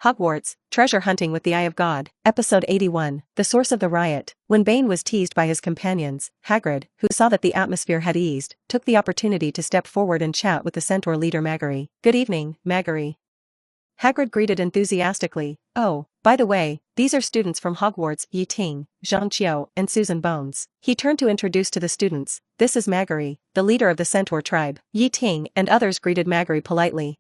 Hogwarts, Treasure Hunting with the Eye of God, Episode 81, The Source of the Riot. When Bane was teased by his companions, Hagrid, who saw that the atmosphere had eased, took the opportunity to step forward and chat with the centaur leader Maggery. "Good evening, Maggery." Hagrid greeted enthusiastically. "Oh, by the way, these are students from Hogwarts, Ting, Zhangqiu, and Susan Bones." He turned to introduce to the students. "This is Maggery, the leader of the centaur tribe." Ting and others greeted Maggery politely.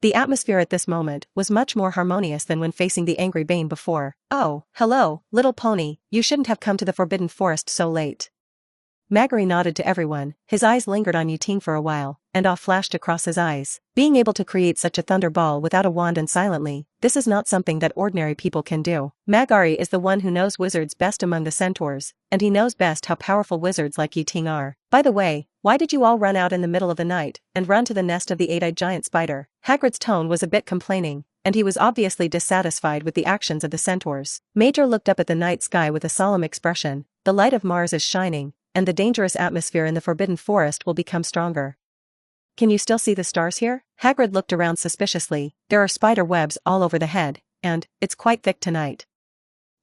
The atmosphere at this moment was much more harmonious than when facing the angry Bane before. "Oh, hello, little pony, you shouldn't have come to the Forbidden Forest so late." Maggery nodded to everyone, his eyes lingered on Ting for a while, and awe flashed across his eyes. Being able to create such a thunderball without a wand and silently, this is not something that ordinary people can do. Maggery is the one who knows wizards best among the centaurs, and he knows best how powerful wizards like Ting are. "By the way, why did you all run out in the middle of the night and run to the nest of the eight-eyed giant spider?" Hagrid's tone was a bit complaining, and he was obviously dissatisfied with the actions of the centaurs. Major looked up at the night sky with a solemn expression. "The light of Mars is shining, and the dangerous atmosphere in the Forbidden Forest will become stronger. Can you still see the stars here?" Hagrid looked around suspiciously. "There are spider webs all over the head, and it's quite thick tonight.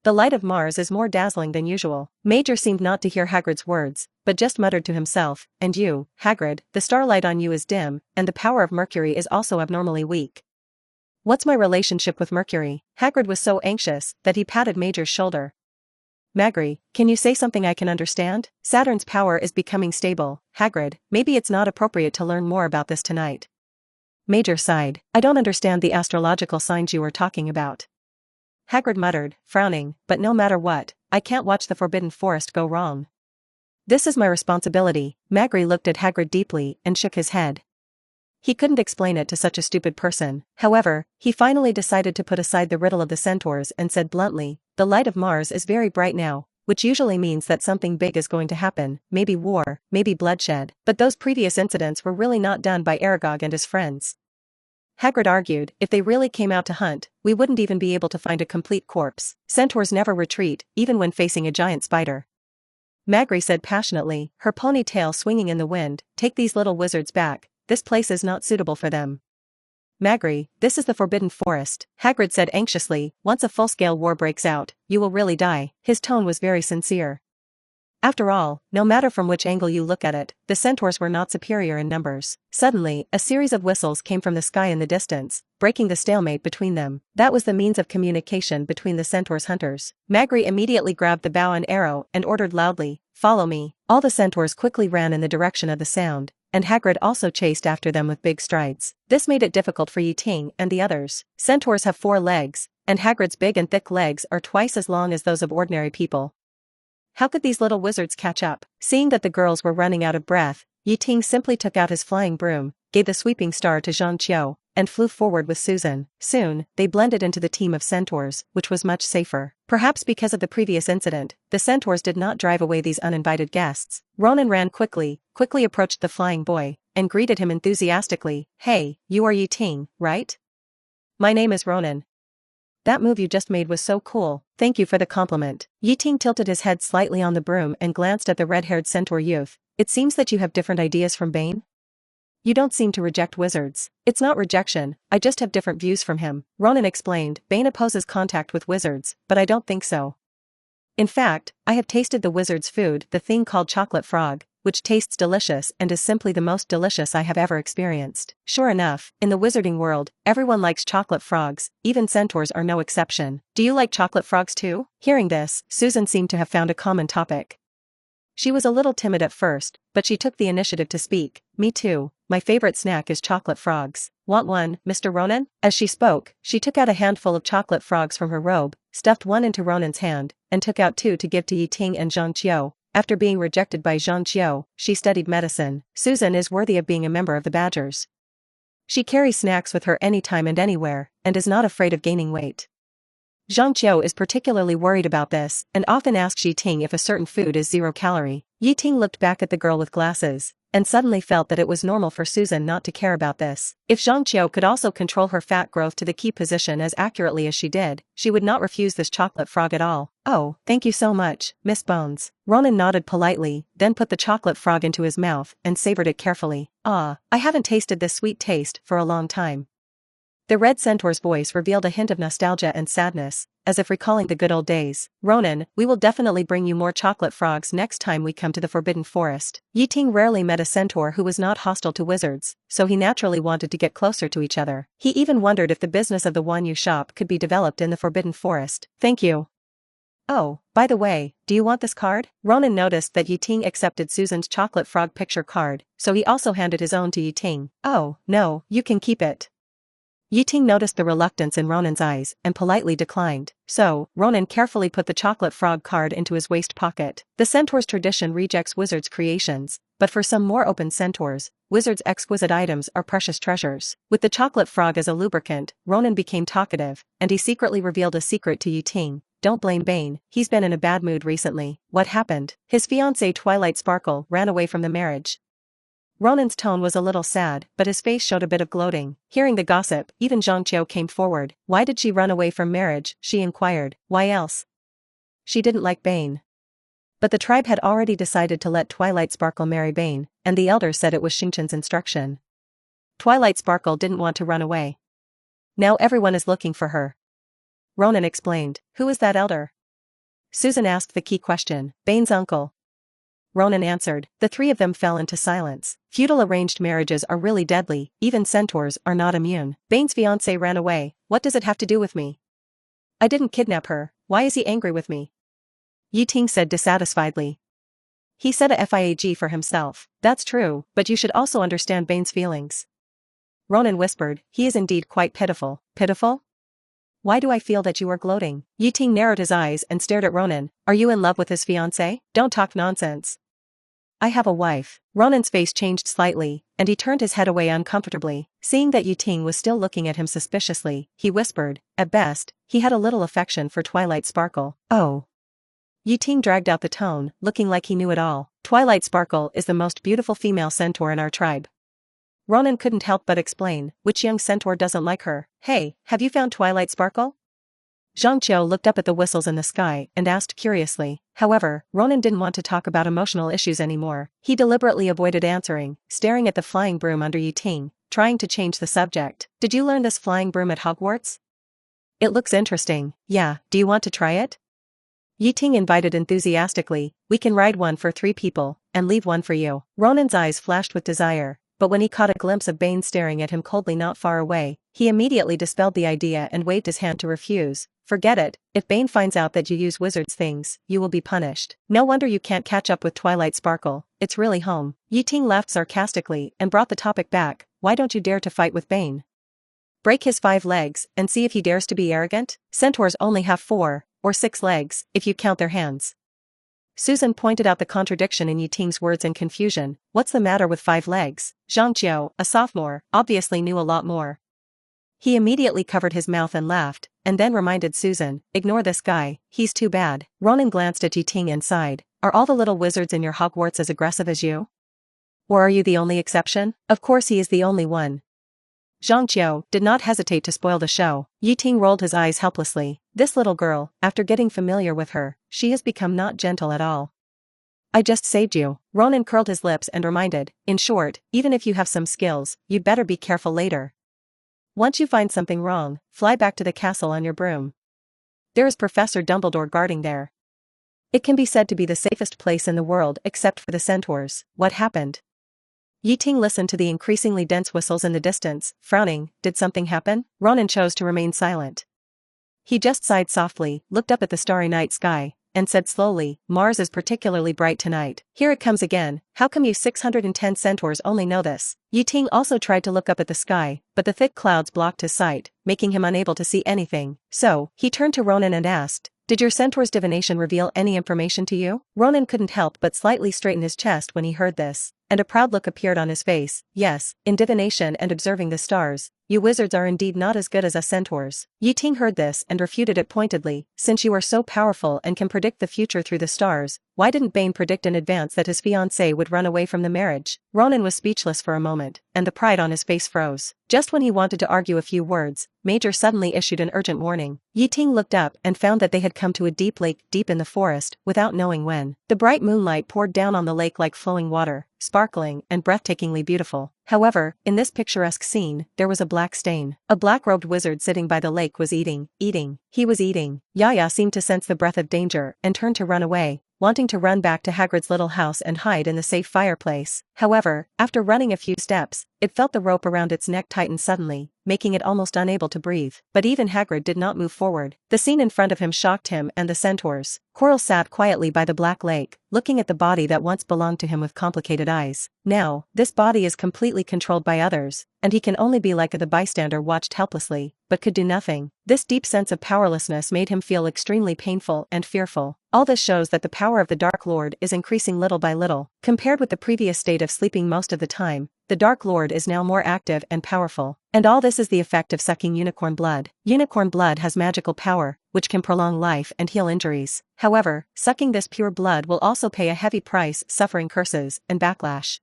The light of Mars is more dazzling than usual." Major seemed not to hear Hagrid's words, but just muttered to himself, "And you, Hagrid, the starlight on you is dim, and the power of Mercury is also abnormally weak." "What's my relationship with Mercury?" Hagrid was so anxious that he patted Major's shoulder. "Maggery, can you say something I can understand? Saturn's power is becoming stable. Hagrid, maybe it's not appropriate to learn more about this tonight." Major sighed. "I don't understand the astrological signs you were talking about." Hagrid muttered, frowning, "But no matter what, I can't watch the Forbidden Forest go wrong. This is my responsibility." Maggery looked at Hagrid deeply and shook his head. He couldn't explain it to such a stupid person. However, he finally decided to put aside the riddle of the centaurs and said bluntly, "The light of Mars is very bright now, which usually means that something big is going to happen, maybe war, maybe bloodshed. But those previous incidents were really not done by Aragog and his friends." Hagrid argued, "If they really came out to hunt, we wouldn't even be able to find a complete corpse. Centaurs never retreat, even when facing a giant spider." Maggery said passionately, her ponytail swinging in the wind, "Take these little wizards back, this place is not suitable for them." "Maggery, this is the Forbidden Forest," Hagrid said anxiously. "Once a full-scale war breaks out, you will really die." His tone was very sincere. After all, no matter from which angle you look at it, the centaurs were not superior in numbers. Suddenly, a series of whistles came from the sky in the distance, breaking the stalemate between them. That was the means of communication between the centaurs' hunters. Maggery immediately grabbed the bow and arrow and ordered loudly, "Follow me." All the centaurs quickly ran in the direction of the sound, and Hagrid also chased after them with big strides. This made it difficult for Ting and the others. Centaurs have 4 legs, and Hagrid's big and thick legs are twice as long as those of ordinary people. How could these little wizards catch up? Seeing that the girls were running out of breath, Ting simply took out his flying broom, gave the sweeping star to Zhangqiu, and flew forward with Susan. Soon, they blended into the team of centaurs, which was much safer. Perhaps because of the previous incident, the centaurs did not drive away these uninvited guests. Ronan ran quickly approached the flying boy, and greeted him enthusiastically. "Hey, you are Ting, right? My name is Ronan. That move you just made was so cool, thank you for the compliment." Ting tilted his head slightly on the broom and glanced at the red-haired centaur youth. "It seems that you have different ideas from Bane? You don't seem to reject wizards." "It's not rejection, I just have different views from him," Ronan explained. "Bane opposes contact with wizards, but I don't think so. In fact, I have tasted the wizard's food, the thing called chocolate frog, which tastes delicious and is simply the most delicious I have ever experienced." Sure enough, in the wizarding world, everyone likes chocolate frogs, even centaurs are no exception. "Do you like chocolate frogs too?" Hearing this, Susan seemed to have found a common topic. She was a little timid at first, but she took the initiative to speak. "Me too, my favorite snack is chocolate frogs. Want one, Mr. Ronan?" As she spoke, she took out a handful of chocolate frogs from her robe, stuffed one into Ronan's hand, and took out 2 to give to Ting and Zhangqiu. After being rejected by Zhangqiu, she studied medicine. Susan is worthy of being a member of the Badgers. She carries snacks with her anytime and anywhere, and is not afraid of gaining weight. Zhangqiu is particularly worried about this, and often asks Ting if a certain food is 0-calorie. Ting looked back at the girl with glasses, and suddenly felt that it was normal for Susan not to care about this. If Zhangqiu could also control her fat growth to the key position as accurately as she did, she would not refuse this chocolate frog at all. "Oh, thank you so much, Miss Bones." Ronan nodded politely, then put the chocolate frog into his mouth and savored it carefully. "Ah, I haven't tasted this sweet taste for a long time." The red centaur's voice revealed a hint of nostalgia and sadness, as if recalling the good old days. Ronan, we will definitely bring you more chocolate frogs next time we come to the Forbidden Forest. Ting rarely met a centaur who was not hostile to wizards, so he naturally wanted to get closer to each other. He even wondered if the business of the Wanyu shop could be developed in the Forbidden Forest. Thank you. Oh, by the way, do you want this card? Ronan noticed that Ting accepted Susan's chocolate frog picture card, so he also handed his own to Ting. Oh, no, you can keep it. Ting noticed the reluctance in Ronan's eyes and politely declined. So, Ronan carefully put the chocolate frog card into his waist pocket. The centaur's tradition rejects wizards' creations, but for some more open centaurs, wizards' exquisite items are precious treasures. With the chocolate frog as a lubricant, Ronan became talkative, and he secretly revealed a secret to Ting. Don't blame Bane, he's been in a bad mood recently. What happened? His fiancée Twilight Sparkle ran away from the marriage. Ronan's tone was a little sad, but his face showed a bit of gloating. Hearing the gossip, even Zhang Qiu came forward. Why did she run away from marriage? She inquired. Why else? She didn't like Bane. But the tribe had already decided to let Twilight Sparkle marry Bane, and the elders said it was Xingqian's instruction. Twilight Sparkle didn't want to run away. Now everyone is looking for her. Ronan explained. Who is that elder? Susan asked the key question. Bane's uncle. Ronan answered. The three of them fell into silence. Feudal arranged marriages are really deadly, even centaurs are not immune. Bane's fiancée ran away, what does it have to do with me? I didn't kidnap her, why is he angry with me? Ting said dissatisfiedly. He said a FIAG for himself. That's true, but you should also understand Bane's feelings. Ronan whispered, he is indeed quite pitiful. Pitiful? Why do I feel that you are gloating? Ting narrowed his eyes and stared at Ronan. Are you in love with his fiancée? Don't talk nonsense. I have a wife. Ronan's face changed slightly, and he turned his head away uncomfortably. Seeing that Ting was still looking at him suspiciously, he whispered, at best, he had a little affection for Twilight Sparkle. Oh. Ting dragged out the tone, looking like he knew it all. Twilight Sparkle is the most beautiful female centaur in our tribe. Ronan couldn't help but explain, which young centaur doesn't like her? Hey, have you found Twilight Sparkle? Zhang Qiu looked up at the whistles in the sky and asked curiously. However, Ronan didn't want to talk about emotional issues anymore. He deliberately avoided answering, staring at the flying broom under Ting, trying to change the subject. Did you learn this flying broom at Hogwarts? It looks interesting. Yeah, do you want to try it? Ting invited enthusiastically. We can ride one for 3 people, and leave one for you. Ronan's eyes flashed with desire. But when he caught a glimpse of Bane staring at him coldly not far away, he immediately dispelled the idea and waved his hand to refuse. Forget it, if Bane finds out that you use wizard's things, you will be punished. No wonder you can't catch up with Twilight Sparkle, it's really home. Ting laughed sarcastically and brought the topic back. Why don't you dare to fight with Bane? Break his 5 legs and see if he dares to be arrogant? Centaurs only have 4 or 6 legs, if you count their hands. Susan pointed out the contradiction in Ting's words in confusion. What's the matter with 5 legs? Zhang Qiu, a sophomore, obviously knew a lot more. He immediately covered his mouth and laughed, and then reminded Susan, ignore this guy, he's too bad. Ronan glanced at Ting and sighed. Are all the little wizards in your Hogwarts as aggressive as you? Or are you the only exception? Of course he is the only one. Zhang Qiu did not hesitate to spoil the show. Ting rolled his eyes helplessly. This little girl, after getting familiar with her, she has become not gentle at all. I just saved you. Ronan curled his lips and reminded, in short, even if you have some skills, you'd better be careful later. Once you find something wrong, fly back to the castle on your broom. There is Professor Dumbledore guarding there. It can be said to be the safest place in the world except for the centaurs. What happened? Ting listened to the increasingly dense whistles in the distance, frowning. Did something happen? Ronan chose to remain silent. He just sighed softly, looked up at the starry night sky, and said slowly, Mars is particularly bright tonight. Here it comes again. How come you 610 centaurs only know this? Ting also tried to look up at the sky, but the thick clouds blocked his sight, making him unable to see anything. So, he turned to Ronan and asked, did your centaur's divination reveal any information to you? Ronan couldn't help but slightly straighten his chest when he heard this, and a proud look appeared on his face. Yes, in divination and observing the stars, you wizards are indeed not as good as us centaurs. Ting heard this and refuted it pointedly. Since you are so powerful and can predict the future through the stars, why didn't Bane predict in advance that his fiancée would run away from the marriage? Ronan was speechless for a moment, and the pride on his face froze. Just when he wanted to argue a few words, Major suddenly issued an urgent warning. Ting looked up and found that they had come to a deep lake deep in the forest, without knowing when. The bright moonlight poured down on the lake like flowing water, sparkling, and breathtakingly beautiful. However, in this picturesque scene, there was a black stain. A black-robed wizard sitting by the lake was eating. He was eating. Yaya seemed to sense the breath of danger and turned to run away, wanting to run back to Hagrid's little house and hide in the safe fireplace. However, after running a few steps, it felt the rope around its neck tighten suddenly, making it almost unable to breathe. But even Hagrid did not move forward. The scene in front of him shocked him and the centaurs. Quirrell sat quietly by the black lake, looking at the body that once belonged to him with complicated eyes. Now, this body is completely controlled by others, and he can only be like the bystander watched helplessly, but could do nothing. This deep sense of powerlessness made him feel extremely painful and fearful. All this shows that the power of the Dark Lord is increasing little by little. Compared with the previous state of sleeping most of the time, the Dark Lord is now more active and powerful. And all this is the effect of sucking unicorn blood. Unicorn blood has magical power, which can prolong life and heal injuries. However, sucking this pure blood will also pay a heavy price, suffering curses and backlash.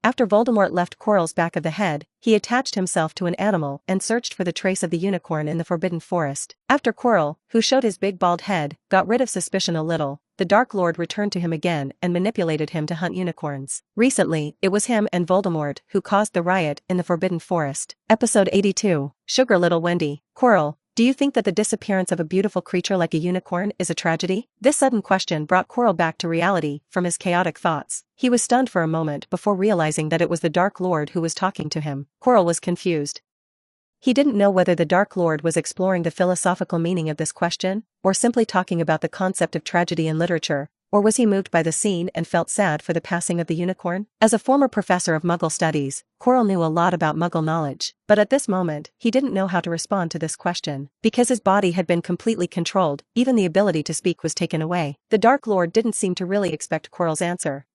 After Voldemort left Quirrell's back of the head, he attached himself to an animal and searched for the trace of the unicorn in the Forbidden Forest. After Quirrell, who showed his big bald head, got rid of suspicion a little, the Dark Lord returned to him again and manipulated him to hunt unicorns. Recently, it was him and Voldemort who caused the riot in the Forbidden Forest. Episode 82. Sugar Little Wendy. Quirrell, do you think that the disappearance of a beautiful creature like a unicorn is a tragedy? This sudden question brought Quirrell back to reality from his chaotic thoughts. He was stunned for a moment before realizing that it was the Dark Lord who was talking to him. Quirrell was confused. He didn't know whether the Dark Lord was exploring the philosophical meaning of this question, or simply talking about the concept of tragedy in literature, or was he moved by the scene and felt sad for the passing of the unicorn? As a former professor of Muggle studies, Quirrell knew a lot about Muggle knowledge, but at this moment, he didn't know how to respond to this question. Because his body had been completely controlled, even the ability to speak was taken away. The Dark Lord didn't seem to really expect Quirrell's answer.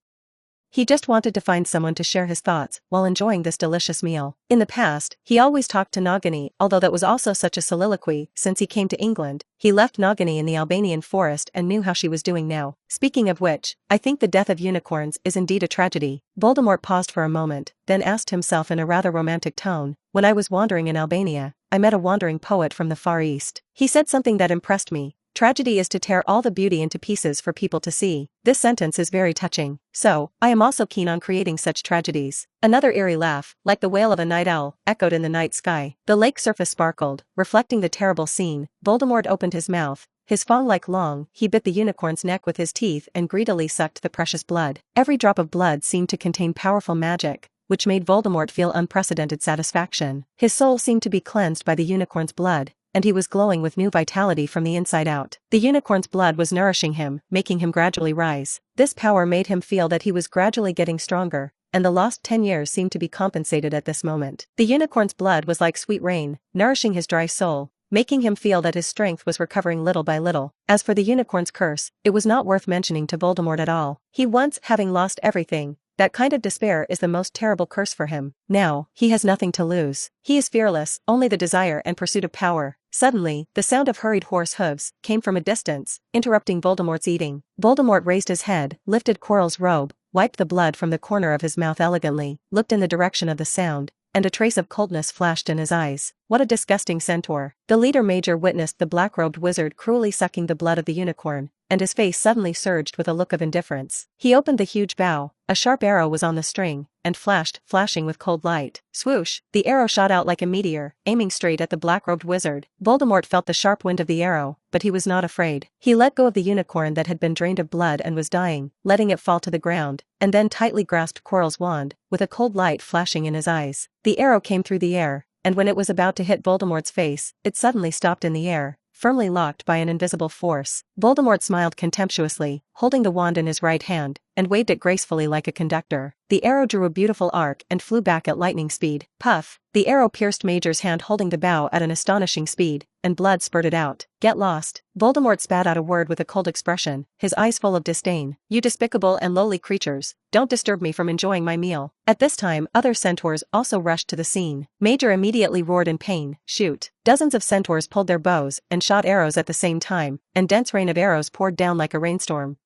He just wanted to find someone to share his thoughts while enjoying this delicious meal. In the past, he always talked to Nagini, although that was also such a soliloquy. Since he came to England, he left Nagini in the Albanian forest and knew how she was doing now. Speaking of which, I think the death of unicorns is indeed a tragedy. Voldemort paused for a moment, then asked himself in a rather romantic tone, when I was wandering in Albania, I met a wandering poet from the Far East. He said something that impressed me. Tragedy is to tear all the beauty into pieces for people to see. This sentence is very touching. So, I am also keen on creating such tragedies. Another eerie laugh, like the wail of a night owl, echoed in the night sky. The lake surface sparkled, reflecting the terrible scene. Voldemort opened his mouth. His fang-like long, he bit the unicorn's neck with his teeth and greedily sucked the precious blood. Every drop of blood seemed to contain powerful magic, which made Voldemort feel unprecedented satisfaction. His soul seemed to be cleansed by the unicorn's blood, and he was glowing with new vitality from the inside out. The unicorn's blood was nourishing him, making him gradually rise. This power made him feel that he was gradually getting stronger, and the lost 10 years seemed to be compensated at this moment. The unicorn's blood was like sweet rain, nourishing his dry soul, making him feel that his strength was recovering little by little. As for the unicorn's curse, it was not worth mentioning to Voldemort at all. He once, having lost everything, that kind of despair is the most terrible curse for him. Now, he has nothing to lose. He is fearless, only the desire and pursuit of power. Suddenly, the sound of hurried horse hooves came from a distance, interrupting Voldemort's eating. Voldemort raised his head, lifted Quirrell's robe, wiped the blood from the corner of his mouth elegantly, looked in the direction of the sound, and a trace of coldness flashed in his eyes. What a disgusting centaur. The leader major witnessed the black-robed wizard cruelly sucking the blood of the unicorn, and his face suddenly surged with a look of indifference. He opened the huge bow. A sharp arrow was on the string, and flashing with cold light. Swoosh! The arrow shot out like a meteor, aiming straight at the black-robed wizard. Voldemort felt the sharp wind of the arrow, but he was not afraid. He let go of the unicorn that had been drained of blood and was dying, letting it fall to the ground, and then tightly grasped Quirrell's wand, with a cold light flashing in his eyes. The arrow came through the air, and when it was about to hit Voldemort's face, it suddenly stopped in the air, firmly locked by an invisible force. Voldemort smiled contemptuously, holding the wand in his right hand, and waved it gracefully like a conductor. The arrow drew a beautiful arc and flew back at lightning speed. Puff! The arrow pierced Major's hand holding the bow at an astonishing speed, and blood spurted out. Get lost! Voldemort spat out a word with a cold expression, his eyes full of disdain. You despicable and lowly creatures, don't disturb me from enjoying my meal. At this time, other centaurs also rushed to the scene. Major immediately roared in pain, shoot! Dozens of centaurs pulled their bows and shot arrows at the same time, and dense rain of arrows poured down like a rainstorm.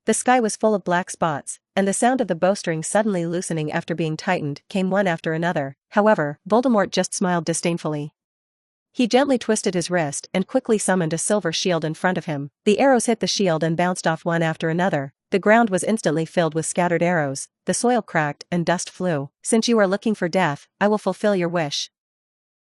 The sky was full of black spots, and the sound of the bowstring suddenly loosening after being tightened came one after another. However, Voldemort just smiled disdainfully. He gently twisted his wrist and quickly summoned a silver shield in front of him. The arrows hit the shield and bounced off one after another, the ground was instantly filled with scattered arrows, the soil cracked and dust flew. Since you are looking for death, I will fulfill your wish.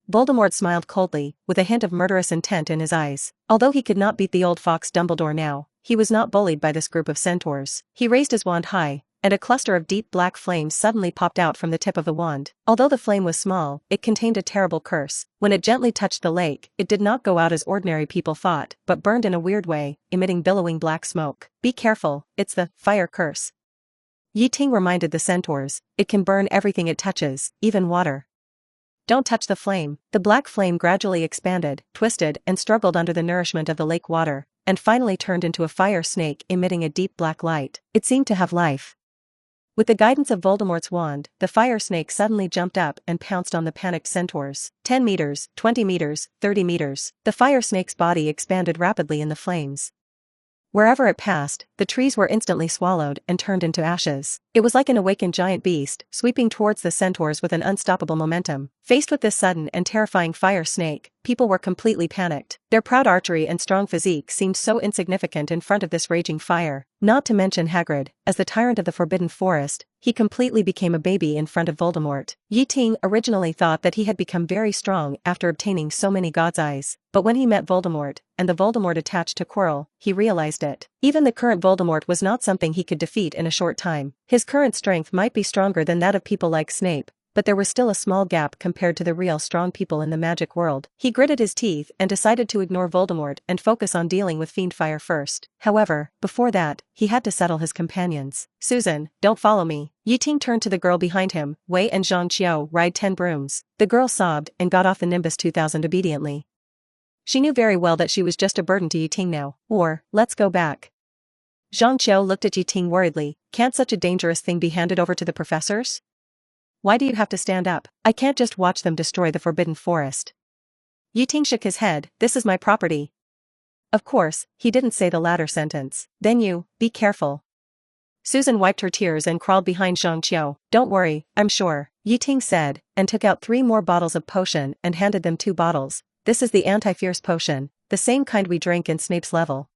Voldemort smiled coldly, with a hint of murderous intent in his eyes. Although he could not beat the old fox Dumbledore now, he was not bullied by this group of centaurs. He raised his wand high, and a cluster of deep black flames suddenly popped out from the tip of the wand. Although the flame was small, it contained a terrible curse. When it gently touched the lake, it did not go out as ordinary people thought, but burned in a weird way, emitting billowing black smoke. Be careful, it's the fire curse. Ting reminded the centaurs, it can burn everything it touches, even water. Don't touch the flame. The black flame gradually expanded, twisted, and struggled under the nourishment of the lake water, and finally turned into a fire snake emitting a deep black light. It seemed to have life. With the guidance of Voldemort's wand, the fire snake suddenly jumped up and pounced on the panicked centaurs. 10 meters, 20 meters, 30 meters. The fire snake's body expanded rapidly in the flames. Wherever it passed, the trees were instantly swallowed and turned into ashes. It was like an awakened giant beast, sweeping towards the centaurs with an unstoppable momentum. Faced with this sudden and terrifying fire snake, people were completely panicked. Their proud archery and strong physique seemed so insignificant in front of this raging fire. Not to mention Hagrid, as the tyrant of the Forbidden Forest, he completely became a baby in front of Voldemort. Ting originally thought that he had become very strong after obtaining so many God's eyes, but when he met Voldemort, and the Voldemort attached to Quirrell, he realized it. Even the current Voldemort was not something he could defeat in a short time. His current strength might be stronger than that of people like Snape, but there was still a small gap compared to the real strong people in the magic world. He gritted his teeth and decided to ignore Voldemort and focus on dealing with Fiendfire first. However, before that, he had to settle his companions. Susan, don't follow me. Ting turned to the girl behind him. Wei and Zhang Qiao ride 10 brooms. The girl sobbed and got off the Nimbus 2000 obediently. She knew very well that she was just a burden to Ting now. Or, let's go back. Zhang Qiao looked at Ting worriedly. Can't such a dangerous thing be handed over to the professors? Why do you have to stand up? I can't just watch them destroy the Forbidden Forest. Ting shook his head. This is my property. Of course, he didn't say the latter sentence. Then you, be careful. Susan wiped her tears and crawled behind Zhang Qiao. Don't worry, I'm sure. Ting said, and took out 3 more bottles of potion and handed them 2 bottles. This is the anti-fierce potion, the same kind we drank in Snape's level.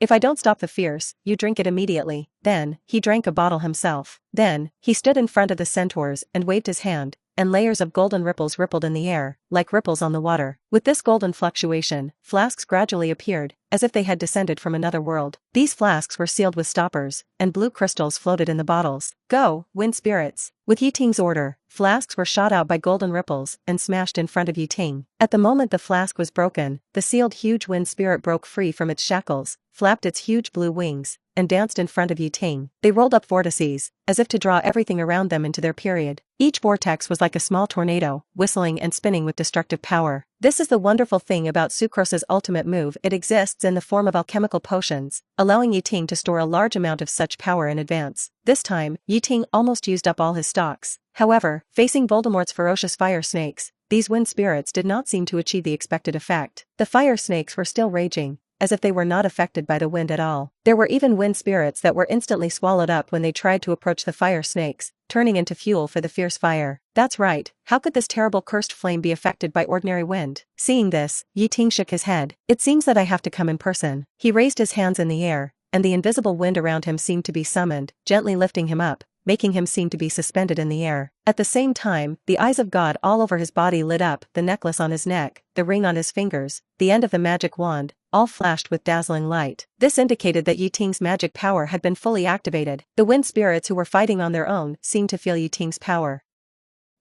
If I don't stop the fierce, you drink it immediately. Then, he drank a bottle himself. Then, he stood in front of the centaurs and waved his hand, and layers of golden ripples rippled in the air, like ripples on the water. With this golden fluctuation, flasks gradually appeared, as if they had descended from another world. These flasks were sealed with stoppers, and blue crystals floated in the bottles. Go, wind spirits. With Ting's order, flasks were shot out by golden ripples and smashed in front of Ting. At the moment the flask was broken, the sealed huge wind spirit broke free from its shackles, flapped its huge blue wings, and danced in front of Ting. They rolled up vortices, as if to draw everything around them into their period. Each vortex was like a small tornado, whistling and spinning with destructive power. This is the wonderful thing about Sucrose's ultimate move. It exists in the form of alchemical potions, allowing Ting to store a large amount of such power in advance. This time, Ting almost used up all his stocks. However, facing Voldemort's ferocious fire snakes, these wind spirits did not seem to achieve the expected effect. The fire snakes were still raging, as if they were not affected by the wind at all. There were even wind spirits that were instantly swallowed up when they tried to approach the fire snakes, turning into fuel for the fierce fire. That's right, how could this terrible cursed flame be affected by ordinary wind? Seeing this, Ting shook his head. It seems that I have to come in person. He raised his hands in the air, and the invisible wind around him seemed to be summoned, gently lifting him up, making him seem to be suspended in the air. At the same time, the eyes of God all over his body lit up, the necklace on his neck, the ring on his fingers, the end of the magic wand, all flashed with dazzling light. This indicated that Ting's magic power had been fully activated. The wind spirits who were fighting on their own seemed to feel Ting's power.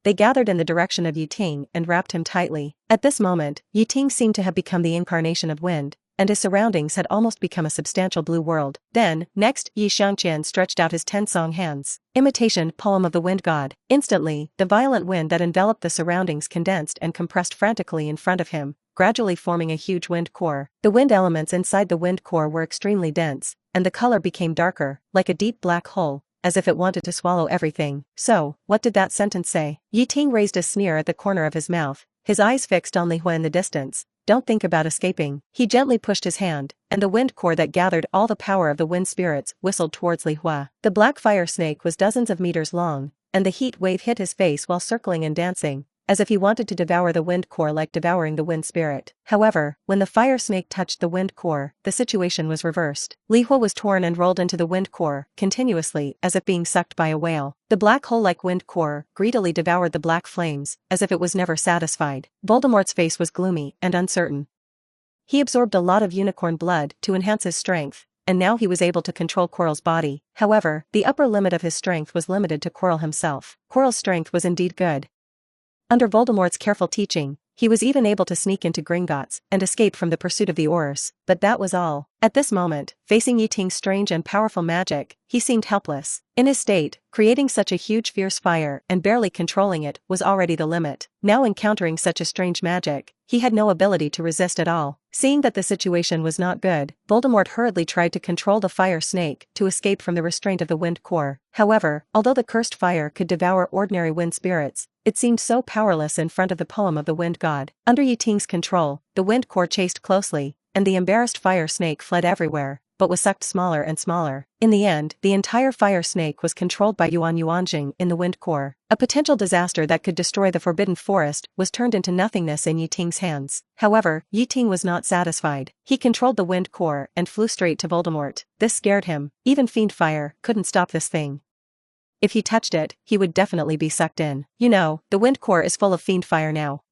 They gathered in the direction of Ting and wrapped him tightly. At this moment, Ting seemed to have become the incarnation of wind, and his surroundings had almost become a substantial blue world. Then, next, Yi Xiangqian stretched out his 10-song hands. Imitation poem of the wind god. Instantly, the violent wind that enveloped the surroundings condensed and compressed frantically in front of him, gradually forming a huge wind core. The wind elements inside the wind core were extremely dense, and the color became darker, like a deep black hole, as if it wanted to swallow everything. So, what did that sentence say? Ting raised a sneer at the corner of his mouth, his eyes fixed on Li Hua in the distance. Don't think about escaping. He gently pushed his hand, and the wind core that gathered all the power of the wind spirits whistled towards Li Hua. The black fire snake was dozens of meters long, and the heat wave hit his face while circling and dancing, as if he wanted to devour the wind core like devouring the wind spirit. However, when the fire snake touched the wind core, the situation was reversed. Li Hua was torn and rolled into the wind core, continuously, as if being sucked by a whale. The black hole-like wind core greedily devoured the black flames, as if it was never satisfied. Voldemort's face was gloomy and uncertain. He absorbed a lot of unicorn blood to enhance his strength, and now he was able to control Quirrell's body. However, the upper limit of his strength was limited to Quirrell himself. Quirrell's strength was indeed good. Under Voldemort's careful teaching, he was even able to sneak into Gringotts and escape from the pursuit of the Aurors, but that was all. At this moment, facing Ting's strange and powerful magic, he seemed helpless. In his state, creating such a huge fierce fire and barely controlling it was already the limit. Now encountering such a strange magic, he had no ability to resist at all. Seeing that the situation was not good, Voldemort hurriedly tried to control the fire snake to escape from the restraint of the wind core. However, although the cursed fire could devour ordinary wind spirits, it seemed so powerless in front of the poem of the wind god. Under Ting's control, the wind core chased closely, and the embarrassed fire snake fled everywhere, but was sucked smaller and smaller. In the end, the entire fire snake was controlled by Yuanjing in the wind core. A potential disaster that could destroy the Forbidden Forest was turned into nothingness in Ting's hands. However, Ting was not satisfied. He controlled the wind core and flew straight to Voldemort. This scared him. Even fiend fire couldn't stop this thing. If he touched it, he would definitely be sucked in. You know, the wind core is full of fiend fire now.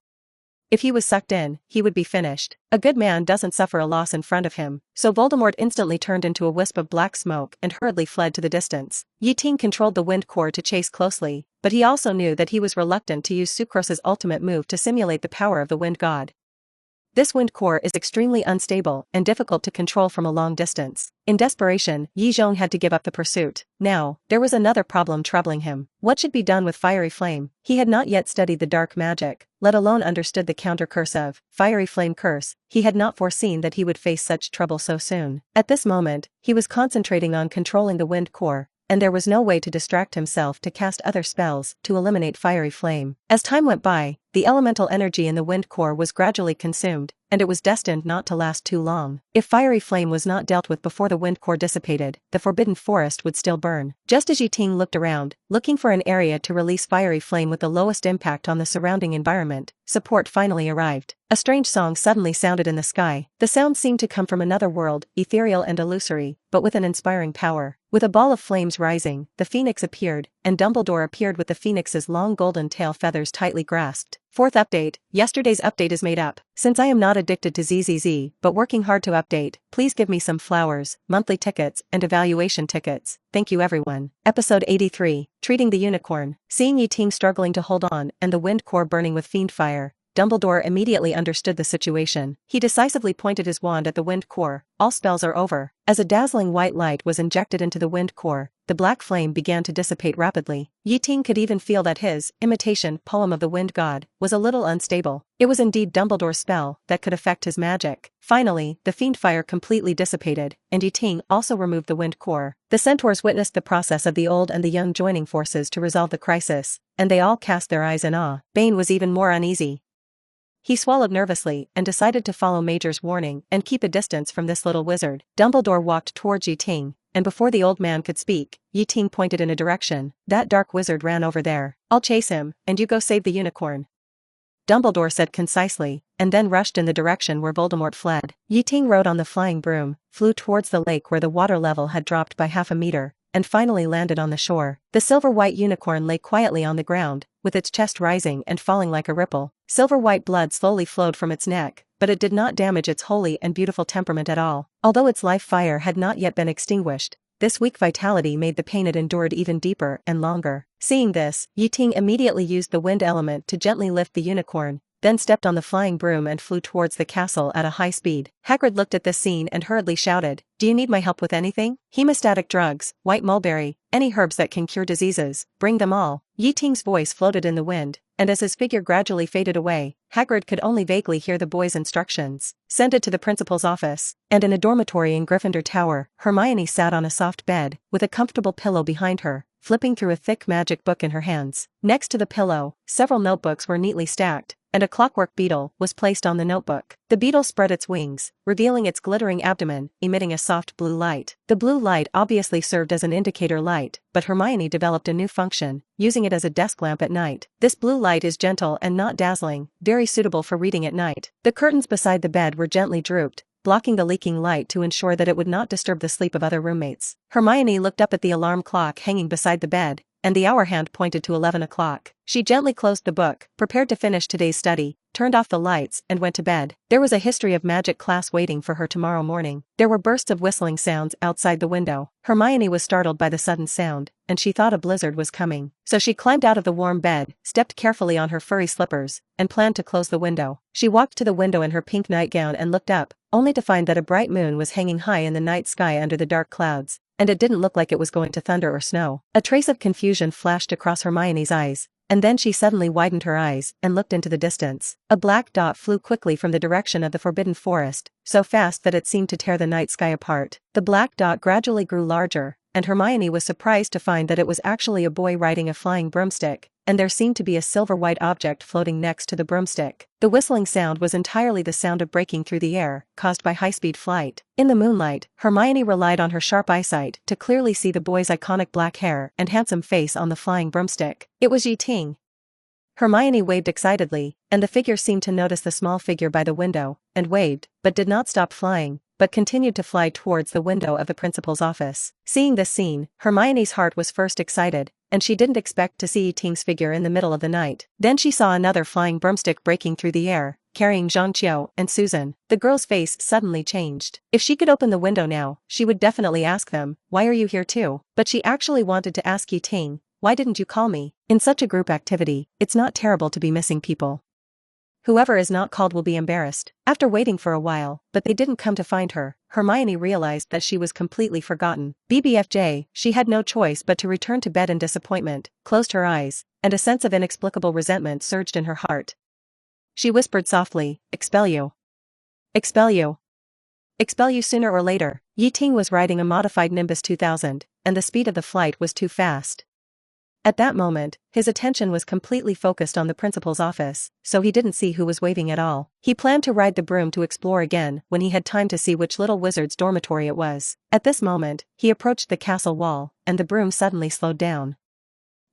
If he was sucked in, he would be finished. A good man doesn't suffer a loss in front of him, so Voldemort instantly turned into a wisp of black smoke and hurriedly fled to the distance. Ting controlled the wind core to chase closely, but he also knew that he was reluctant to use Sucrose's ultimate move to simulate the power of the wind god. This wind core is extremely unstable and difficult to control from a long distance. In desperation, Yi Zhong had to give up the pursuit. Now, there was another problem troubling him. What should be done with Fiery Flame? He had not yet studied the dark magic, let alone understood the counter-curse of Fiery Flame Curse. He had not foreseen that he would face such trouble so soon. At this moment, he was concentrating on controlling the wind core, and there was no way to distract himself to cast other spells to eliminate Fiery Flame. As time went by, the elemental energy in the wind core was gradually consumed, and it was destined not to last too long. If Fiery Flame was not dealt with before the wind core dissipated, the Forbidden Forest would still burn. Just as Ting looked around, looking for an area to release Fiery Flame with the lowest impact on the surrounding environment, support finally arrived. A strange song suddenly sounded in the sky. The sound seemed to come from another world, ethereal and illusory, but with an inspiring power. With a ball of flames rising, the phoenix appeared, and Dumbledore appeared with the phoenix's long golden tail feathers tightly grasped. Fourth update. Yesterday's update is made up. Since I am not addicted to ZZZ, but working hard to update, please give me some flowers, monthly tickets, and evaluation tickets. Thank you everyone. Episode 83. Treating the Unicorn. Seeing Ting struggling to hold on and the wind core burning with fiend fire, Dumbledore immediately understood the situation. He decisively pointed his wand at the wind core. All spells are over. As a dazzling white light was injected into the wind core, the black flame began to dissipate rapidly. Ting could even feel that his imitation poem of the wind god was a little unstable. It was indeed Dumbledore's spell that could affect his magic. Finally, the fiend fire completely dissipated, and Ting also removed the wind core. The Centaurs witnessed the process of the old and the young joining forces to resolve the crisis, and they all cast their eyes in awe. Bane was even more uneasy. He swallowed nervously and decided to follow Major's warning and keep a distance from this little wizard. Dumbledore walked towards Ting, and before the old man could speak, Ting pointed in a direction. That dark wizard ran over there. I'll chase him, and you go save the unicorn. Dumbledore said concisely, and then rushed in the direction where Voldemort fled. Ting rode on the flying broom, flew towards the lake where the water level had dropped by half a meter, and finally landed on the shore. The silver-white unicorn lay quietly on the ground, with its chest rising and falling like a ripple. Silver-white blood slowly flowed from its neck, but it did not damage its holy and beautiful temperament at all. Although its life fire had not yet been extinguished, this weak vitality made the pain it endured even deeper and longer. Seeing this, Ting immediately used the wind element to gently lift the unicorn, then stepped on the flying broom and flew towards the castle at a high speed. Hagrid looked at this scene and hurriedly shouted, "Do you need my help with anything? Hemostatic drugs, white mulberry, any herbs that can cure diseases, bring them all." Ting's voice floated in the wind, and as his figure gradually faded away, Hagrid could only vaguely hear the boy's instructions. Send it to the principal's office. And in a dormitory in Gryffindor Tower, Hermione sat on a soft bed, with a comfortable pillow behind her, flipping through a thick magic book in her hands. Next to the pillow, several notebooks were neatly stacked, and a clockwork beetle was placed on the notebook. The beetle spread its wings, revealing its glittering abdomen, emitting a soft blue light. The blue light obviously served as an indicator light, but Hermione developed a new function, using it as a desk lamp at night. This blue light is gentle and not dazzling, very suitable for reading at night. The curtains beside the bed were gently drooped, blocking the leaking light to ensure that it would not disturb the sleep of other roommates. Hermione looked up at the alarm clock hanging beside the bed, and the hour hand pointed to 11 o'clock. She gently closed the book, prepared to finish today's study, turned off the lights, and went to bed. There was a history of magic class waiting for her tomorrow morning. There were bursts of whistling sounds outside the window. Hermione was startled by the sudden sound, and she thought a blizzard was coming. So she climbed out of the warm bed, stepped carefully on her furry slippers, and planned to close the window. She walked to the window in her pink nightgown and looked up, only to find that a bright moon was hanging high in the night sky under the dark clouds, and it didn't look like it was going to thunder or snow. A trace of confusion flashed across Hermione's eyes, and then she suddenly widened her eyes and looked into the distance. A black dot flew quickly from the direction of the forbidden forest, so fast that it seemed to tear the night sky apart. The black dot gradually grew larger, and Hermione was surprised to find that it was actually a boy riding a flying broomstick, and there seemed to be a silver-white object floating next to the broomstick. The whistling sound was entirely the sound of breaking through the air, caused by high-speed flight. In the moonlight, Hermione relied on her sharp eyesight to clearly see the boy's iconic black hair and handsome face on the flying broomstick. It was Ting. Hermione waved excitedly, and the figure seemed to notice the small figure by the window, and waved, but did not stop flying, but continued to fly towards the window of the principal's office. Seeing this scene, Hermione's heart was first excited, and she didn't expect to see Ting's figure in the middle of the night. Then she saw another flying broomstick breaking through the air, carrying Zhangqiu and Susan. The girl's face suddenly changed. If she could open the window now, she would definitely ask them, "Why are you here too?" But she actually wanted to ask Ting, "Why didn't you call me?" In such a group activity, it's not terrible to be missing people. Whoever is not called will be embarrassed. After waiting for a while, but they didn't come to find her, Hermione realized that she was completely forgotten. BBFJ, she had no choice but to return to bed in disappointment, closed her eyes, and a sense of inexplicable resentment surged in her heart. She whispered softly, "Expel you. Expel you. Expel you sooner or later." Ting was riding a modified Nimbus 2000, and the speed of the flight was too fast. At that moment, his attention was completely focused on the principal's office, so he didn't see who was waving at all. He planned to ride the broom to explore again when he had time to see which little wizard's dormitory it was. At this moment, he approached the castle wall, and the broom suddenly slowed down.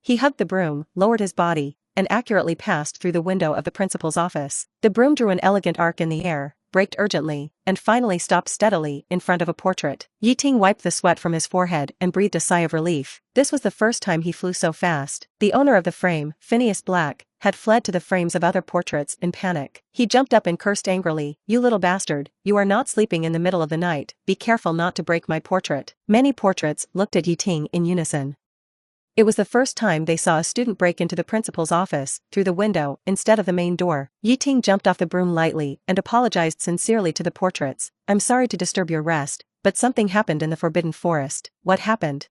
He hugged the broom, lowered his body, and accurately passed through the window of the principal's office. The broom drew an elegant arc in the air, braked urgently, and finally stopped steadily in front of a portrait. Ting wiped the sweat from his forehead and breathed a sigh of relief. This was the first time he flew so fast. The owner of the frame, Phineas Black, had fled to the frames of other portraits in panic. He jumped up and cursed angrily, "You little bastard, you are not sleeping in the middle of the night, be careful not to break my portrait." Many portraits looked at Ting in unison. It was the first time they saw a student break into the principal's office through the window instead of the main door. Ting jumped off the broom lightly and apologized sincerely to the portraits. "I'm sorry to disturb your rest, but something happened in the Forbidden Forest." "What happened?"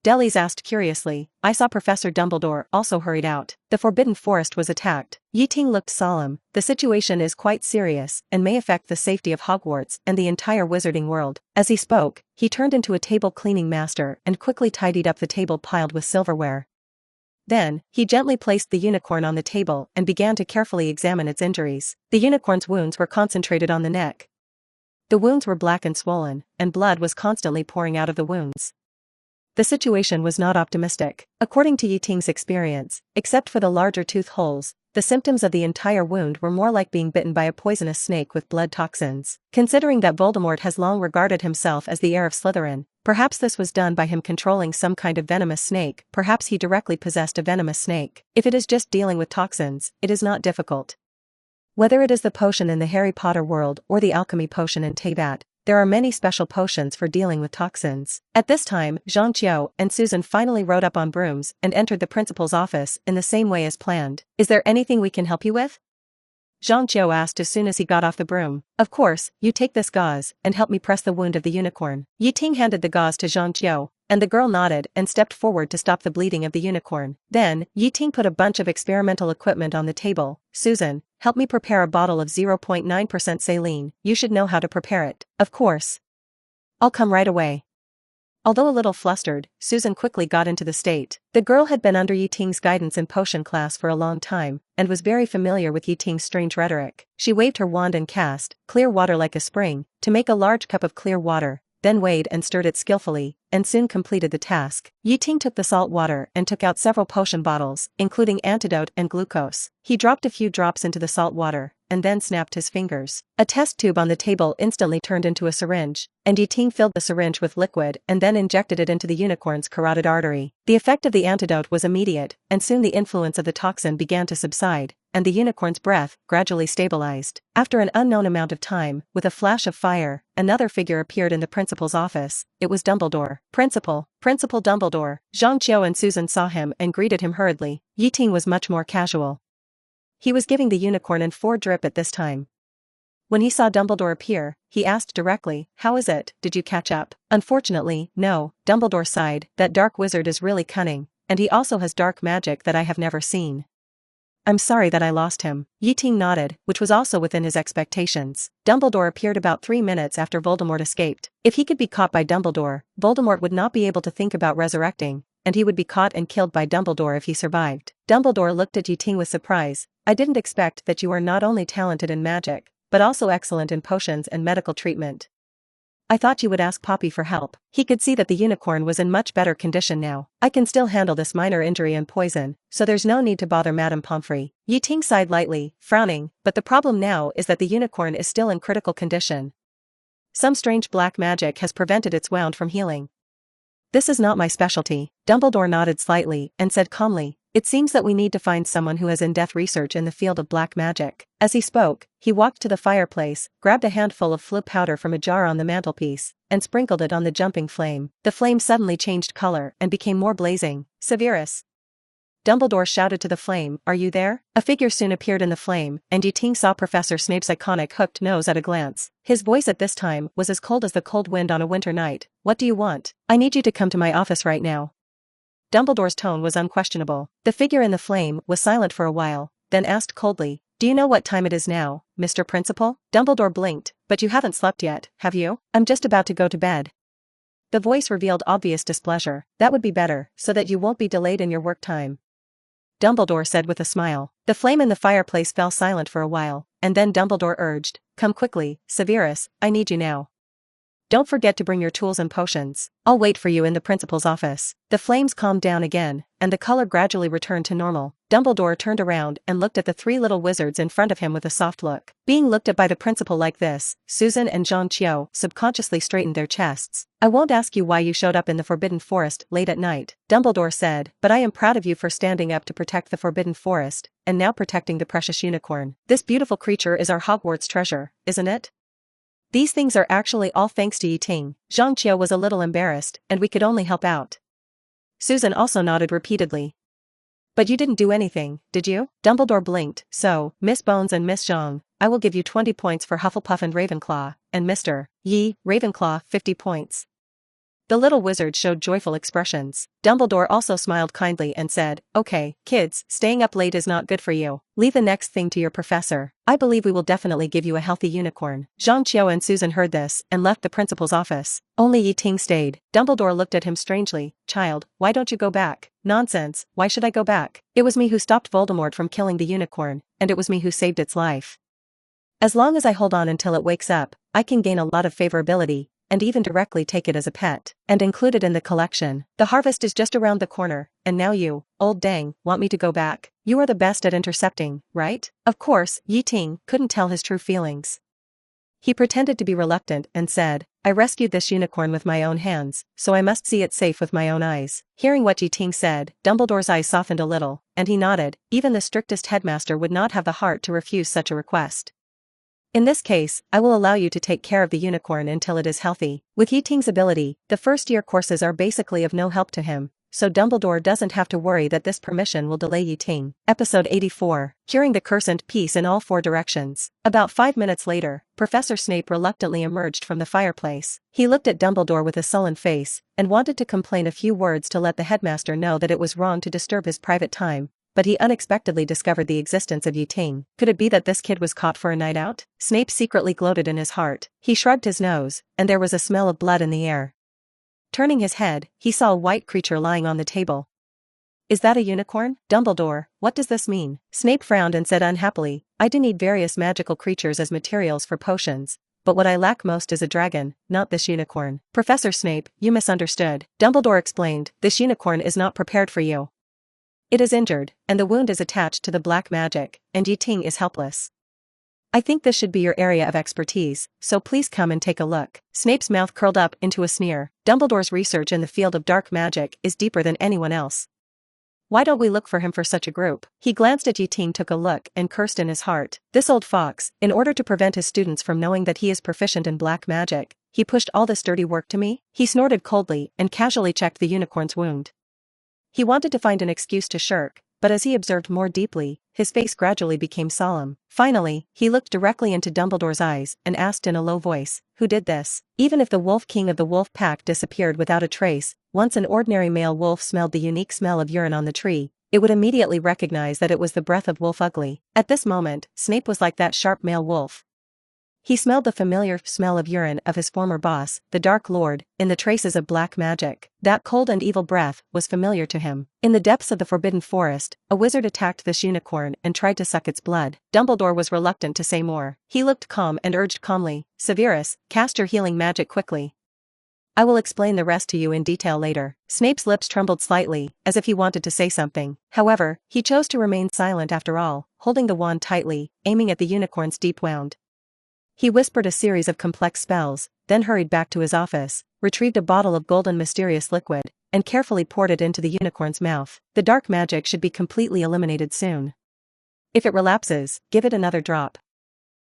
Delis asked curiously. "I saw Professor Dumbledore also hurried out. The Forbidden Forest was attacked." Ting looked solemn. "The situation is quite serious and may affect the safety of Hogwarts and the entire wizarding world." As he spoke, he turned into a table cleaning master and quickly tidied up the table piled with silverware. Then, he gently placed the unicorn on the table and began to carefully examine its injuries. The unicorn's wounds were concentrated on the neck. The wounds were black and swollen, and blood was constantly pouring out of the wounds. The situation was not optimistic. According to Ting's experience, except for the larger tooth holes, the symptoms of the entire wound were more like being bitten by a poisonous snake with blood toxins. Considering that Voldemort has long regarded himself as the heir of Slytherin, perhaps this was done by him controlling some kind of venomous snake. Perhaps he directly possessed a venomous snake. If it is just dealing with toxins, it is not difficult. Whether it is the potion in the Harry Potter world or the alchemy potion in Teyvat, there are many special potions for dealing with toxins. At this time, Zhangqiu and Susan finally rode up on brooms and entered the principal's office in the same way as planned. "Is there anything we can help you with?" Zhangqiu asked as soon as he got off the broom. "Of course, you take this gauze and help me press the wound of the unicorn." Ting handed the gauze to Zhangqiu, and the girl nodded and stepped forward to stop the bleeding of the unicorn. Then, Ting put a bunch of experimental equipment on the table. "Susan, help me prepare a bottle of 0.9% saline. You should know how to prepare it." "Of course. I'll come right away." Although a little flustered, Susan quickly got into the state. The girl had been under Yi Ting's guidance in potion class for a long time, and was very familiar with Yi Ting's strange rhetoric. She waved her wand and cast, clear water like a spring, to make a large cup of clear water, then weighed and stirred it skillfully, and soon completed the task. Yi Ting took the salt water and took out several potion bottles, including antidote and glucose. He dropped a few drops into the salt water, and then snapped his fingers. A test tube on the table instantly turned into a syringe, and Yi Ting filled the syringe with liquid and then injected it into the unicorn's carotid artery. The effect of the antidote was immediate, and soon the influence of the toxin began to subside, and the unicorn's breath gradually stabilized. After an unknown amount of time, with a flash of fire, another figure appeared in the principal's office. It was Dumbledore. Principal Dumbledore. Zhang Qiu and Susan saw him and greeted him hurriedly. Yi Ting was much more casual. He was giving the unicorn an 4 drip at this time. When he saw Dumbledore appear, he asked directly, "How is it, did you catch up?" "Unfortunately, no," Dumbledore sighed. "That dark wizard is really cunning, and he also has dark magic that I have never seen. I'm sorry that I lost him." Yi Ting nodded, which was also within his expectations. Dumbledore appeared about 3 minutes after Voldemort escaped. If he could be caught by Dumbledore, Voldemort would not be able to think about resurrecting, and he would be caught and killed by Dumbledore if he survived. Dumbledore looked at Yi Ting with surprise. "I didn't expect that you are not only talented in magic, but also excellent in potions and medical treatment. I thought you would ask Poppy for help." He could see that the unicorn was in much better condition now. "I can still handle this minor injury and poison, so there's no need to bother Madame Pomfrey." Yi Ting sighed lightly, frowning, but the problem now is that the unicorn is still in critical condition. Some strange black magic has prevented its wound from healing. "This is not my specialty." Dumbledore nodded slightly and said calmly, "It seems that we need to find someone who has in-depth research in the field of black magic." As he spoke, he walked to the fireplace, grabbed a handful of flue powder from a jar on the mantelpiece, and sprinkled it on the jumping flame. The flame suddenly changed color and became more blazing. "Severus!" Dumbledore shouted to the flame, "Are you there?" A figure soon appeared in the flame, and Yi Ting saw Professor Snape's iconic hooked nose at a glance. His voice at this time was as cold as the cold wind on a winter night. "What do you want?" "I need you to come to my office right now." Dumbledore's tone was unquestionable. The figure in the flame was silent for a while, then asked coldly, "Do you know what time it is now, Mr. Principal?" Dumbledore blinked. "But you haven't slept yet, have you?" "I'm just about to go to bed." The voice revealed obvious displeasure. "That would be better, so that you won't be delayed in your work time," Dumbledore said with a smile. The flame in the fireplace fell silent for a while, and then Dumbledore urged, "Come quickly, Severus, I need you now. Don't forget to bring your tools and potions. I'll wait for you in the principal's office." The flames calmed down again, and the color gradually returned to normal. Dumbledore turned around and looked at the 3 little wizards in front of him with a soft look. Being looked at by the principal like this, Susan and Zhang Qiu subconsciously straightened their chests. "I won't ask you why you showed up in the Forbidden Forest late at night," Dumbledore said, "but I am proud of you for standing up to protect the Forbidden Forest, and now protecting the precious unicorn. This beautiful creature is our Hogwarts treasure, isn't it?" "These things are actually all thanks to Yi Ting." Zhang Qiu was a little embarrassed, "and we could only help out." Susan also nodded repeatedly. "But you didn't do anything, did you?" Dumbledore blinked. "So, Miss Bones and Miss Zhang, I will give you 20 points for Hufflepuff and Ravenclaw, and Mr. Yi, Ravenclaw, 50 points. The little wizards showed joyful expressions. Dumbledore also smiled kindly and said, "Okay, kids, staying up late is not good for you. Leave the next thing to your professor. I believe we will definitely give you a healthy unicorn." Zhang Qiu and Susan heard this and left the principal's office. Only Yi Ting stayed. Dumbledore looked at him strangely. "Child, why don't you go back?" "Nonsense, why should I go back? It was me who stopped Voldemort from killing the unicorn, and it was me who saved its life. As long as I hold on until it wakes up, I can gain a lot of favorability, and even directly take it as a pet, and include it in the collection. The harvest is just around the corner, and now you, old dang, want me to go back? You are the best at intercepting, right?" Of course, Yi Ting couldn't tell his true feelings. He pretended to be reluctant and said, "I rescued this unicorn with my own hands, so I must see it safe with my own eyes." Hearing what Yi Ting said, Dumbledore's eyes softened a little, and he nodded. Even the strictest headmaster would not have the heart to refuse such a request. "In this case, I will allow you to take care of the unicorn until it is healthy." With Yi Ting's ability, the first-year courses are basically of no help to him, so Dumbledore doesn't have to worry that this permission will delay Yi Ting. Episode 84, Curing the Curse and Peace in All Four Directions. About 5 minutes later, Professor Snape reluctantly emerged from the fireplace. He looked at Dumbledore with a sullen face, and wanted to complain a few words to let the headmaster know that it was wrong to disturb his private time. But he unexpectedly discovered the existence of Yi Ting. Could it be that this kid was caught for a night out? Snape secretly gloated in his heart. He shrugged his nose, and there was a smell of blood in the air. Turning his head, he saw a white creature lying on the table. Is that a unicorn? Dumbledore, what does this mean? Snape frowned and said unhappily, I do need various magical creatures as materials for potions, but what I lack most is a dragon, not this unicorn. Professor Snape, you misunderstood. Dumbledore explained, this unicorn is not prepared for you. It is injured, and the wound is attached to the black magic, and Ting is helpless. I think this should be your area of expertise, so please come and take a look. Snape's mouth curled up into a sneer. Dumbledore's research in the field of dark magic is deeper than anyone else. Why don't we look for him for such a group? He glanced at Ting, took a look, and cursed in his heart. This old fox, in order to prevent his students from knowing that he is proficient in black magic, he pushed all this dirty work to me? He snorted coldly and casually checked the unicorn's wound. He wanted to find an excuse to shirk, but as he observed more deeply, his face gradually became solemn. Finally, he looked directly into Dumbledore's eyes and asked in a low voice, who did this? Even if the Wolf King of the Wolf Pack disappeared without a trace, once an ordinary male wolf smelled the unique smell of urine on the tree, it would immediately recognize that it was the breath of Wolf Ugly. At this moment, Snape was like that sharp male wolf. He smelled the familiar smell of urine of his former boss, the Dark Lord, in the traces of black magic. That cold and evil breath was familiar to him. In the depths of the Forbidden Forest, a wizard attacked this unicorn and tried to suck its blood. Dumbledore was reluctant to say more. He looked calm and urged calmly, Severus, cast your healing magic quickly. I will explain the rest to you in detail later. Snape's lips trembled slightly, as if he wanted to say something. However, he chose to remain silent after all, holding the wand tightly, aiming at the unicorn's deep wound. He whispered a series of complex spells, then hurried back to his office, retrieved a bottle of golden mysterious liquid, and carefully poured it into the unicorn's mouth. The dark magic should be completely eliminated soon. If it relapses, give it another drop.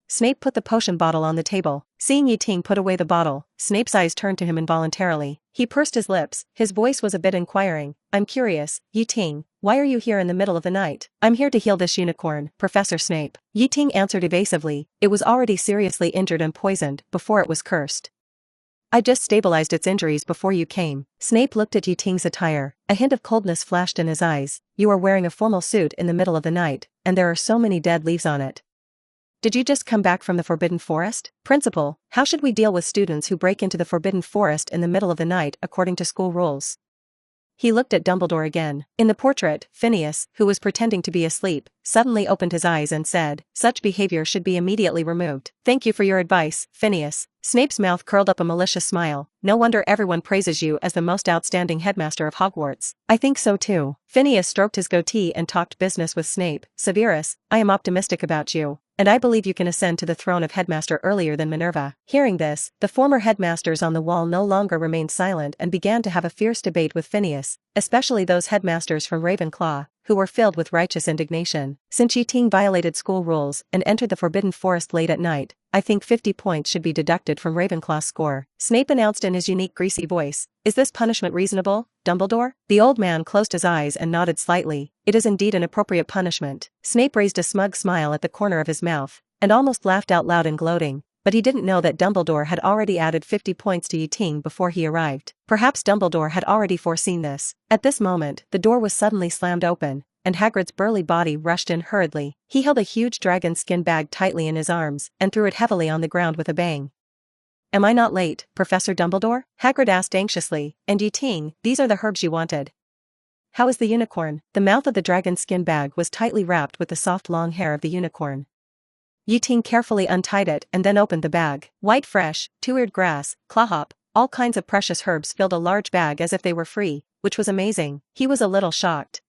Snape put the potion bottle on the table. Seeing Ting put away the bottle, Snape's eyes turned to him involuntarily. He pursed his lips, his voice was a bit inquiring. I'm curious, Ting, why are you here in the middle of the night? I'm here to heal this unicorn, Professor Snape. Ting answered evasively, it was already seriously injured and poisoned before it was cursed. I just stabilized its injuries before you came. Snape looked at Ting's attire. A hint of coldness flashed in his eyes. You are wearing a formal suit in the middle of the night, and there are so many dead leaves on it. Did you just come back from the Forbidden Forest? Principal, how should we deal with students who break into the Forbidden Forest in the middle of the night according to school rules? He looked at Dumbledore again. In the portrait, Phineas, who was pretending to be asleep, suddenly opened his eyes and said, such behavior should be immediately removed. Thank you for your advice, Phineas. Snape's mouth curled up a malicious smile. No wonder everyone praises you as the most outstanding headmaster of Hogwarts. I think so too. Phineas stroked his goatee and talked business with Snape. Severus, I am optimistic about you, and I believe you can ascend to the throne of headmaster earlier than Minerva. Hearing this, the former headmasters on the wall no longer remained silent and began to have a fierce debate with Phineas, especially those headmasters from Ravenclaw, who were filled with righteous indignation. Since Ting violated school rules and entered the Forbidden Forest late at night, I think 50 points should be deducted from Ravenclaw's score. Snape announced in his unique greasy voice, is this punishment reasonable, Dumbledore? The old man closed his eyes and nodded slightly. It is indeed an appropriate punishment. Snape raised a smug smile at the corner of his mouth, and almost laughed out loud in gloating, but he didn't know that Dumbledore had already added 50 points to Ting before he arrived. Perhaps Dumbledore had already foreseen this. At this moment, the door was suddenly slammed open, and Hagrid's burly body rushed in hurriedly. He held a huge dragon skin bag tightly in his arms and threw it heavily on the ground with a bang. Am I not late, Professor Dumbledore? Hagrid asked anxiously, and Ting, these are the herbs you wanted. How is the unicorn? The mouth of the dragon skin bag was tightly wrapped with the soft long hair of the unicorn. Ting carefully untied it and then opened the bag. White fresh, two-eared grass, clawhop, all kinds of precious herbs filled a large bag as if they were free, which was amazing. He was a little shocked.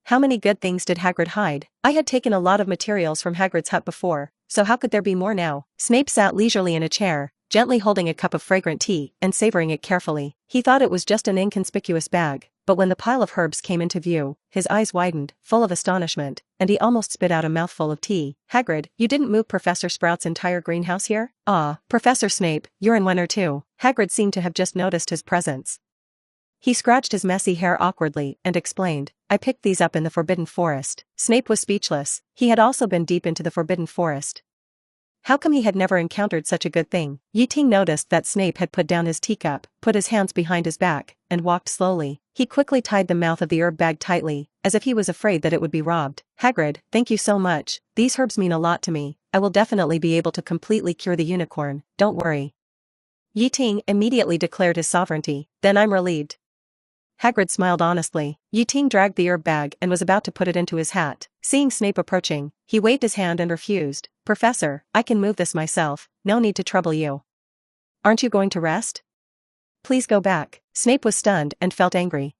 How many good things did Hagrid hide? I had taken a lot of materials from Hagrid's hut before, so how could there be more now? Snape sat leisurely in a chair, gently holding a cup of fragrant tea and savoring it carefully. He thought it was just an inconspicuous bag, but when the pile of herbs came into view, his eyes widened, full of astonishment, and he almost spit out a mouthful of tea. Hagrid, you didn't move Professor Sprout's entire greenhouse here? Ah, Professor Snape, you're in one or two. Hagrid seemed to have just noticed his presence. He scratched his messy hair awkwardly and explained, I picked these up in the Forbidden Forest. Snape was speechless. He had also been deep into the Forbidden Forest. How come he had never encountered such a good thing? Ting noticed that Snape had put down his teacup, put his hands behind his back, and walked slowly. He quickly tied the mouth of the herb bag tightly, as if he was afraid that it would be robbed. Hagrid, thank you so much. These herbs mean a lot to me. I will definitely be able to completely cure the unicorn, don't worry. Ting immediately declared his sovereignty. Then I'm relieved. Hagrid smiled honestly. Ting dragged the herb bag and was about to put it into his hat. Seeing Snape approaching, he waved his hand and refused. Professor, I can move this myself, no need to trouble you. Aren't you going to rest? Please go back. Snape was stunned and felt angry.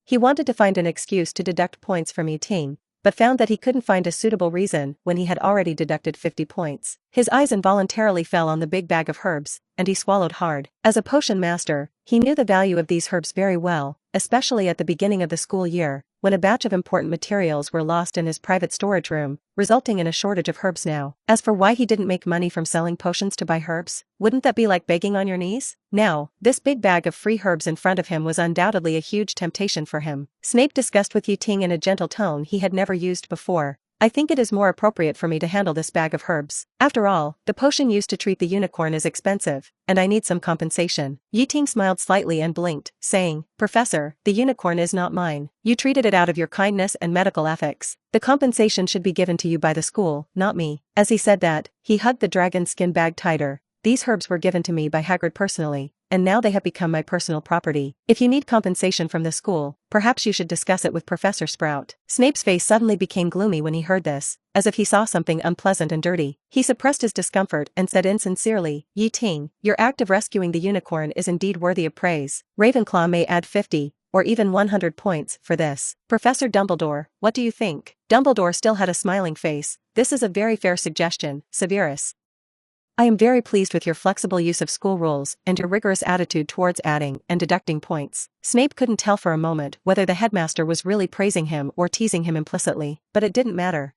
He wanted to find an excuse to deduct points from Ting, but found that he couldn't find a suitable reason when he had already deducted 50 points. His eyes involuntarily fell on the big bag of herbs, and he swallowed hard. As a potion master, he knew the value of these herbs very well, especially at the beginning of the school year, when a batch of important materials were lost in his private storage room, resulting in a shortage of herbs now. As for why he didn't make money from selling potions to buy herbs, wouldn't that be like begging on your knees? Now, this big bag of free herbs in front of him was undoubtedly a huge temptation for him. Snape discussed with Ting in a gentle tone he had never used before. I think it is more appropriate for me to handle this bag of herbs. After all, the potion used to treat the unicorn is expensive, and I need some compensation. Ting smiled slightly and blinked, saying, Professor, the unicorn is not mine. You treated it out of your kindness and medical ethics. The compensation should be given to you by the school, not me. As he said that, he hugged the dragon skin bag tighter. These herbs were given to me by Hagrid personally, and now they have become my personal property. If you need compensation from the school, perhaps you should discuss it with Professor Sprout. Snape's face suddenly became gloomy when he heard this, as if he saw something unpleasant and dirty. He suppressed his discomfort and said insincerely, Ting, your act of rescuing the unicorn is indeed worthy of praise. Ravenclaw may add 50, or even 100 points, for this. Professor Dumbledore, what do you think? Dumbledore still had a smiling face. This is a very fair suggestion, Severus. I am very pleased with your flexible use of school rules and your rigorous attitude towards adding and deducting points. Snape couldn't tell for a moment whether the headmaster was really praising him or teasing him implicitly, but it didn't matter.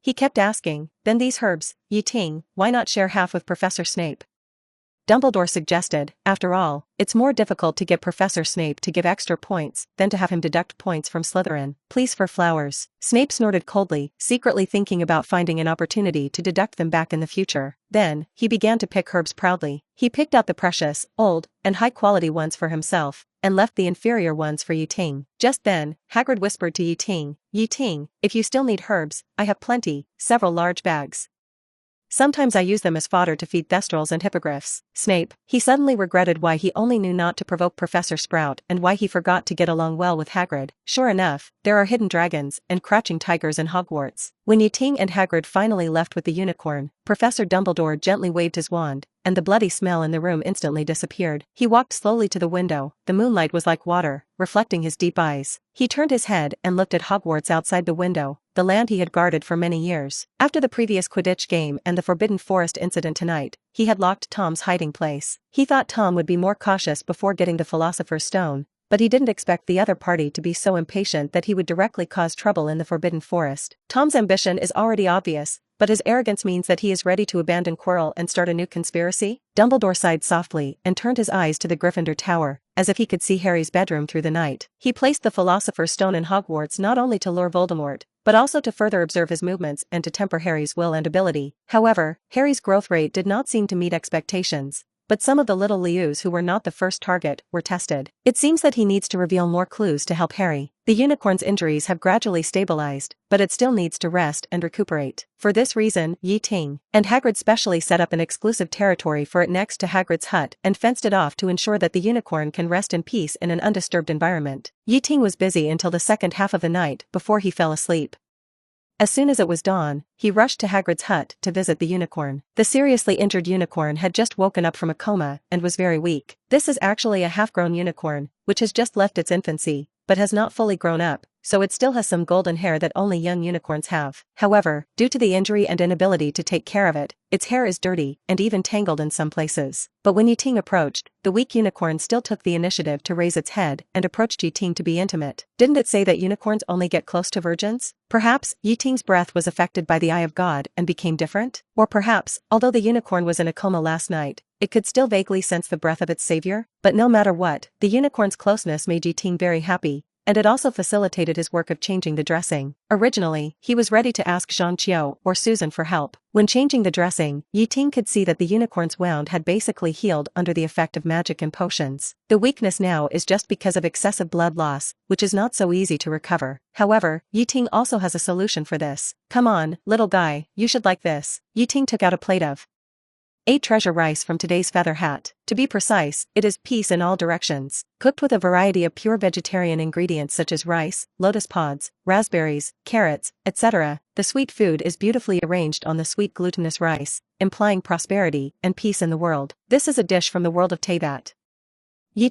He kept asking, then these herbs, Ting, why not share half with Professor Snape? Dumbledore suggested, after all, it's more difficult to get Professor Snape to give extra points than to have him deduct points from Slytherin. Please for flowers. Snape snorted coldly, secretly thinking about finding an opportunity to deduct them back in the future. Then, he began to pick herbs proudly. He picked out the precious, old, and high-quality ones for himself, and left the inferior ones for Ting. Just then, Hagrid whispered to Ting, if you still need herbs, I have plenty, several large bags. Sometimes I use them as fodder to feed thestrals and hippogriffs. Snape, he suddenly regretted why he only knew not to provoke Professor Sprout and why he forgot to get along well with Hagrid. Sure enough, there are hidden dragons and crouching tigers in Hogwarts. When Ting and Hagrid finally left with the unicorn, Professor Dumbledore gently waved his wand, and the bloody smell in the room instantly disappeared. He walked slowly to the window. The moonlight was like water, reflecting his deep eyes. He turned his head and looked at Hogwarts outside the window, the land he had guarded for many years. After the previous Quidditch game and the Forbidden Forest incident tonight, he had locked Tom's hiding place. He thought Tom would be more cautious before getting the Philosopher's Stone, but he didn't expect the other party to be so impatient that he would directly cause trouble in the Forbidden Forest. Tom's ambition is already obvious, but his arrogance means that he is ready to abandon Quirrell and start a new conspiracy? Dumbledore sighed softly and turned his eyes to the Gryffindor Tower, as if he could see Harry's bedroom through the night. He placed the Philosopher's Stone in Hogwarts not only to lure Voldemort, but also to further observe his movements and to temper Harry's will and ability. However, Harry's growth rate did not seem to meet expectations, but some of the little Lius who were not the first target were tested. It seems that he needs to reveal more clues to help Harry. The unicorn's injuries have gradually stabilized, but it still needs to rest and recuperate. For this reason, Ting and Hagrid specially set up an exclusive territory for it next to Hagrid's hut and fenced it off to ensure that the unicorn can rest in peace in an undisturbed environment. Ting was busy until the second half of the night before he fell asleep. As soon as it was dawn, he rushed to Hagrid's hut to visit the unicorn. The seriously injured unicorn had just woken up from a coma and was very weak. This is actually a half-grown unicorn, which has just left its infancy, but has not fully grown up, so it still has some golden hair that only young unicorns have. However, due to the injury and inability to take care of it, its hair is dirty and even tangled in some places. But when Ting approached, the weak unicorn still took the initiative to raise its head and approached Ting to be intimate. Didn't it say that unicorns only get close to virgins? Perhaps Ting's breath was affected by the eye of God and became different? Or perhaps, although the unicorn was in a coma last night, it could still vaguely sense the breath of its savior? But no matter what, the unicorn's closeness made Ting very happy, and it also facilitated his work of changing the dressing. Originally, he was ready to ask Jean Chio or Susan for help. When changing the dressing, Ting could see that the unicorn's wound had basically healed under the effect of magic and potions. The weakness now is just because of excessive blood loss, which is not so easy to recover. However, Ting also has a solution for this. Come on, little guy, you should like this. Ting took out a plate of Ate treasure rice from today's feather hat. To be precise, it is peace in all directions. Cooked with a variety of pure vegetarian ingredients such as rice, lotus pods, raspberries, carrots, etc., the sweet food is beautifully arranged on the sweet glutinous rice, implying prosperity and peace in the world. This is a dish from the world of Teyvat.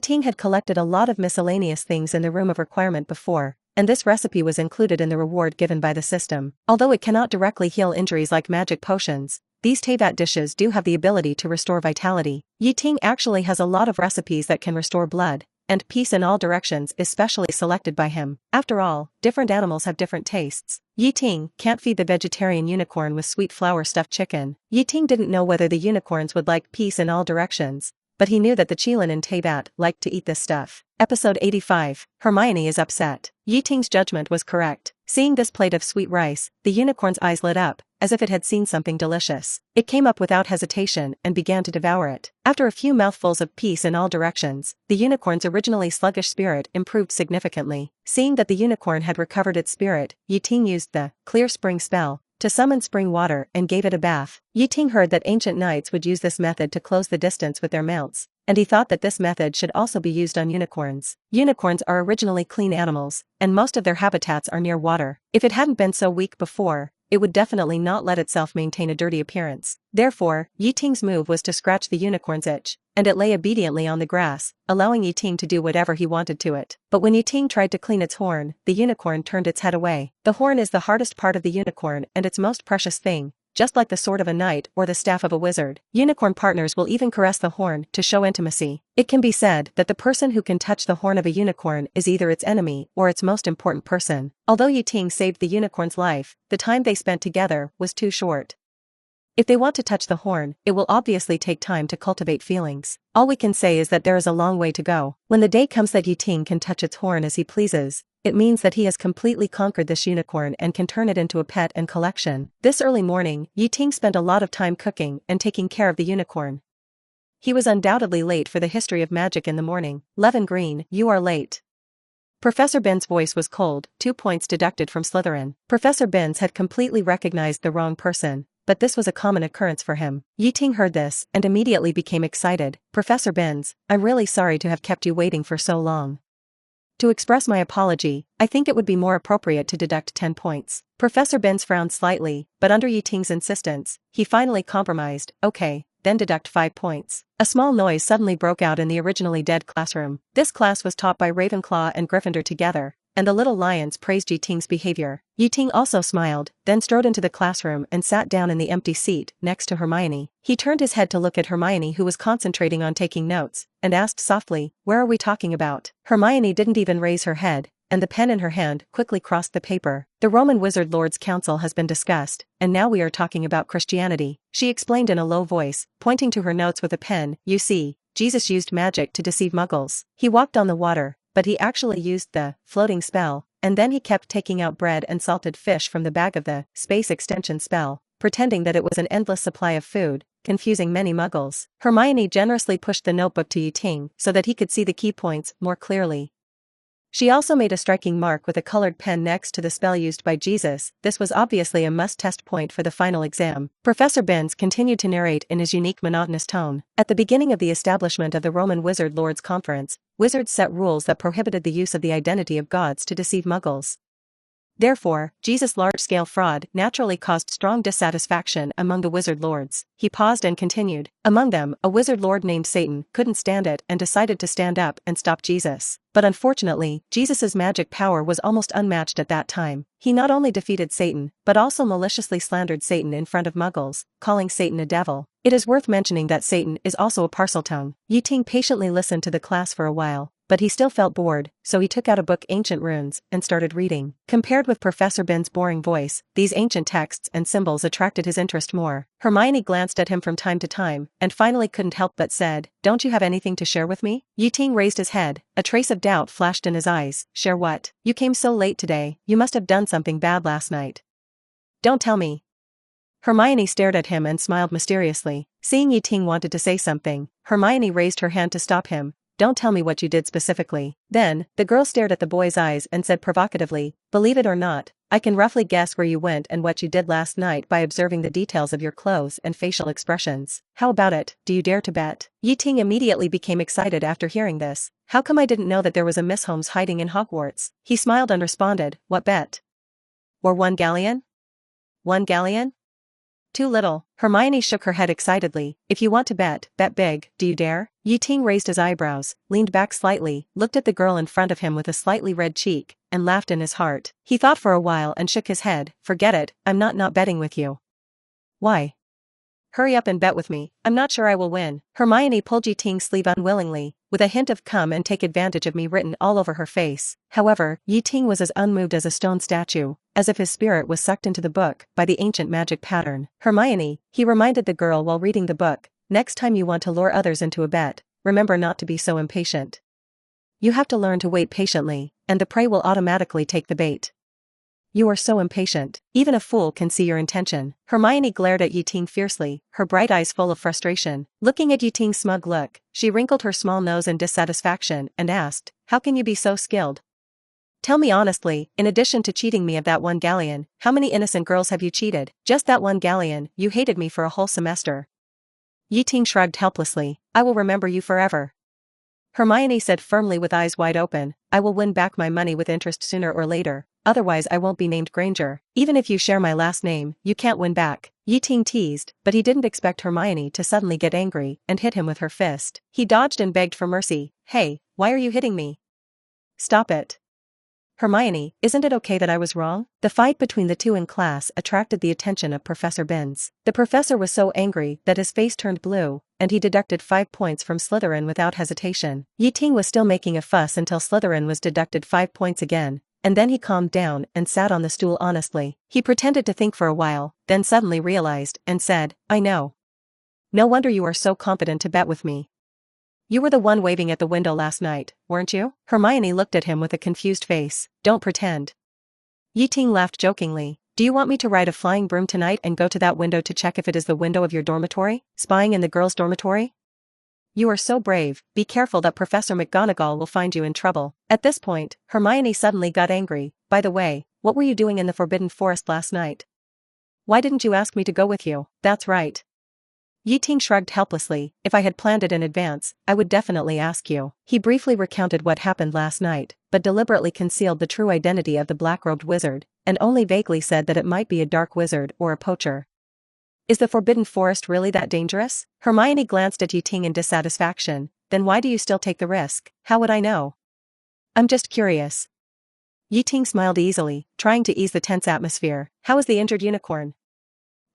Ting had collected a lot of miscellaneous things in the room of requirement before, and this recipe was included in the reward given by the system. Although it cannot directly heal injuries like magic potions, these Teyvat dishes do have the ability to restore vitality. Ting actually has a lot of recipes that can restore blood, and peace in all directions is specially selected by him. After all, different animals have different tastes. Ting can't feed the vegetarian unicorn with sweet flour stuffed chicken. Ting didn't know whether the unicorns would like peace in all directions, but he knew that the Qilin in Teyvat liked to eat this stuff. Episode 85, Hermione is upset. Ting's judgment was correct. Seeing this plate of sweet rice, the unicorn's eyes lit up, as if it had seen something delicious. It came up without hesitation and began to devour it. After a few mouthfuls of peace in all directions, the unicorn's originally sluggish spirit improved significantly. Seeing that the unicorn had recovered its spirit, Ting used the Clear Spring spell to summon spring water and gave it a bath. Ting heard that ancient knights would use this method to close the distance with their mounts, and he thought that this method should also be used on unicorns. Unicorns are originally clean animals, and most of their habitats are near water. If it hadn't been so weak before, it would definitely not let itself maintain a dirty appearance. Therefore, Ting's move was to scratch the unicorn's itch, and it lay obediently on the grass, allowing Ting to do whatever he wanted to it. But when Ting tried to clean its horn, the unicorn turned its head away. The horn is the hardest part of the unicorn and its most precious thing, just like the sword of a knight or the staff of a wizard. Unicorn partners will even caress the horn to show intimacy. It can be said that the person who can touch the horn of a unicorn is either its enemy or its most important person. Although Ting saved the unicorn's life, the time they spent together was too short. If they want to touch the horn, it will obviously take time to cultivate feelings. All we can say is that there is a long way to go. When the day comes that Ting can touch its horn as he pleases, it means that he has completely conquered this unicorn and can turn it into a pet and collection. This early morning, Ting spent a lot of time cooking and taking care of the unicorn. He was undoubtedly late for the history of magic in the morning. Levin Green, you are late. Professor Binns' voice was cold, 2 points deducted from Slytherin. Professor Binns had completely recognized the wrong person, but this was a common occurrence for him. Ting heard this and immediately became excited. Professor Binns, I'm really sorry to have kept you waiting for so long. To express my apology, I think it would be more appropriate to deduct 10 points. Professor Binns frowned slightly, but under Ting's insistence, he finally compromised. Okay, then deduct 5 points. A small noise suddenly broke out in the originally dead classroom. This class was taught by Ravenclaw and Gryffindor together, and the little lions praised Ting's behavior. Ting also smiled, then strode into the classroom and sat down in the empty seat next to Hermione. He turned his head to look at Hermione, who was concentrating on taking notes, and asked softly, "Where are we talking about?" Hermione didn't even raise her head, and the pen in her hand quickly crossed the paper. The Roman Wizard Lords Council has been discussed, and now we are talking about Christianity, she explained in a low voice, pointing to her notes with a pen. You see, Jesus used magic to deceive muggles. He walked on the water, but he actually used the floating spell, and then he kept taking out bread and salted fish from the bag of the space extension spell, pretending that it was an endless supply of food, confusing many muggles. Hermione generously pushed the notebook to Ting so that he could see the key points more clearly. She also made a striking mark with a colored pen next to the spell used by Jesus. This was obviously a must-test point for the final exam. Professor Binns continued to narrate in his unique monotonous tone. At the beginning of the establishment of the Roman Wizard Lords Conference, wizards set rules that prohibited the use of the identity of gods to deceive muggles. Therefore, Jesus' large-scale fraud naturally caused strong dissatisfaction among the wizard lords. He paused and continued. Among them, a wizard lord named Satan couldn't stand it and decided to stand up and stop Jesus. But unfortunately, Jesus' magic power was almost unmatched at that time. He not only defeated Satan, but also maliciously slandered Satan in front of muggles, calling Satan a devil. It is worth mentioning that Satan is also a Parseltongue. Ting patiently listened to the class for a while, but he still felt bored, so he took out a book, Ancient Runes, and started reading. Compared with Professor Binns' boring voice, these ancient texts and symbols attracted his interest more. Hermione glanced at him from time to time, and finally couldn't help but said, "Don't you have anything to share with me?" Ting raised his head, a trace of doubt flashed in his eyes. "Share what? You came so late today, you must have done something bad last night." "Don't tell me." Hermione stared at him and smiled mysteriously. Seeing Ting wanted to say something, Hermione raised her hand to stop him, don't tell me what you did specifically. Then, the girl stared at the boy's eyes and said provocatively, believe it or not, I can roughly guess where you went and what you did last night by observing the details of your clothes and facial expressions. How about it, do you dare to bet? Ting immediately became excited after hearing this. How come I didn't know that there was a Miss Holmes hiding in Hogwarts? He smiled and responded, what bet? Or 1 galleon? 1 galleon? Too little. Hermione shook her head excitedly. If you want to bet, bet big, do you dare? Ting raised his eyebrows, leaned back slightly, looked at the girl in front of him with a slightly red cheek, and laughed in his heart. He thought for a while and shook his head. Forget it, I'm not betting with you. Why? Hurry up and bet with me, I'm not sure I will win. Hermione pulled Ting's sleeve unwillingly, with a hint of come and take advantage of me written all over her face. However, Ting was as unmoved as a stone statue, as if his spirit was sucked into the book by the ancient magic pattern. Hermione, he reminded the girl while reading the book, next time you want to lure others into a bet, remember not to be so impatient. You have to learn to wait patiently, and the prey will automatically take the bait. You are so impatient. Even a fool can see your intention. Hermione glared at Ting fiercely, her bright eyes full of frustration. Looking at Ting's smug look, she wrinkled her small nose in dissatisfaction and asked, how can you be so skilled? Tell me honestly, in addition to cheating me of that 1 galleon, how many innocent girls have you cheated? Just that 1 galleon, you hated me for a whole semester. Ting shrugged helplessly. I will remember you forever. Hermione said firmly with eyes wide open, I will win back my money with interest sooner or later, otherwise I won't be named Granger. Even if you share my last name, you can't win back. Ting teased, but he didn't expect Hermione to suddenly get angry and hit him with her fist. He dodged and begged for mercy. Hey, why are you hitting me? Stop it. Hermione, isn't it okay that I was wrong? The fight between the two in class attracted the attention of Professor Binns. The professor was so angry that his face turned blue, and he deducted 5 points from Slytherin without hesitation. Ting was still making a fuss until Slytherin was deducted 5 points again, and then he calmed down and sat on the stool honestly. He pretended to think for a while, then suddenly realized, and said, I know. No wonder you are so competent to bet with me. You were the one waving at the window last night, weren't you? Hermione looked at him with a confused face. Don't pretend. Ting laughed jokingly. Do you want me to ride a flying broom tonight and go to that window to check if it is the window of your dormitory? Spying in the girls' dormitory? You are so brave, be careful that Professor McGonagall will find you in trouble. At this point, Hermione suddenly got angry. By the way, what were you doing in the Forbidden Forest last night? Why didn't you ask me to go with you? That's right. Ting shrugged helplessly. If I had planned it in advance, I would definitely ask you. He briefly recounted what happened last night, but deliberately concealed the true identity of the black-robed wizard, and only vaguely said that it might be a dark wizard or a poacher. Is the Forbidden Forest really that dangerous? Hermione glanced at Ting in dissatisfaction. Then why do you still take the risk? How would I know? I'm just curious. Ting smiled easily, trying to ease the tense atmosphere. How is the injured unicorn?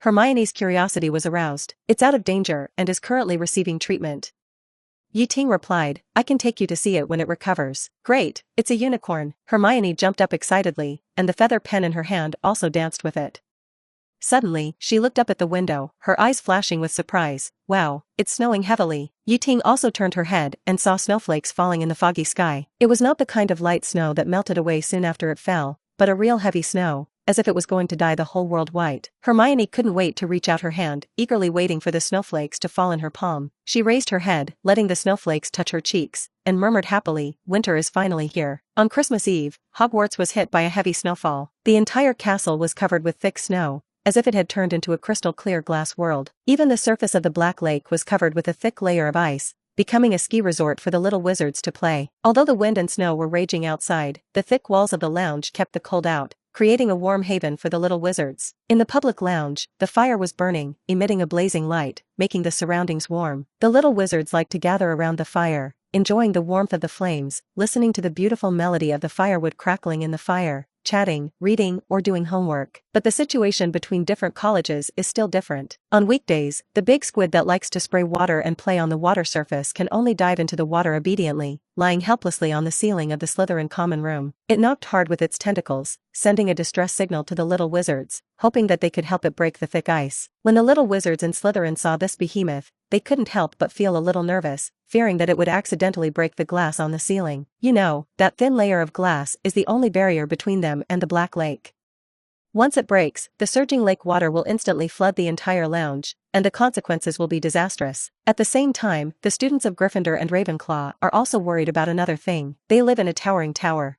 Hermione's curiosity was aroused. It's out of danger and is currently receiving treatment. Ting replied, I can take you to see it when it recovers. Great, it's a unicorn. Hermione jumped up excitedly, and the feather pen in her hand also danced with it. Suddenly, she looked up at the window, her eyes flashing with surprise. Wow, it's snowing heavily. Ting also turned her head and saw snowflakes falling in the foggy sky. It was not the kind of light snow that melted away soon after it fell, but a real heavy snow, as if it was going to dye the whole world white. Hermione couldn't wait to reach out her hand, eagerly waiting for the snowflakes to fall in her palm. She raised her head, letting the snowflakes touch her cheeks, and murmured happily, winter is finally here. On Christmas Eve, Hogwarts was hit by a heavy snowfall. The entire castle was covered with thick snow, as if it had turned into a crystal-clear glass world. Even the surface of the Black Lake was covered with a thick layer of ice, becoming a ski resort for the little wizards to play. Although the wind and snow were raging outside, the thick walls of the lounge kept the cold out, creating a warm haven for the little wizards. In the public lounge, the fire was burning, emitting a blazing light, making the surroundings warm. The little wizards liked to gather around the fire, enjoying the warmth of the flames, listening to the beautiful melody of the firewood crackling in the fire, chatting, reading, or doing homework. But the situation between different colleges is still different. On weekdays, the big squid that likes to spray water and play on the water surface can only dive into the water obediently, lying helplessly on the ceiling of the Slytherin common room. It knocked hard with its tentacles, sending a distress signal to the little wizards, hoping that they could help it break the thick ice. When the little wizards in Slytherin saw this behemoth, they couldn't help but feel a little nervous, fearing that it would accidentally break the glass on the ceiling. You know, that thin layer of glass is the only barrier between them and the Black Lake. Once it breaks, the surging lake water will instantly flood the entire lounge, and the consequences will be disastrous. At the same time, the students of Gryffindor and Ravenclaw are also worried about another thing. They live in a towering tower.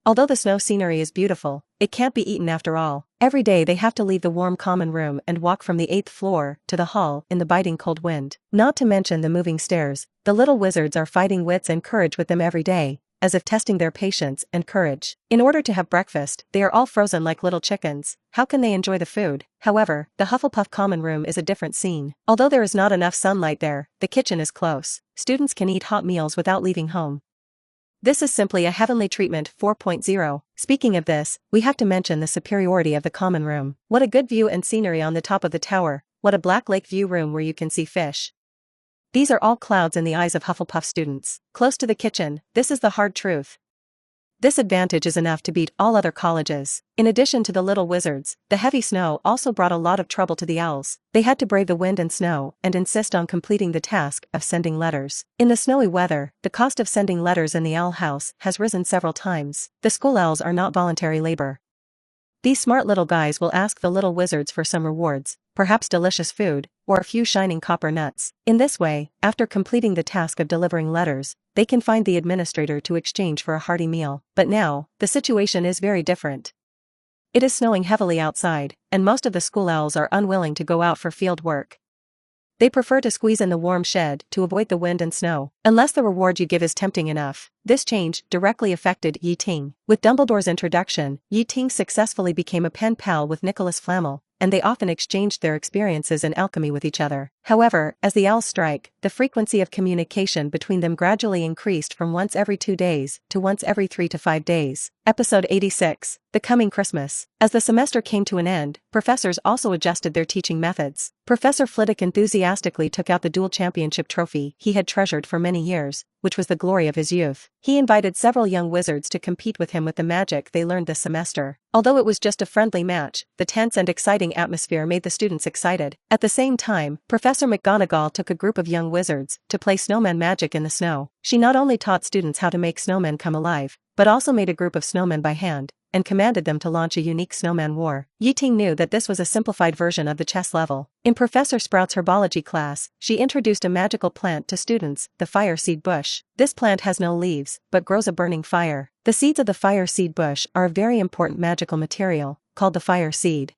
Although the snow scenery is beautiful, it can't be eaten after all. Every day they have to leave the warm common room and walk from the 8th floor to the hall in the biting cold wind. Not to mention the moving stairs. The little wizards are fighting wits and courage with them every day, as if testing their patience and courage. In order to have breakfast, they are all frozen like little chickens. How can they enjoy the food? However, the Hufflepuff common room is a different scene. Although there is not enough sunlight there, the kitchen is close. Students can eat hot meals without leaving home. This is simply a heavenly treatment 4.0. Speaking of this, we have to mention the superiority of the common room. What a good view and scenery on the top of the tower. What a black lake view room where you can see fish. These are all clouds in the eyes of Hufflepuff students. Close to the kitchen, this is the hard truth. This advantage is enough to beat all other colleges. In addition to the little wizards, the heavy snow also brought a lot of trouble to the owls. They had to brave the wind and snow and insist on completing the task of sending letters. In the snowy weather, the cost of sending letters in the owl house has risen several times. The school owls are not voluntary labor. These smart little guys will ask the little wizards for some rewards, perhaps delicious food, or a few shining copper nuts. In this way, after completing the task of delivering letters, they can find the administrator to exchange for a hearty meal. But now, the situation is very different. It is snowing heavily outside, and most of the school owls are unwilling to go out for field work. They prefer to squeeze in the warm shed to avoid the wind and snow, unless the reward you give is tempting enough. This change directly affected Ting. With Dumbledore's introduction, Ting successfully became a pen pal with Nicholas Flamel, and they often exchanged their experiences in alchemy with each other. However, as the owls strike, the frequency of communication between them gradually increased from once every 2 days to once every 3 to 5 days. Episode 86, The Coming Christmas. As the semester came to an end, professors also adjusted their teaching methods. Professor Flitwick enthusiastically took out the dual championship trophy he had treasured for many years, which was the glory of his youth. He invited several young wizards to compete with him with the magic they learned this semester. Although it was just a friendly match, the tense and exciting atmosphere made the students excited. At the same time, Professor McGonagall took a group of young wizards to play snowman magic in the snow. She not only taught students how to make snowmen come alive, but also made a group of snowmen by hand, and commanded them to launch a unique snowman war. Ting knew that this was a simplified version of the chess level. In Professor Sprout's herbology class, she introduced a magical plant to students, the fire seed bush. This plant has no leaves, but grows a burning fire. The seeds of the fire seed bush are a very important magical material, called the fire seed.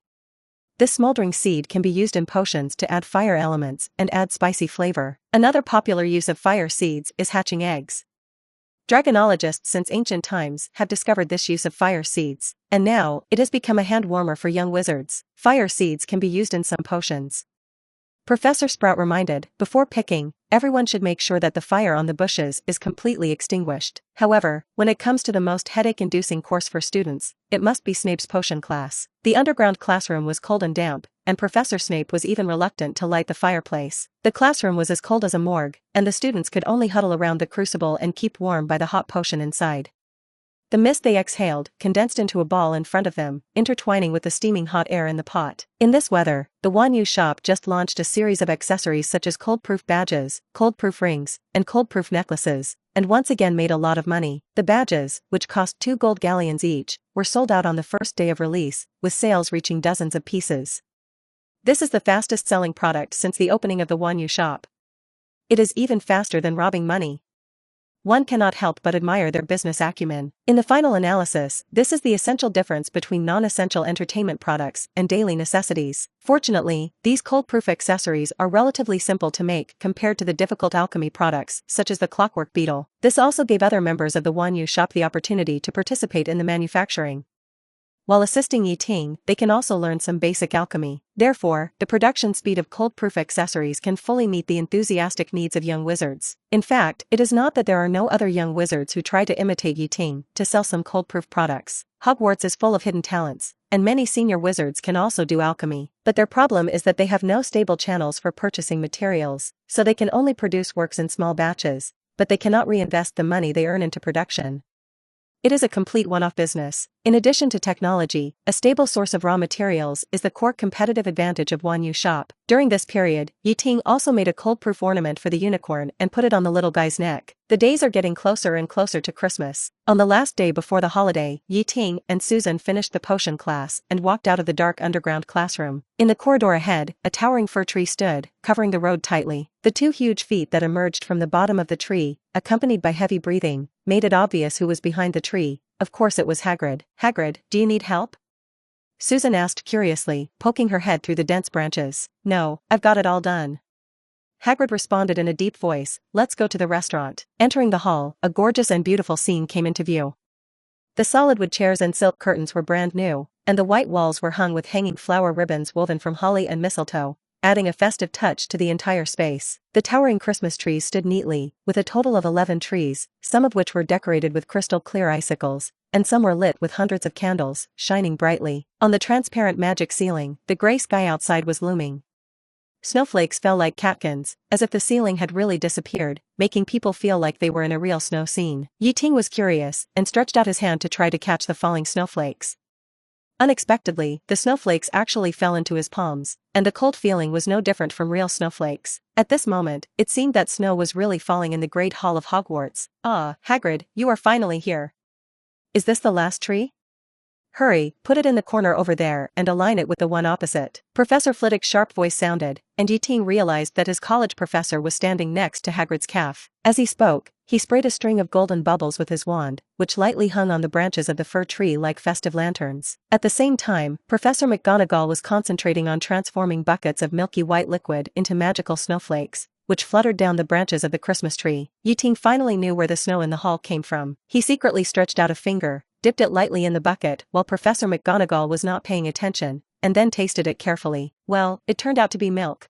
This smoldering seed can be used in potions to add fire elements and add spicy flavor. Another popular use of fire seeds is hatching eggs. Dragonologists since ancient times have discovered this use of fire seeds, and now it has become a hand warmer for young wizards. Fire seeds can be used in some potions. Professor Sprout reminded, before picking, everyone should make sure that the fire on the bushes is completely extinguished. However, when it comes to the most headache-inducing course for students, it must be Snape's potion class. The underground classroom was cold and damp, and Professor Snape was even reluctant to light the fireplace. The classroom was as cold as a morgue, and the students could only huddle around the crucible and keep warm by the hot potion inside. The mist they exhaled condensed into a ball in front of them, intertwining with the steaming hot air in the pot. In this weather, the Wanyu shop just launched a series of accessories such as cold-proof badges, cold-proof rings, and cold-proof necklaces, and once again made a lot of money. The badges, which cost 2 gold galleons each, were sold out on the first day of release, with sales reaching dozens of pieces. This is the fastest-selling product since the opening of the Wanyu shop. It is even faster than robbing money. One cannot help but admire their business acumen. In the final analysis, this is the essential difference between non-essential entertainment products and daily necessities. Fortunately, these cold-proof accessories are relatively simple to make compared to the difficult alchemy products, such as the clockwork beetle. This also gave other members of the Wanyu shop the opportunity to participate in the manufacturing. While assisting Ting, they can also learn some basic alchemy. Therefore, the production speed of cold-proof accessories can fully meet the enthusiastic needs of young wizards. In fact, it is not that there are no other young wizards who try to imitate Ting to sell some cold-proof products. Hogwarts is full of hidden talents, and many senior wizards can also do alchemy. But their problem is that they have no stable channels for purchasing materials, so they can only produce works in small batches, but they cannot reinvest the money they earn into production. It is a complete one-off business. In addition to technology, a stable source of raw materials is the core competitive advantage of Wanyu shop. During this period, Ting also made a cold-proof ornament for the unicorn and put it on the little guy's neck. The days are getting closer and closer to Christmas. On the last day before the holiday, Ting and Susan finished the potion class and walked out of the dark underground classroom. In the corridor ahead, a towering fir tree stood, covering the road tightly. The two huge feet that emerged from the bottom of the tree, accompanied by heavy breathing, made it obvious who was behind the tree. Of course it was Hagrid. "Hagrid, do you need help?" Susan asked curiously, poking her head through the dense branches. "No, I've got it all done." Hagrid responded in a deep voice, "Let's go to the restaurant." Entering the hall, a gorgeous and beautiful scene came into view. The solid wood chairs and silk curtains were brand new, and the white walls were hung with hanging flower ribbons woven from holly and mistletoe, adding a festive touch to the entire space. The towering Christmas trees stood neatly, with a total of 11 trees, some of which were decorated with crystal-clear icicles, and some were lit with hundreds of candles, shining brightly. On the transparent magic ceiling, the gray sky outside was looming. Snowflakes fell like catkins, as if the ceiling had really disappeared, making people feel like they were in a real snow scene. Ting was curious, and stretched out his hand to try to catch the falling snowflakes. Unexpectedly, the snowflakes actually fell into his palms, and the cold feeling was no different from real snowflakes. At this moment, it seemed that snow was really falling in the Great Hall of Hogwarts. "Ah, Hagrid, you are finally here. Is this the last tree? Hurry, put it in the corner over there and align it with the one opposite." Professor Flitwick's sharp voice sounded, and Ting realized that his college professor was standing next to Hagrid's calf. As he spoke, he sprayed a string of golden bubbles with his wand, which lightly hung on the branches of the fir tree like festive lanterns. At the same time, Professor McGonagall was concentrating on transforming buckets of milky white liquid into magical snowflakes, which fluttered down the branches of the Christmas tree. Ting finally knew where the snow in the hall came from. He secretly stretched out a finger, dipped it lightly in the bucket while Professor McGonagall was not paying attention, and then tasted it carefully. Well, it turned out to be milk.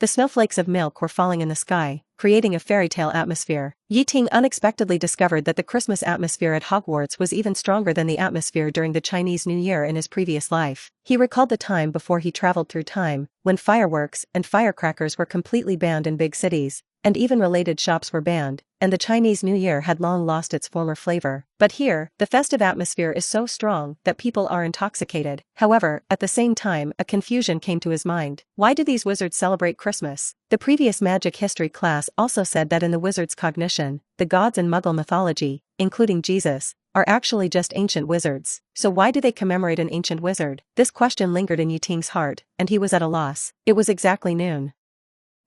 The snowflakes of milk were falling in the sky, creating a fairy tale atmosphere. Ting unexpectedly discovered that the Christmas atmosphere at Hogwarts was even stronger than the atmosphere during the Chinese New Year in his previous life. He recalled the time before he traveled through time, when fireworks and firecrackers were completely banned in big cities, and even related shops were banned, and the Chinese New Year had long lost its former flavor. But here, the festive atmosphere is so strong that people are intoxicated. However, at the same time, a confusion came to his mind. Why do these wizards celebrate Christmas? The previous magic history class also said that in the wizard's cognition, the gods in Muggle mythology, including Jesus, are actually just ancient wizards. So why do they commemorate an ancient wizard? This question lingered in Ting's heart, and he was at a loss. It was exactly noon.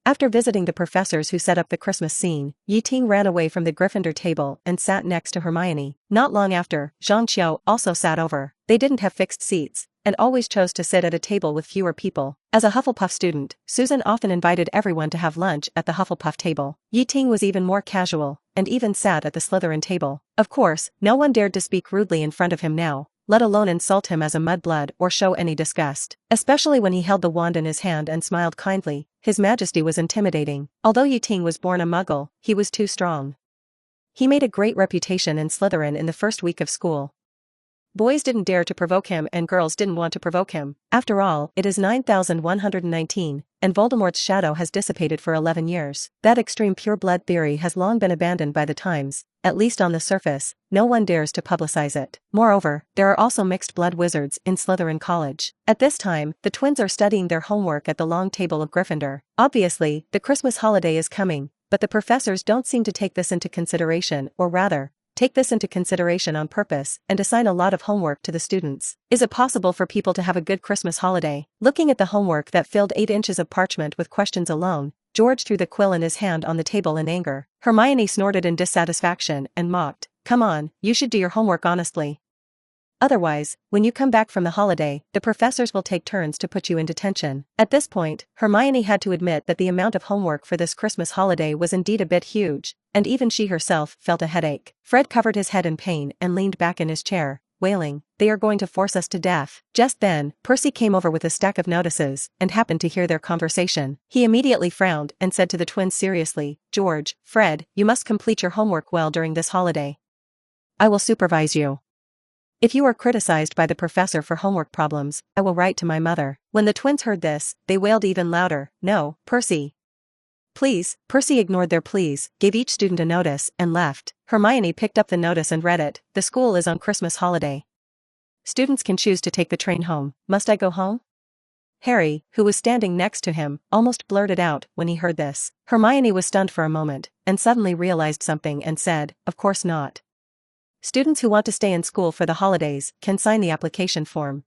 After visiting the professors who set up the Christmas scene, Ting ran away from the Gryffindor table and sat next to Hermione. Not long after, Zhang Qiu also sat over. They didn't have fixed seats, and always chose to sit at a table with fewer people. As a Hufflepuff student, Susan often invited everyone to have lunch at the Hufflepuff table. Ting was even more casual, and even sat at the Slytherin table. Of course, no one dared to speak rudely in front of him now, let alone insult him as a mudblood or show any disgust. Especially when he held the wand in his hand and smiled kindly, his majesty was intimidating. Although Ting was born a Muggle, he was too strong. He made a great reputation in Slytherin in the first week of school. Boys didn't dare to provoke him and girls didn't want to provoke him. After all, it is 9119, and Voldemort's shadow has dissipated for 11 years. That extreme pure-blood theory has long been abandoned by the times, at least on the surface. No one dares to publicize it. Moreover, there are also mixed-blood wizards in Slytherin College. At this time, the twins are studying their homework at the long table of Gryffindor. Obviously, the Christmas holiday is coming, but the professors don't seem to take this into consideration, or rather, take this into consideration on purpose and assign a lot of homework to the students. Is it possible for people to have a good Christmas holiday? Looking at the homework that filled 8 inches of parchment with questions alone, George threw the quill in his hand on the table in anger. Hermione snorted in dissatisfaction and mocked, "Come on, you should do your homework honestly. Otherwise, when you come back from the holiday, the professors will take turns to put you in detention." At this point, Hermione had to admit that the amount of homework for this Christmas holiday was indeed a bit huge, and even she herself felt a headache. Fred covered his head in pain and leaned back in his chair, wailing, "They are going to force us to death." Just then, Percy came over with a stack of notices and happened to hear their conversation. He immediately frowned and said to the twins seriously, "George, Fred, you must complete your homework well during this holiday. I will supervise you. If you are criticized by the professor for homework problems, I will write to my mother." When the twins heard this, they wailed even louder, "No, Percy. Please." Percy ignored their pleas, gave each student a notice, and left. Hermione picked up the notice and read it. "The school is on Christmas holiday. Students can choose to take the train home. Must I go home?" Harry, who was standing next to him, almost blurted out when he heard this. Hermione was stunned for a moment, and suddenly realized something and said, "Of course not. Students who want to stay in school for the holidays can sign the application form.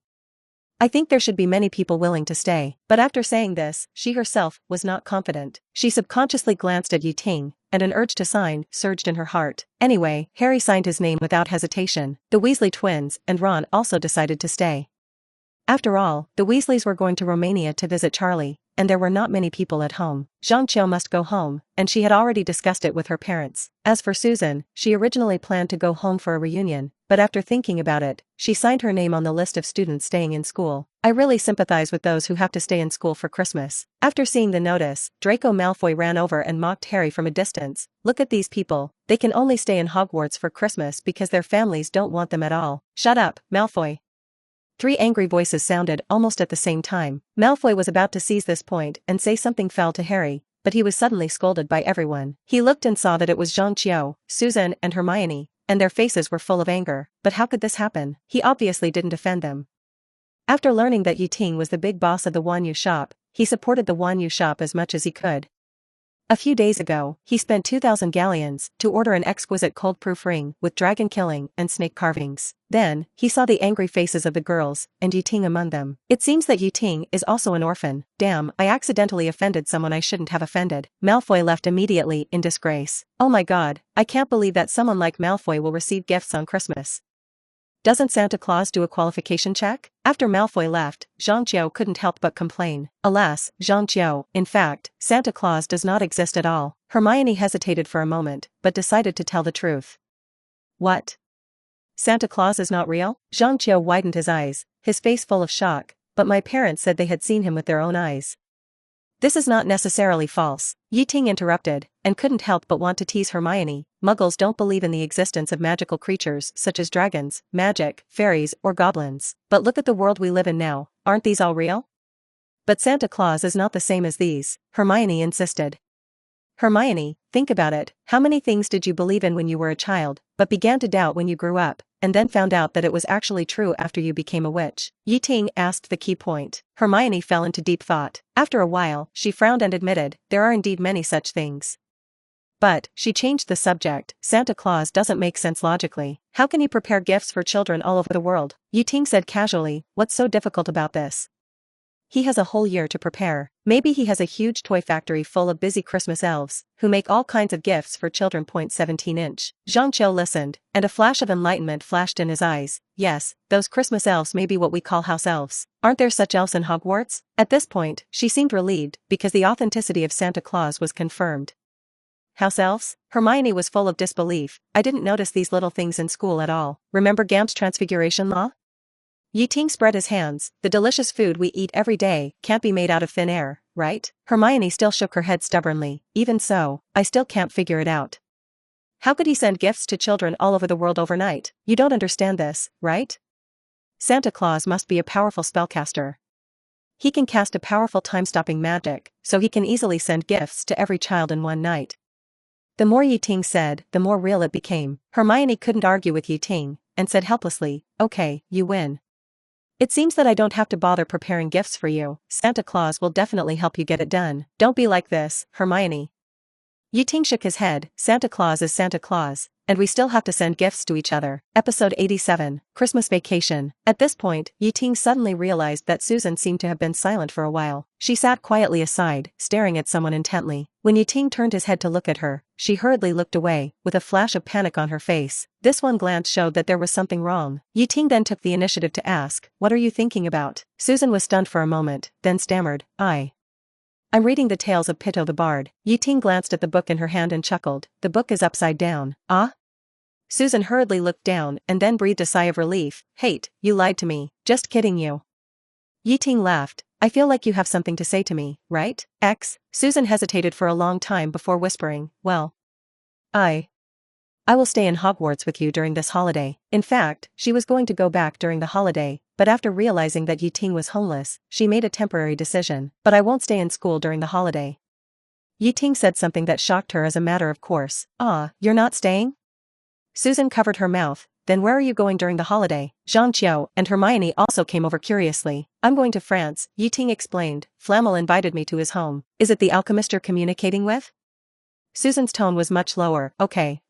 I think there should be many people willing to stay." But after saying this, she herself was not confident. She subconsciously glanced at Ting, and an urge to sign surged in her heart. Anyway, Harry signed his name without hesitation. The Weasley twins and Ron also decided to stay. After all, the Weasleys were going to Romania to visit Charlie, and there were not many people at home. Zhangqiu must go home, and she had already discussed it with her parents. As for Susan, she originally planned to go home for a reunion, but after thinking about it, she signed her name on the list of students staying in school. I really sympathize with those who have to stay in school for Christmas. After seeing the notice, Draco Malfoy ran over and mocked Harry from a distance. Look at these people, they can only stay in Hogwarts for Christmas because their families don't want them at all. Shut up, Malfoy. 3 angry voices sounded almost at the same time. Malfoy was about to seize this point and say something foul to Harry, but he was suddenly scolded by everyone. He looked and saw that it was Zhangqiu, Susan and Hermione, and their faces were full of anger. But how could this happen? He obviously didn't offend them. After learning that Ting was the big boss of the Wanyu shop, he supported the Wanyu shop as much as he could. A few days ago, he spent 2,000 galleons to order an exquisite cold-proof ring with dragon killing and snake carvings. Then, he saw the angry faces of the girls, and Ting among them. It seems that Ting is also an orphan. Damn, I accidentally offended someone I shouldn't have offended. Malfoy left immediately in disgrace. Oh my god, I can't believe that someone like Malfoy will receive gifts on Christmas. Doesn't Santa Claus do a qualification check? After Malfoy left, Zhangqiu couldn't help but complain. Alas, Zhangqiu, in fact, Santa Claus does not exist at all. Hermione hesitated for a moment, but decided to tell the truth. What? Santa Claus is not real? Zhangqiu widened his eyes, his face full of shock, but my parents said they had seen him with their own eyes. This is not necessarily false. Ting interrupted, and couldn't help but want to tease Hermione. Muggles don't believe in the existence of magical creatures such as dragons, magic, fairies, or goblins. But look at the world we live in now, aren't these all real? But Santa Claus is not the same as these, Hermione insisted. Hermione, think about it, how many things did you believe in when you were a child, but began to doubt when you grew up, and then found out that it was actually true after you became a witch? Ting asked the key point. Hermione fell into deep thought. After a while, she frowned and admitted, there are indeed many such things. But, she changed the subject, Santa Claus doesn't make sense logically. How can he prepare gifts for children all over the world? Ting said casually, what's so difficult about this? He has a whole year to prepare. Maybe he has a huge toy factory full of busy Christmas elves, who make all kinds of gifts for children. 17-inch. Zhangqiu listened, and a flash of enlightenment flashed in his eyes. Yes, those Christmas elves may be what we call house elves. Aren't there such elves in Hogwarts? At this point, she seemed relieved, because the authenticity of Santa Claus was confirmed. House elves? Hermione was full of disbelief. I didn't notice these little things in school at all. Remember Gamp's transfiguration law? Ting spread his hands. The delicious food we eat every day can't be made out of thin air, right? Hermione still shook her head stubbornly. Even so, I still can't figure it out. How could he send gifts to children all over the world overnight? You don't understand this, right? Santa Claus must be a powerful spellcaster. He can cast a powerful time-stopping magic, so he can easily send gifts to every child in one night. The more Ting said, the more real it became. Hermione couldn't argue with Ting, and said helplessly, okay, you win. It seems that I don't have to bother preparing gifts for you. Santa Claus will definitely help you get it done. Don't be like this, Hermione. Ting shook his head. Santa Claus is Santa Claus, and we still have to send gifts to each other. Episode 87, Christmas Vacation. At this point, Ting suddenly realized that Susan seemed to have been silent for a while. She sat quietly aside, staring at someone intently. When Ting turned his head to look at her, she hurriedly looked away, with a flash of panic on her face. This one glance showed that there was something wrong. Ting then took the initiative to ask, what are you thinking about? Susan was stunned for a moment, then stammered, I'm reading the Tales of Pito the Bard. Ting glanced at the book in her hand and chuckled. The book is upside down. Ah? Susan hurriedly looked down and then breathed a sigh of relief. Hate, you lied to me. Just kidding you. Ting laughed. I feel like you have something to say to me, right? Susan hesitated for a long time before whispering, well, I will stay in Hogwarts with you during this holiday. In fact, she was going to go back during the holiday, but after realizing that Ting was homeless, she made a temporary decision. But I won't stay in school during the holiday. Ting said something that shocked her as a matter of course. You're not staying? Susan covered her mouth, then where are you going during the holiday? Zhang and Hermione also came over curiously. I'm going to France, Ting explained. Flamel invited me to his home. Is it the alchemist you're communicating with? Susan's tone was much lower. Okay.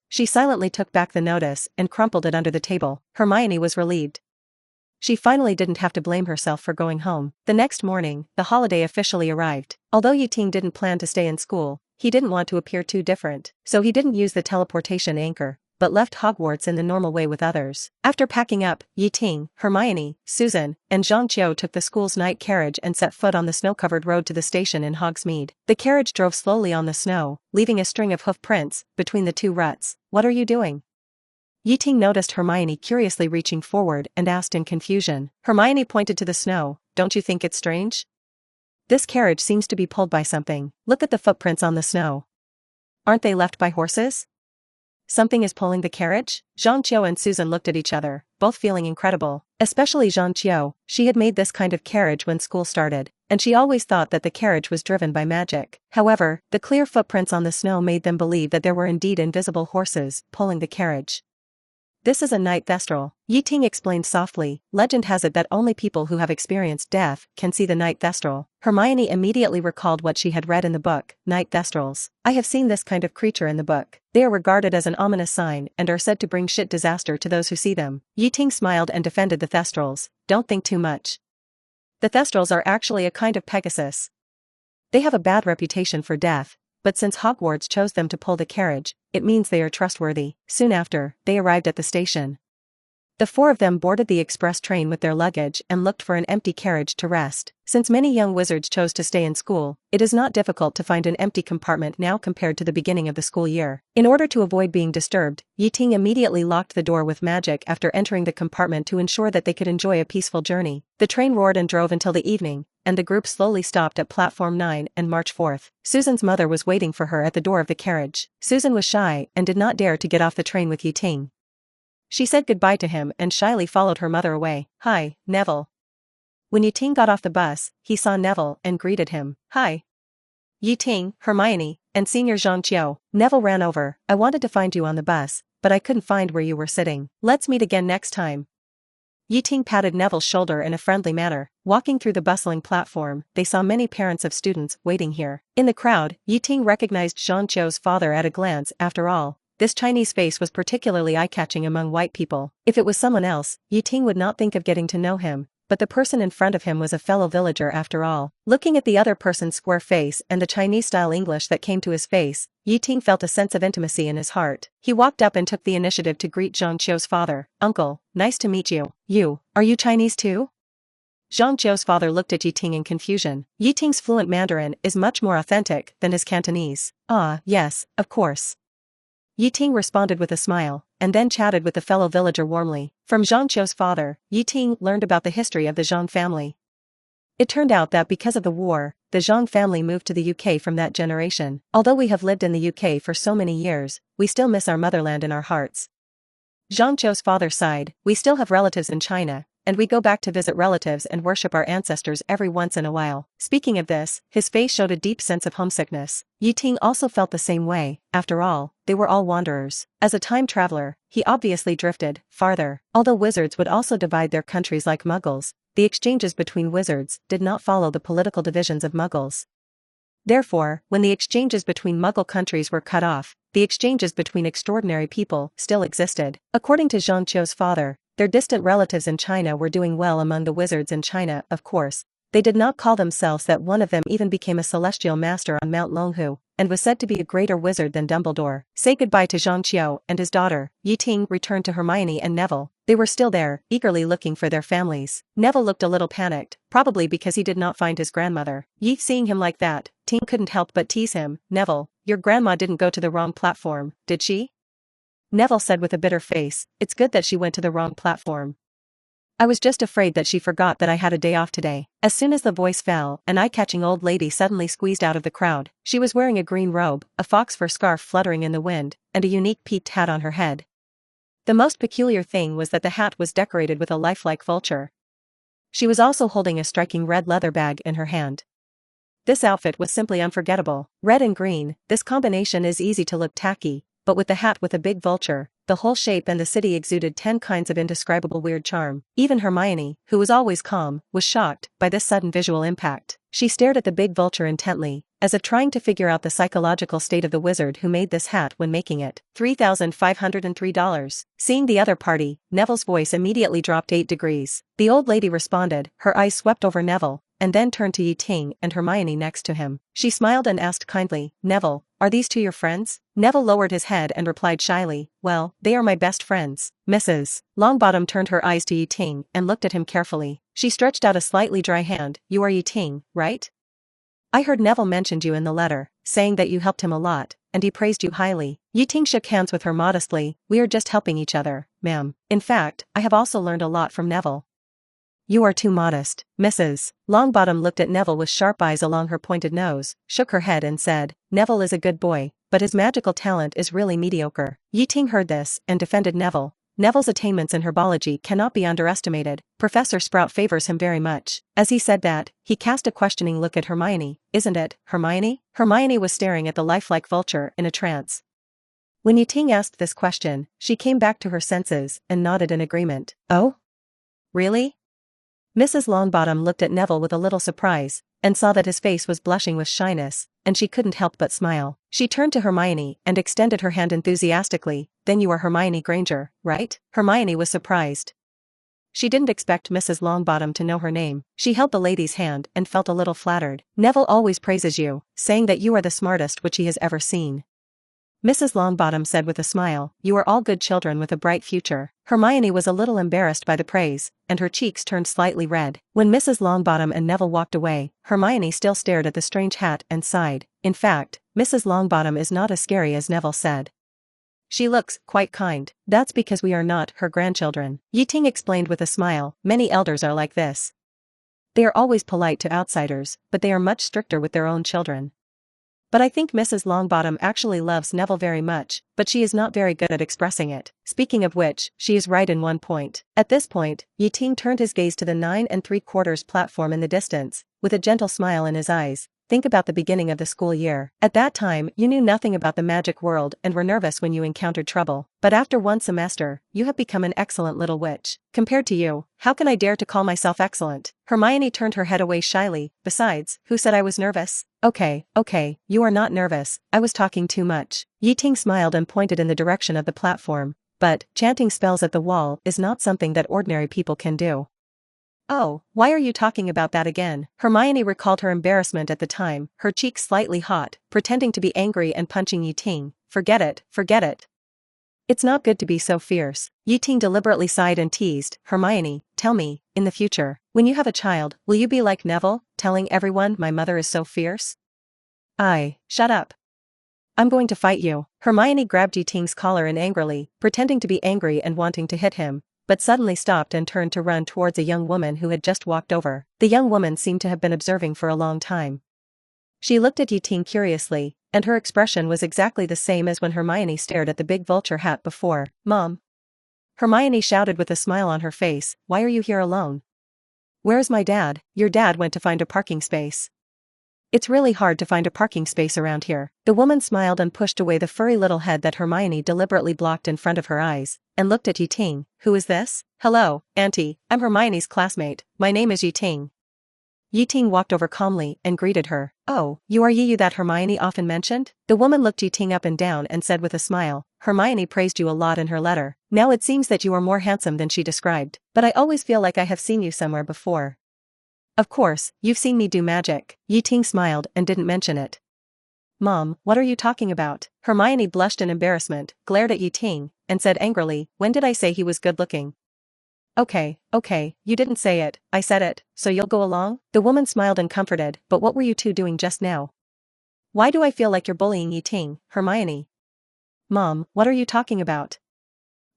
She silently took back the notice and crumpled it under the table. Hermione was relieved. She finally didn't have to blame herself for going home. The next morning, the holiday officially arrived. Although Ting didn't plan to stay in school, he didn't want to appear too different, so he didn't use the teleportation anchor, but left Hogwarts in the normal way with others. After packing up, Ting, Hermione, Susan, and Zhang took the school's night carriage and set foot on the snow-covered road to the station in Hogsmeade. The carriage drove slowly on the snow, leaving a string of hoof prints between the two ruts. What are you doing? Ting noticed Hermione curiously reaching forward and asked in confusion. Hermione pointed to the snow. Don't you think it's strange? This carriage seems to be pulled by something. Look at the footprints on the snow. Aren't they left by horses? Something is pulling the carriage? Zhang and Susan looked at each other, both feeling incredible. Especially Zhang. She had made this kind of carriage when school started, and she always thought that the carriage was driven by magic. However, the clear footprints on the snow made them believe that there were indeed invisible horses pulling the carriage. This is a night thestral, Ting explained softly. Legend has it that only people who have experienced death can see the night thestral. Hermione immediately recalled what she had read in the book, Night Thestrals. I have seen this kind of creature in the book. They are regarded as an ominous sign and are said to bring shit disaster to those who see them. Ting smiled and defended the thestrals. Don't think too much. The thestrals are actually a kind of Pegasus. They have a bad reputation for death, but since Hogwarts chose them to pull the carriage, it means they are trustworthy. Soon after, they arrived at the station. The four of them boarded the express train with their luggage and looked for an empty carriage to rest. Since many young wizards chose to stay in school, it is not difficult to find an empty compartment now compared to the beginning of the school year. In order to avoid being disturbed, Ting immediately locked the door with magic after entering the compartment to ensure that they could enjoy a peaceful journey. The train roared and drove until the evening, and the group slowly stopped at platform 9 and March 4th. Susan's mother was waiting for her at the door of the carriage. Susan was shy and did not dare to get off the train with Ting. She said goodbye to him and shyly followed her mother away. Hi, Neville. When Ting got off the bus, he saw Neville and greeted him. Hi. Ting, Hermione, and Senior Zhang. Neville ran over. I wanted to find you on the bus, but I couldn't find where you were sitting. Let's meet again next time. Ting patted Neville's shoulder in a friendly manner. Walking through the bustling platform, they saw many parents of students waiting here. In the crowd, Ting recognized Zhang's father at a glance. After all, this Chinese face was particularly eye-catching among white people. If it was someone else, Ting would not think of getting to know him, but the person in front of him was a fellow villager after all. Looking at the other person's square face and the Chinese-style English that came to his face, Ting felt a sense of intimacy in his heart. He walked up and took the initiative to greet Zhang's father. Uncle, nice to meet you. Are you Chinese too? Zhang's father looked at Ting in confusion. Ting's fluent Mandarin is much more authentic than his Cantonese. Ah, yes, of course. Ting responded with a smile, and then chatted with the fellow villager warmly. From Zhang's father, Ting learned about the history of the Zhang family. It turned out that because of the war, the Zhang family moved to the UK from that generation. Although we have lived in the UK for so many years, we still miss our motherland in our hearts. Zhang's father sighed. We still have relatives in China, and we go back to visit relatives and worship our ancestors every once in a while. Speaking of this, his face showed a deep sense of homesickness. Ting also felt the same way. After all, they were all wanderers. As a time traveler, he obviously drifted farther. Although wizards would also divide their countries like Muggles, the exchanges between wizards did not follow the political divisions of Muggles. Therefore, when the exchanges between Muggle countries were cut off, the exchanges between extraordinary people still existed. According to Zhang's father, their distant relatives in China were doing well among the wizards in China. Of course, they did not call themselves that. One of them even became a celestial master on Mount Longhu, and was said to be a greater wizard than Dumbledore. Say goodbye to Zhang and his daughter. Ting returned to Hermione and Neville. They were still there, eagerly looking for their families. Neville looked a little panicked, probably because he did not find his grandmother. Seeing him like that, Ting couldn't help but tease him. Neville, your grandma didn't go to the wrong platform, did she? Neville said with a bitter face. It's good that she went to the wrong platform. I was just afraid that she forgot that I had a day off today. As soon as the voice fell, an eye-catching old lady suddenly squeezed out of the crowd. She was wearing a green robe, a fox fur scarf fluttering in the wind, and a unique peaked hat on her head. The most peculiar thing was that the hat was decorated with a lifelike vulture. She was also holding a striking red leather bag in her hand. This outfit was simply unforgettable. Red and green, this combination is easy to look tacky, but with the hat with a big vulture, the whole shape and the city exuded 10 kinds of indescribable weird charm. Even Hermione, who was always calm, was shocked by this sudden visual impact. She stared at the big vulture intently, as if trying to figure out the psychological state of the wizard who made this hat when making it. $3,503. Seeing the other party, Neville's voice immediately dropped 8 degrees. The old lady responded, her eyes swept over Neville, and then turned to Ting and Hermione next to him. She smiled and asked kindly, Neville, are these two your friends? Neville lowered his head and replied shyly, well, they are my best friends. Mrs. Longbottom turned her eyes to Ting and looked at him carefully. She stretched out a slightly dry hand. You are Ting, right? I heard Neville mentioned you in the letter, saying that you helped him a lot, and he praised you highly. Ting shook hands with her modestly. We are just helping each other, ma'am. In fact, I have also learned a lot from Neville. You are too modest. Mrs. Longbottom looked at Neville with sharp eyes along her pointed nose, shook her head and said, Neville is a good boy, but his magical talent is really mediocre. Ting heard this and defended Neville. Neville's attainments in herbology cannot be underestimated. Professor Sprout favors him very much. As he said that, he cast a questioning look at Hermione. Isn't it, Hermione? Hermione was staring at the lifelike vulture in a trance. When Ting asked this question, she came back to her senses and nodded in agreement. Oh? Really? Mrs. Longbottom looked at Neville with a little surprise, and saw that his face was blushing with shyness, and she couldn't help but smile. She turned to Hermione and extended her hand enthusiastically. Then you are Hermione Granger, right? Hermione was surprised. She didn't expect Mrs. Longbottom to know her name. She held the lady's hand and felt a little flattered. Neville always praises you, saying that you are the smartest which he has ever seen. Mrs. Longbottom said with a smile, you are all good children with a bright future. Hermione was a little embarrassed by the praise, and her cheeks turned slightly red. When Mrs. Longbottom and Neville walked away, Hermione still stared at the strange hat and sighed. In fact, Mrs. Longbottom is not as scary as Neville said. She looks quite kind. That's because we are not her grandchildren. Ting explained with a smile, many elders are like this. They are always polite to outsiders, but they are much stricter with their own children. But I think Mrs. Longbottom actually loves Neville very much, but she is not very good at expressing it. Speaking of which, she is right in one point. At this point, Ting turned his gaze to the 9 3/4 platform in the distance, with a gentle smile in his eyes. Think about the beginning of the school year. At that time, you knew nothing about the magic world and were nervous when you encountered trouble. But after one semester, you have become an excellent little witch. Compared to you, how can I dare to call myself excellent? Hermione turned her head away shyly. Besides, who said I was nervous? Okay, you are not nervous. I was talking too much. Ting smiled and pointed in the direction of the platform. But, chanting spells at the wall is not something that ordinary people can do. Oh, why are you talking about that again? Hermione recalled her embarrassment at the time, her cheeks slightly hot, pretending to be angry and punching Ting. Forget it. It's not good to be so fierce. Ting deliberately sighed and teased, Hermione, tell me, in the future, when you have a child, will you be like Neville, telling everyone my mother is so fierce? Shut up. I'm going to fight you. Hermione grabbed Ting's collar and angrily, pretending to be angry and wanting to hit him, but suddenly stopped and turned to run towards a young woman who had just walked over. The young woman seemed to have been observing for a long time. She looked at Ting curiously, and her expression was exactly the same as when Hermione stared at the big vulture hat before. Mom! Hermione shouted with a smile on her face, why are you here alone? Where's my dad? Your dad went to find a parking space. It's really hard to find a parking space around here. The woman smiled and pushed away the furry little head that Hermione deliberately blocked in front of her eyes, and looked at Ting. Who is this? Hello, Auntie, I'm Hermione's classmate, my name is Ting. Ting walked over calmly and greeted her. Oh, you are you that Hermione often mentioned? The woman looked Ting up and down and said with a smile, Hermione praised you a lot in her letter. Now it seems that you are more handsome than she described, but I always feel like I have seen you somewhere before. Of course, you've seen me do magic. Ting smiled and didn't mention it. Mom, what are you talking about? Hermione blushed in embarrassment, glared at Ting, and said angrily, when did I say he was good looking? Okay, you didn't say it, I said it, so you'll go along? The woman smiled and comforted, but what were you two doing just now? Why do I feel like you're bullying Ting, Hermione? Mom, what are you talking about?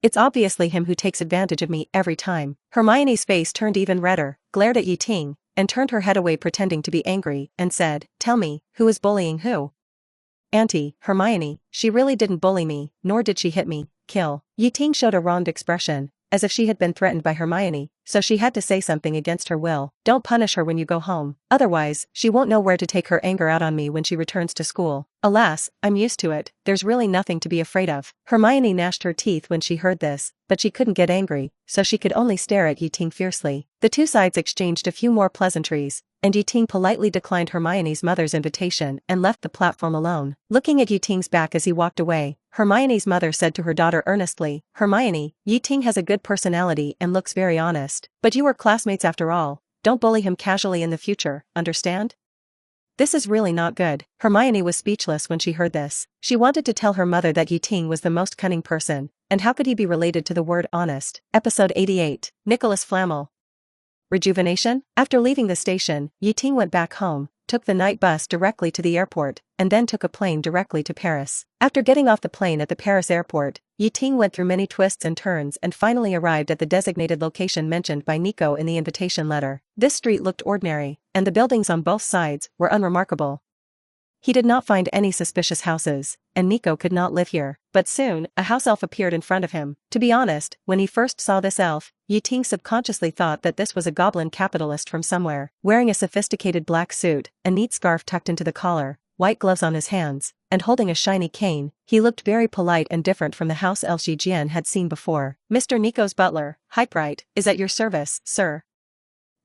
It's obviously him who takes advantage of me every time. Hermione's face turned even redder, glared at Ting, and turned her head away pretending to be angry, and said, tell me, who is bullying who? Auntie, Hermione, she really didn't bully me, nor did she hit me. Kill. Ting showed a wronged expression, as if she had been threatened by Hermione, so she had to say something against her will. Don't punish her when you go home. Otherwise, she won't know where to take her anger out on me when she returns to school. Alas, I'm used to it. There's really nothing to be afraid of. Hermione gnashed her teeth when she heard this, but she couldn't get angry, so she could only stare at Ting fiercely. The two sides exchanged a few more pleasantries, and Ting politely declined Hermione's mother's invitation and left the platform alone. Looking at Ting's back as he walked away, Hermione's mother said to her daughter earnestly, "Hermione, Ting has a good personality and looks very honest. But you were classmates after all. Don't bully him casually in the future, understand?" This is really not good. Hermione was speechless when she heard this. She wanted to tell her mother that Ting was the most cunning person, and how could he be related to the word honest? Episode 88. Nicholas Flamel. Rejuvenation? After leaving the station, Ting went back home, took the night bus directly to the airport, and then took a plane directly to Paris. After getting off the plane at the Paris airport, Ting went through many twists and turns and finally arrived at the designated location mentioned by Nico in the invitation letter. This street looked ordinary, and the buildings on both sides were unremarkable. He did not find any suspicious houses, and Nico could not live here. But soon, a house elf appeared in front of him. To be honest, when he first saw this elf, Ting subconsciously thought that this was a goblin capitalist from somewhere. Wearing a sophisticated black suit, a neat scarf tucked into the collar, white gloves on his hands, and holding a shiny cane, he looked very polite and different from the house elf Jian had seen before. "Mr. Nico's butler, Hyperight, is at your service, sir."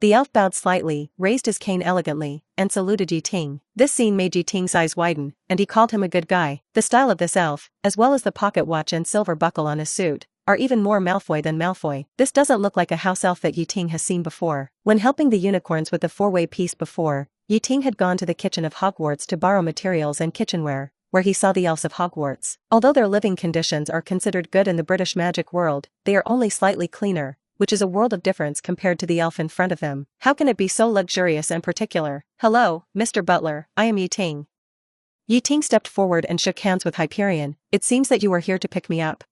The elf bowed slightly, raised his cane elegantly, and saluted Ting. This scene made Ting's eyes widen, and he called him a good guy. The style of this elf, as well as the pocket watch and silver buckle on his suit, are even more Malfoy than Malfoy. This doesn't look like a house elf that Ting has seen before. When helping the unicorns with the four-way piece before, Ting had gone to the kitchen of Hogwarts to borrow materials and kitchenware, where he saw the elves of Hogwarts. Although their living conditions are considered good in the British magic world, they are only slightly cleaner, which is a world of difference compared to the elf in front of him. How can it be so luxurious and particular? "Hello, Mr. Butler, I am Ting." Ting stepped forward and shook hands with Hyperion. "It seems that you are here to pick me up.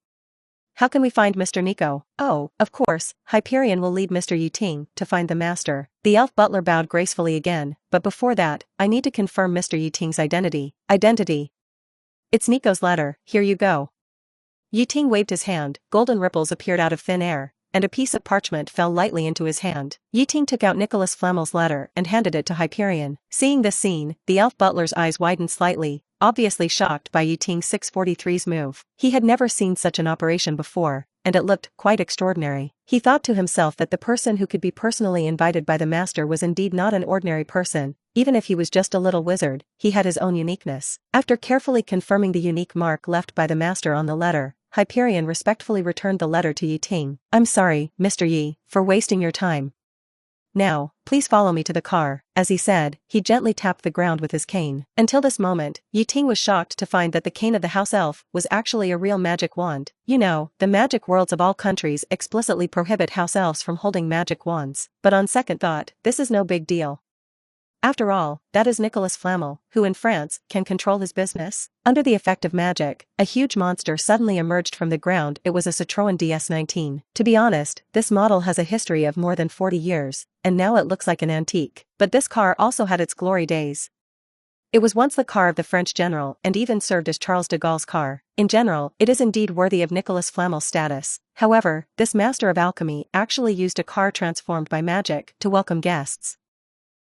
How can we find Mr. Nico?" "Oh, of course, Hyperion will lead Mr. Ting to find the master." The elf butler bowed gracefully again, but before that, I need to confirm Mr. Ting's identity. "Identity? It's Nico's letter, here you go." Ting waved his hand, golden ripples appeared out of thin air, and a piece of parchment fell lightly into his hand. Ting took out Nicholas Flamel's letter and handed it to Hyperion. Seeing this scene, the elf butler's eyes widened slightly, obviously shocked by Ting 643's move. He had never seen such an operation before, and it looked quite extraordinary. He thought to himself that the person who could be personally invited by the master was indeed not an ordinary person. Even if he was just a little wizard, he had his own uniqueness. After carefully confirming the unique mark left by the master on the letter, Hyperion respectfully returned the letter to Ting. "I'm sorry, Mr. Yi, for wasting your time. Now, please follow me to the car." As he said, he gently tapped the ground with his cane. Until this moment, Ting was shocked to find that the cane of the house elf was actually a real magic wand. You know, the magic worlds of all countries explicitly prohibit house elves from holding magic wands. But on second thought, this is no big deal. After all, that is Nicholas Flamel, who in France can control his business. Under the effect of magic, a huge monster suddenly emerged from the ground. It was a Citroën DS19. To be honest, this model has a history of more than 40 years, and now it looks like an antique. But this car also had its glory days. It was once the car of the French general and even served as Charles de Gaulle's car. In general, it is indeed worthy of Nicholas Flamel's status. However, this master of alchemy actually used a car transformed by magic to welcome guests.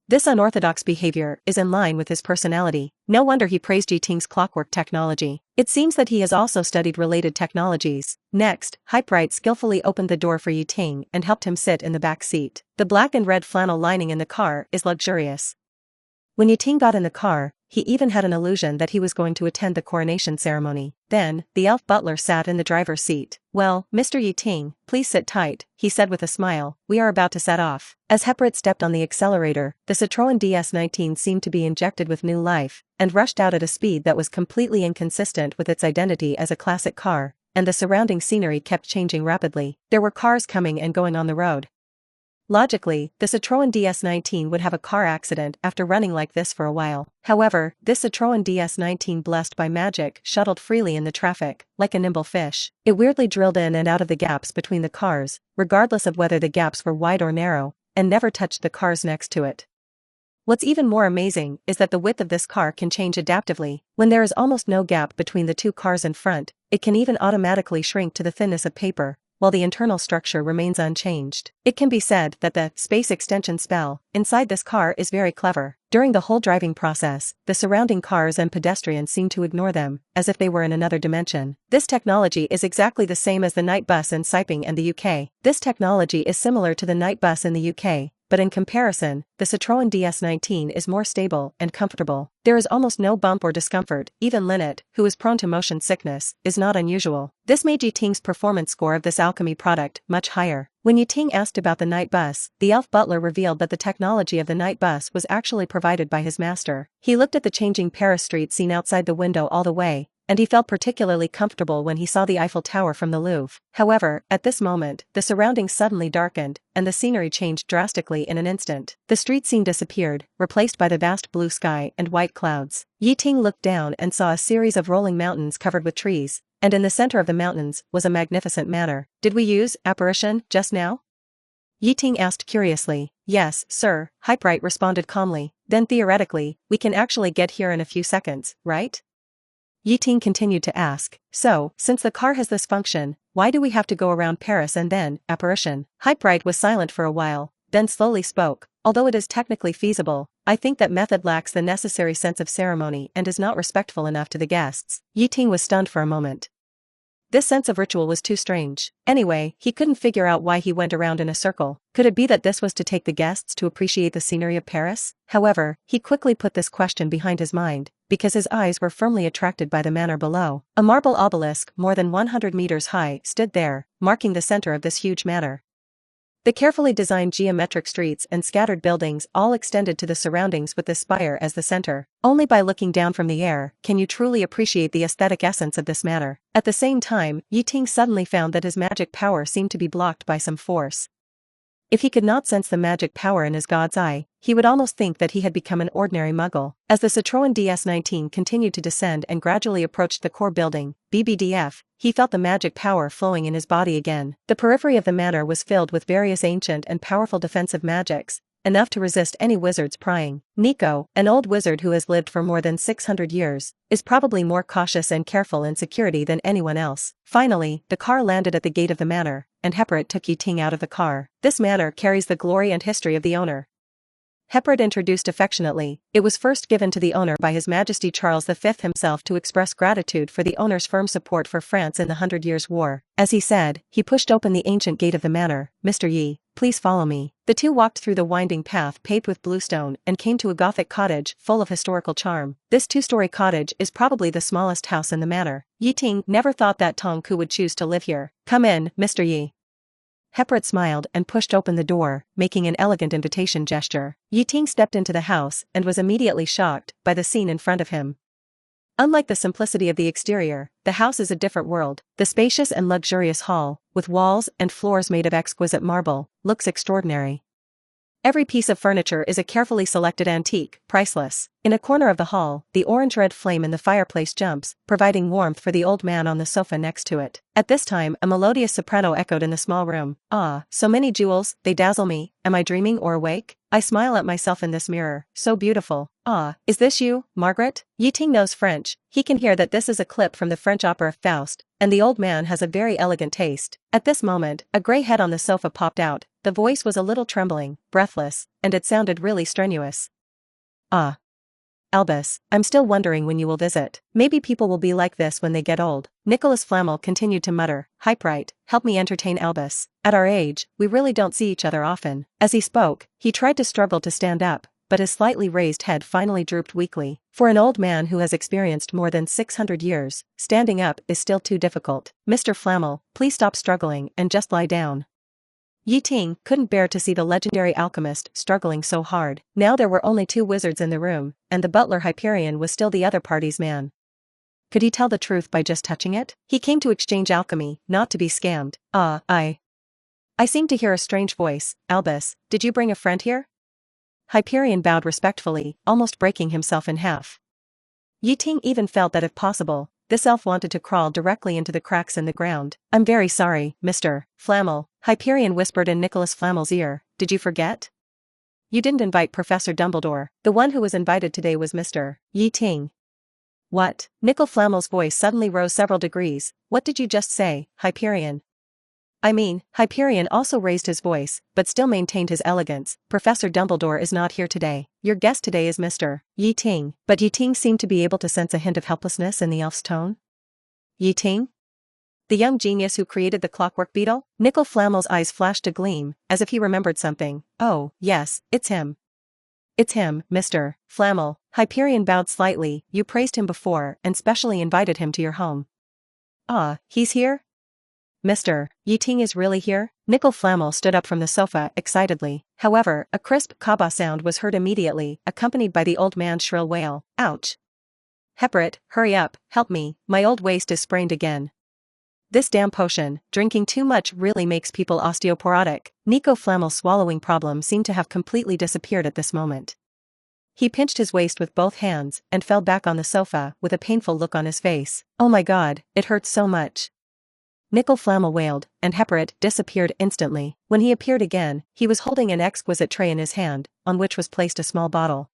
This unorthodox behavior is in line with his personality. No wonder he praised Ting's clockwork technology. It seems that he has also studied related technologies. Next, Hyperight skillfully opened the door for Ting and helped him sit in the back seat. The black and red flannel lining in the car is luxurious. When Ting got in the car, he even had an illusion that he was going to attend the coronation ceremony. Then, the elf butler sat in the driver's seat. "Well, Mr. Ting, please sit tight," he said with a smile. "We are about to set off." As Hyperight stepped on the accelerator, the Citroën DS19 seemed to be injected with new life, and rushed out at a speed that was completely inconsistent with its identity as a classic car, and the surrounding scenery kept changing rapidly. There were cars coming and going on the road. Logically, the Citroën DS19 would have a car accident after running like this for a while. However, this Citroën DS19, blessed by magic, shuttled freely in the traffic, like a nimble fish. It weirdly drilled in and out of the gaps between the cars, regardless of whether the gaps were wide or narrow, and never touched the cars next to it. What's even more amazing is that the width of this car can change adaptively. When there is almost no gap between the two cars in front, it can even automatically shrink to the thinness of paper, while the internal structure remains unchanged. It can be said that the space extension spell inside this car is very clever. During the whole driving process, the surrounding cars and pedestrians seem to ignore them, as if they were in another dimension. This technology is exactly the same as the night bus in Siping and the UK. This technology is similar to the night bus in the UK, but in comparison, the Citroën DS19 is more stable and comfortable. There is almost no bump or discomfort. Even Lynette, who is prone to motion sickness, is not unusual. This made Ting's performance score of this Alchemy product much higher. When Ting asked about the night bus, the elf butler revealed that the technology of the night bus was actually provided by his master. He looked at the changing Paris street scene outside the window all the way, and he felt particularly comfortable when he saw the Eiffel Tower from the Louvre. However, at this moment, the surroundings suddenly darkened, and the scenery changed drastically in an instant. The street scene disappeared, replaced by the vast blue sky and white clouds. Ting looked down and saw a series of rolling mountains covered with trees, and in the center of the mountains was a magnificent manor. Did we use apparition just now? Ting asked curiously. Yes, sir, Hyperight responded calmly. Then theoretically, we can actually get here in a few seconds, right? Ting continued to ask. So, since the car has this function, why do we have to go around Paris and then, apparition? Hyperight was silent for a while, then slowly spoke. Although it is technically feasible, I think that method lacks the necessary sense of ceremony and is not respectful enough to the guests. Ting was stunned for a moment. This sense of ritual was too strange. Anyway, he couldn't figure out why he went around in a circle. Could it be that this was to take the guests to appreciate the scenery of Paris? However, he quickly put this question behind his mind, because his eyes were firmly attracted by the manor below. A marble obelisk more than 100 meters high stood there, marking the center of this huge manor. The carefully designed geometric streets and scattered buildings all extended to the surroundings with the spire as the center. Only by looking down from the air can you truly appreciate the aesthetic essence of this manor. At the same time, Ting suddenly found that his magic power seemed to be blocked by some force. If he could not sense the magic power in his god's eye, he would almost think that he had become an ordinary muggle. As the Citroën DS19 continued to descend and gradually approached the core building, BBDF, he felt the magic power flowing in his body again. The periphery of the manor was filled with various ancient and powerful defensive magics, enough to resist any wizard's prying. Nico, an old wizard who has lived for more than 600 years, is probably more cautious and careful in security than anyone else. Finally, the car landed at the gate of the manor, and Heprit took Ting out of the car. This manor carries the glory and history of the owner. Heprit introduced affectionately, it was first given to the owner by His Majesty Charles V himself to express gratitude for the owner's firm support for France in the 100 Years' War. As he said, he pushed open the ancient gate of the manor. Mr. Yi, please follow me. The two walked through the winding path paved with bluestone and came to a Gothic cottage full of historical charm. This two-story cottage is probably the smallest house in the manor. Ting never thought that Tongku would choose to live here. Come in, Mr. Yi. Heprit smiled and pushed open the door, making an elegant invitation gesture. Ting stepped into the house and was immediately shocked by the scene in front of him. Unlike the simplicity of the exterior, the house is a different world. The spacious and luxurious hall, with walls and floors made of exquisite marble, looks extraordinary. Every piece of furniture is a carefully selected antique, priceless. In a corner of the hall, the orange-red flame in the fireplace jumps, providing warmth for the old man on the sofa next to it. At this time, a melodious soprano echoed in the small room. Ah, so many jewels, they dazzle me. Am I dreaming or awake? I smile at myself in this mirror, so beautiful. Ah, is this you, Margaret? Ting knows French. He can hear that this is a clip from the French opera Faust, and the old man has a very elegant taste. At this moment, a gray head on the sofa popped out. The voice was a little trembling, breathless, and it sounded really strenuous. Ah. Albus, I'm still wondering when you will visit. Maybe people will be like this when they get old. Nicholas Flamel continued to mutter, Hyperight, help me entertain Albus. At our age, we really don't see each other often. As he spoke, he tried to struggle to stand up, but his slightly raised head finally drooped weakly. For an old man who has experienced more than 600 years, standing up is still too difficult. Mr. Flamel, please stop struggling and just lie down. Ting couldn't bear to see the legendary alchemist struggling so hard. Now there were only 2 wizards in the room, and the butler Hyperion was still the other party's man. Could he tell the truth by just touching it? He came to exchange alchemy, not to be scammed. I seem to hear a strange voice. Albus, did you bring a friend here? Hyperion bowed respectfully, almost breaking himself in half. Ting even felt that if possible, this elf wanted to crawl directly into the cracks in the ground. I'm very sorry, Mr. Flamel, Hyperion whispered in Nicholas Flamel's ear. Did you forget? You didn't invite Professor Dumbledore. The one who was invited today was Mr. Ting. What? Nicholas Flamel's voice suddenly rose several degrees. What did you just say, Hyperion? I mean, Hyperion also raised his voice, but still maintained his elegance. Professor Dumbledore is not here today. Your guest today is Mr. Ting. But Ting seemed to be able to sense a hint of helplessness in the elf's tone. Ting? The young genius who created the clockwork beetle? Nickel Flamel's eyes flashed a gleam, as if he remembered something. Oh, yes, it's him. It's him, Mr. Flamel. Hyperion bowed slightly. You praised him before and specially invited him to your home. Ah, he's here? Mr. Ting is really here? Nickel Flamel stood up from the sofa excitedly. However, a crisp kaba sound was heard immediately, accompanied by the old man's shrill wail. Ouch! Heprit, hurry up, help me, my old waist is sprained again. This damn potion, drinking too much really makes people osteoporotic. Nico Flamel's swallowing problem seemed to have completely disappeared at this moment. He pinched his waist with both hands and fell back on the sofa with a painful look on his face. Oh my god, it hurts so much. Nickel Flamel wailed, and Heprit disappeared instantly. When he appeared again, he was holding an exquisite tray in his hand, on which was placed a small bottle.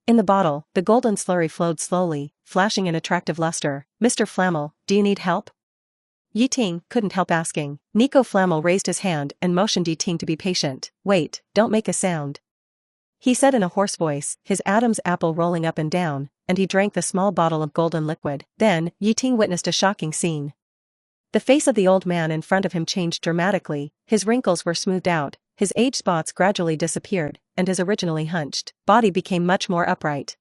In the bottle, the golden slurry flowed slowly, flashing an attractive luster. Mr. Flamel, do you need help? Ting couldn't help asking. Nico Flamel raised his hand and motioned Ting to be patient. Wait, don't make a sound. He said in a hoarse voice, his Adam's apple rolling up and down, and he drank the small bottle of golden liquid. Then, Ting witnessed a shocking scene. The face of the old man in front of him changed dramatically, his wrinkles were smoothed out, his age spots gradually disappeared, and his originally hunched body became much more upright.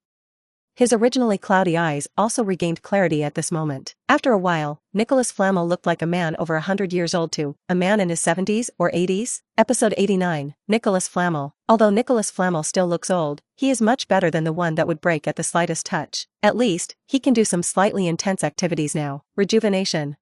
His originally cloudy eyes also regained clarity at this moment. After a while, Nicholas Flamel looked like a man over 100 years old to a man in his 70s or 80s. Episode 89, Nicholas Flamel. Although Nicholas Flamel still looks old, he is much better than the one that would break at the slightest touch. At least, he can do some slightly intense activities now. Rejuvenation.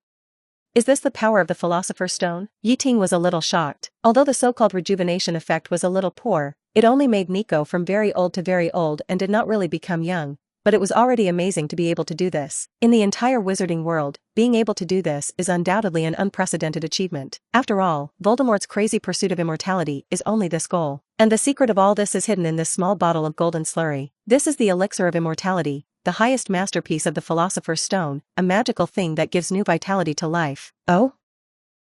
Is this the power of the Philosopher's Stone? Ting was a little shocked. Although the so-called rejuvenation effect was a little poor, it only made Nico from very old to very old and did not really become young. But it was already amazing to be able to do this. In the entire wizarding world, being able to do this is undoubtedly an unprecedented achievement. After all, Voldemort's crazy pursuit of immortality is only this goal. And the secret of all this is hidden in this small bottle of golden slurry. This is the elixir of immortality, the highest masterpiece of the Philosopher's Stone, a magical thing that gives new vitality to life. Oh?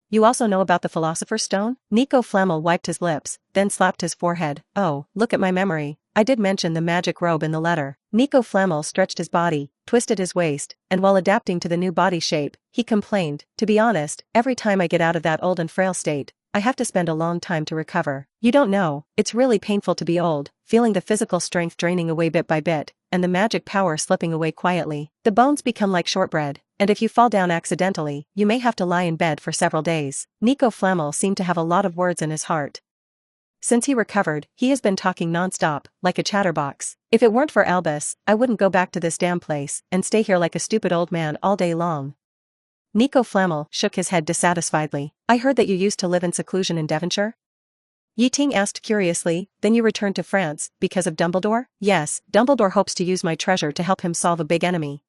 You also know about the Philosopher's Stone? Nico Flamel wiped his lips, then slapped his forehead. Oh, look at my memory. I did mention the magic robe in the letter. Nico Flamel stretched his body, twisted his waist, and while adapting to the new body shape, he complained, to be honest, every time I get out of that old and frail state, I have to spend a long time to recover. You don't know, it's really painful to be old, feeling the physical strength draining away bit by bit, and the magic power slipping away quietly. The bones become like shortbread, and if you fall down accidentally, you may have to lie in bed for several days. Nico Flamel seemed to have a lot of words in his heart. Since he recovered, he has been talking non-stop, like a chatterbox. If it weren't for Albus, I wouldn't go back to this damn place and stay here like a stupid old man all day long. Nico Flamel shook his head dissatisfiedly. I heard that you used to live in seclusion in Devonshire? Ting asked curiously, then you returned to France, because of Dumbledore? Yes, Dumbledore hopes to use my treasure to help him solve a big enemy.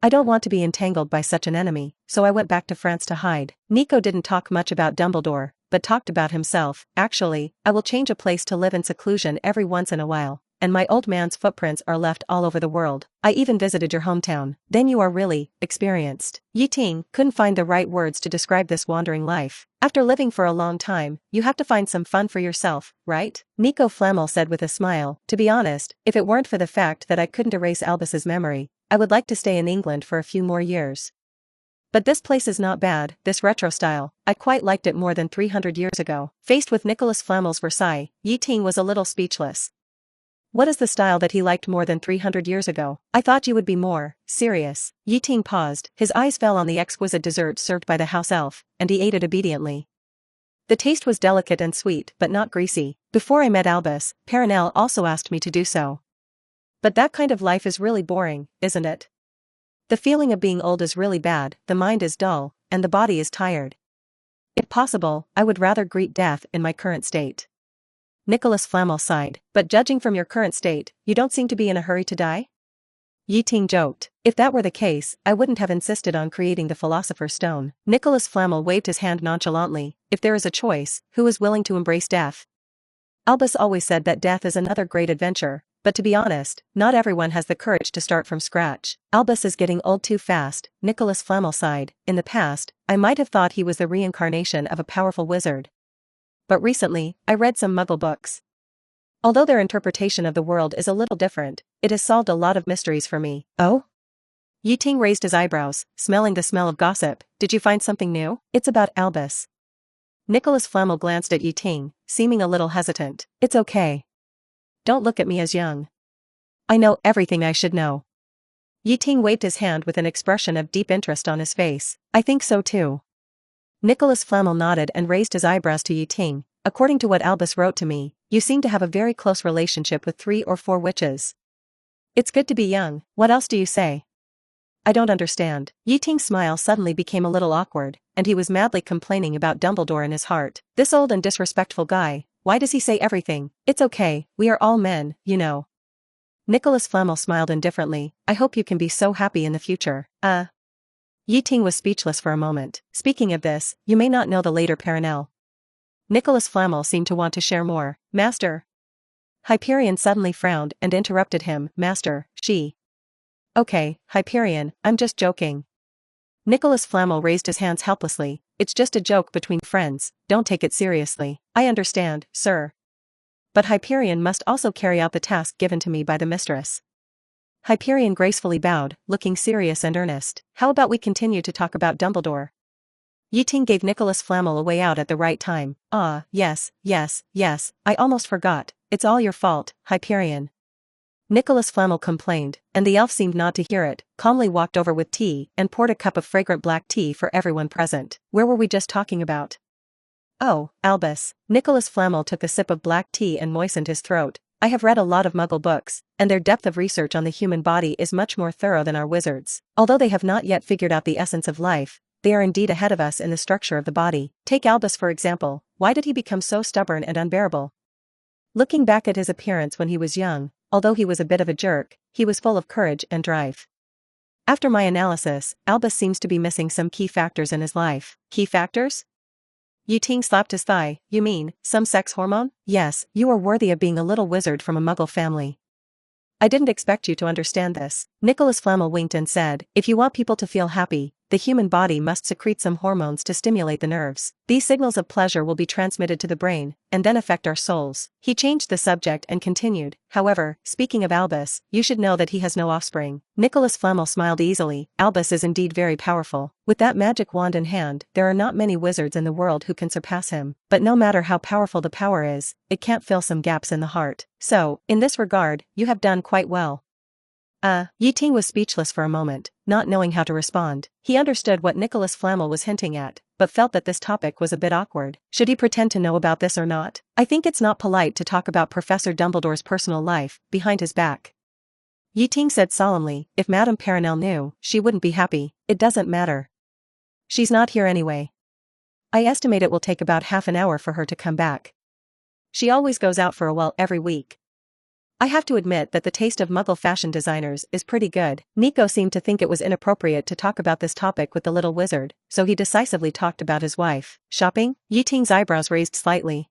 I don't want to be entangled by such an enemy, so I went back to France to hide. Nico didn't talk much about Dumbledore, but talked about himself. Actually, I will change a place to live in seclusion every once in a while, and my old man's footprints are left all over the world. I even visited your hometown. Then you are really experienced. Ting couldn't find the right words to describe this wandering life. After living for a long time, you have to find some fun for yourself, right? Nico Flamel said with a smile. To be honest, if it weren't for the fact that I couldn't erase Albus's memory, I would like to stay in England for a few more years. But this place is not bad, this retro style, I quite liked it more than 300 years ago. Faced with Nicholas Flamel's Versailles, Ting was a little speechless. What is the style that he liked more than 300 years ago? I thought you would be more serious. Ting paused, his eyes fell on the exquisite dessert served by the house elf, and he ate it obediently. The taste was delicate and sweet, but not greasy. Before I met Albus, Perenelle also asked me to do so. But that kind of life is really boring, isn't it? The feeling of being old is really bad, the mind is dull, and the body is tired. If possible, I would rather greet death in my current state. Nicholas Flamel sighed, but judging from your current state, you don't seem to be in a hurry to die? Ting joked. If that were the case, I wouldn't have insisted on creating the Philosopher's Stone. Nicholas Flamel waved his hand nonchalantly. If there is a choice, who is willing to embrace death? Albus always said that death is another great adventure, but to be honest, not everyone has the courage to start from scratch. Albus is getting old too fast, Nicholas Flamel sighed. In the past, I might have thought he was the reincarnation of a powerful wizard. But recently, I read some Muggle books. Although their interpretation of the world is a little different, it has solved a lot of mysteries for me. Oh? Ting raised his eyebrows, smelling the smell of gossip. Did you find something new? It's about Albus. Nicholas Flamel glanced at Ting, seeming a little hesitant. It's okay. Don't look at me as young. I know everything I should know. Ting waved his hand with an expression of deep interest on his face. I think so too. Nicholas Flamel nodded and raised his eyebrows to Ting. According to what Albus wrote to me, you seem to have a very close relationship with 3 or 4 witches. It's good to be young. What else do you say? I don't understand. Ting's smile suddenly became a little awkward, and he was madly complaining about Dumbledore in his heart. This old and disrespectful guy, why does he say everything? It's okay, we are all men, you know. Nicholas Flamel smiled indifferently. I hope you can be so happy in the future. Ting was speechless for a moment. Speaking of this, you may not know the later Perenelle. Nicholas Flamel seemed to want to share more. Master. Hyperion suddenly frowned and interrupted him. Master, she. Okay, Hyperion, I'm just joking. Nicholas Flamel raised his hands helplessly. It's just a joke between friends, don't take it seriously. I understand, sir. But Hyperion must also carry out the task given to me by the mistress. Hyperion gracefully bowed, looking serious and earnest. How about we continue to talk about Dumbledore? Ting gave Nicholas Flamel a way out at the right time. Yes, I almost forgot. It's all your fault, Hyperion. Nicholas Flamel complained, and the elf seemed not to hear it, calmly walked over with tea and poured a cup of fragrant black tea for everyone present. Where were we just talking about? Oh, Albus. Nicholas Flamel took a sip of black tea and moistened his throat. I have read a lot of Muggle books, and their depth of research on the human body is much more thorough than our wizards. Although they have not yet figured out the essence of life, they are indeed ahead of us in the structure of the body. Take Albus for example. Why did he become so stubborn and unbearable? Looking back at his appearance when he was young, although he was a bit of a jerk, he was full of courage and drive. After my analysis, Albus seems to be missing some key factors in his life. Key factors? Ting slapped his thigh. You mean, some sex hormone? Yes, you are worthy of being a little wizard from a Muggle family. I didn't expect you to understand this. Nicholas Flamel winked and said, if you want people to feel happy, the human body must secrete some hormones to stimulate the nerves. These signals of pleasure will be transmitted to the brain, and then affect our souls. He changed the subject and continued, however, speaking of Albus, you should know that he has no offspring. Nicholas Flamel smiled easily. Albus is indeed very powerful. With that magic wand in hand, there are not many wizards in the world who can surpass him. But no matter how powerful the power is, it can't fill some gaps in the heart. So, in this regard, you have done quite well. Ting was speechless for a moment, not knowing how to respond. He understood what Nicholas Flamel was hinting at, but felt that this topic was a bit awkward. Should he pretend to know about this or not? I think it's not polite to talk about Professor Dumbledore's personal life, behind his back. Ting said solemnly, if Madame Perenelle knew, she wouldn't be happy. It doesn't matter. She's not here anyway. I estimate it will take about half an hour for her to come back. She always goes out for a while every week. I have to admit that the taste of Muggle fashion designers is pretty good. Nico seemed to think it was inappropriate to talk about this topic with the little wizard, so he decisively talked about his wife. Shopping? Ting's eyebrows raised slightly.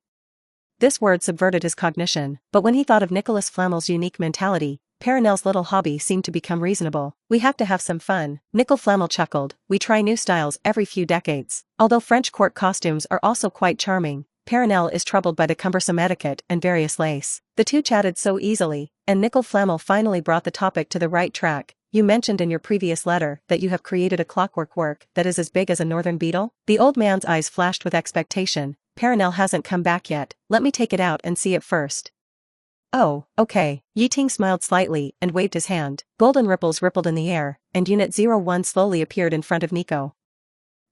This word subverted his cognition, but when he thought of Nicholas Flamel's unique mentality, Perenelle's little hobby seemed to become reasonable. We have to have some fun. Nicholas Flamel chuckled. We try new styles every few decades. Although French court costumes are also quite charming, Perenelle is troubled by the cumbersome etiquette and various lace. The two chatted so easily, and Nicholas Flamel finally brought the topic to the right track. You mentioned in your previous letter that you have created a clockwork work that is as big as a northern beetle? The old man's eyes flashed with expectation. Perenelle hasn't come back yet. Let me take it out and see it first. Oh, okay. Ting smiled slightly and waved his hand. Golden ripples rippled in the air, and Unit 01 slowly appeared in front of Nico.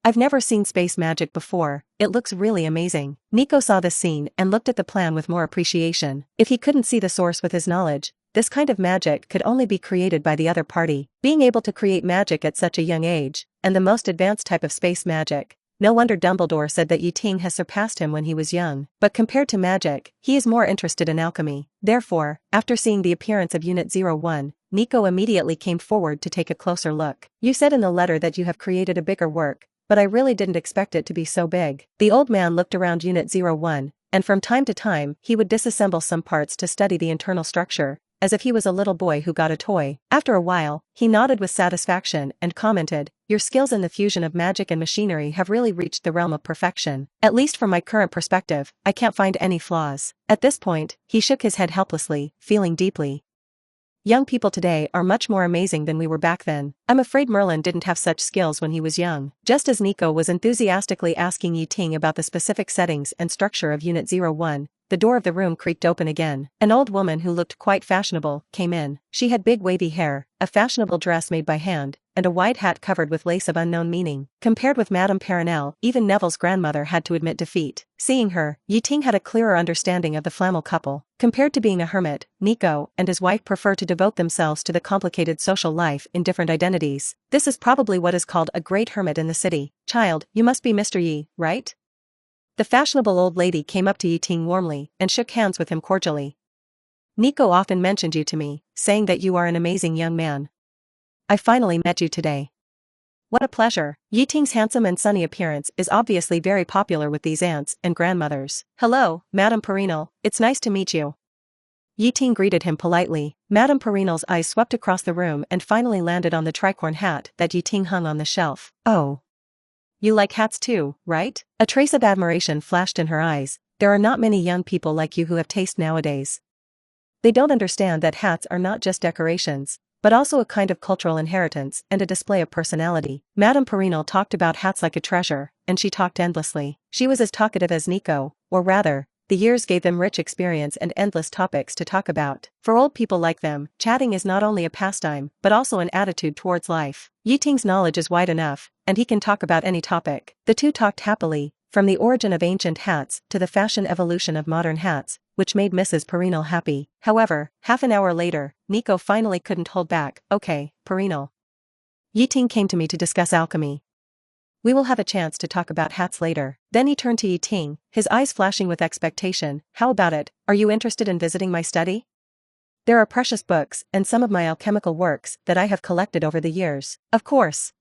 I've never seen space magic before, it looks really amazing. Nico saw this scene and looked at the plan with more appreciation. If he couldn't see the source with his knowledge, this kind of magic could only be created by the other party. Being able to create magic at such a young age, and the most advanced type of space magic. No wonder Dumbledore said that Ting has surpassed him when he was young. But compared to magic, he is more interested in alchemy. Therefore, after seeing the appearance of Unit 01, Nico immediately came forward to take a closer look. You said in the letter that you have created a bigger work, but I really didn't expect it to be so big. The old man looked around Unit 01, and from time to time he would disassemble some parts to study the internal structure. as if he was a little boy who got a toy. After a while, he nodded with satisfaction and commented, "Your skills in the fusion of magic and machinery have really reached the realm of perfection. At least from my current perspective, I can't find any flaws." At this point, he shook his head helplessly, feeling deeply. Young people today are much more amazing than we were back then. I'm afraid Merlin didn't have such skills when he was young. Just as Nico was enthusiastically asking Ting about the specific settings and structure of Unit 01, the door of the room creaked open again. An old woman who looked quite fashionable came in. She had big wavy hair, a fashionable dress made by hand, and a wide hat covered with lace of unknown meaning. Compared with Madame Perronel, even Neville's grandmother had to admit defeat. Seeing her, Ting had a clearer understanding of the Flamel couple. Compared to being a hermit, Nico and his wife prefer to devote themselves to the complicated social life in different identities. This is probably what is called a great hermit in the city. "Child, you must be Mr. Yi, right?" The fashionable old lady came up to Ting warmly and shook hands with him cordially. "Nico often mentioned you to me, saying that you are an amazing young man. I finally met you today." "What a pleasure." Ting's handsome and sunny appearance is obviously very popular with these aunts and grandmothers. "Hello, Madame Perronel, it's nice to meet you." Ting greeted him politely. Madame Perronel's eyes swept across the room and finally landed on the tricorn hat that Ting hung on the shelf. "Oh. You like hats too, right?" A trace of admiration flashed in her eyes. "There are not many young people like you who have taste nowadays. They don't understand that hats are not just decorations, but also a kind of cultural inheritance and a display of personality." Madame Perronel talked about hats like a treasure, and she talked endlessly. She was as talkative as Nico, or rather, the years gave them rich experience and endless topics to talk about. For old people like them, chatting is not only a pastime, but also an attitude towards life. Ting's knowledge is wide enough, and he can talk about any topic. The two talked happily, from the origin of ancient hats to the fashion evolution of modern hats, which made Mrs. Perronel happy. However, half an hour later, Nico finally couldn't hold back. "Okay, Perronel. Ting came to me to discuss alchemy. We will have a chance to talk about hats later." Then he turned to Ting, his eyes flashing with expectation. "How about it? Are you interested in visiting my study? There are precious books and some of my alchemical works that I have collected over the years." "Of course."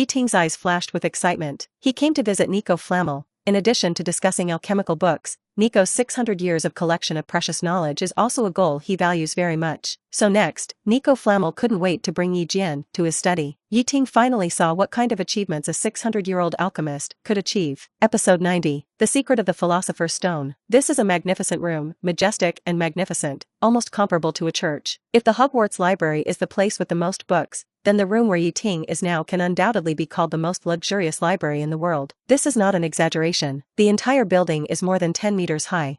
Ting's eyes flashed with excitement. He came to visit Nico Flamel. In addition to discussing alchemical books, Nico's 600 years of collection of precious knowledge is also a goal he values very much. So next, Nico Flamel couldn't wait to bring Yi Jian to his study. Ting finally saw what kind of achievements a 600-year-old alchemist could achieve. Episode 90. The Secret of the Philosopher's Stone. This is a magnificent room, majestic and magnificent, almost comparable to a church. If the Hogwarts library is the place with the most books, then the room where Ting is now can undoubtedly be called the most luxurious library in the world. This is not an exaggeration. The entire building is more than 10 meters high.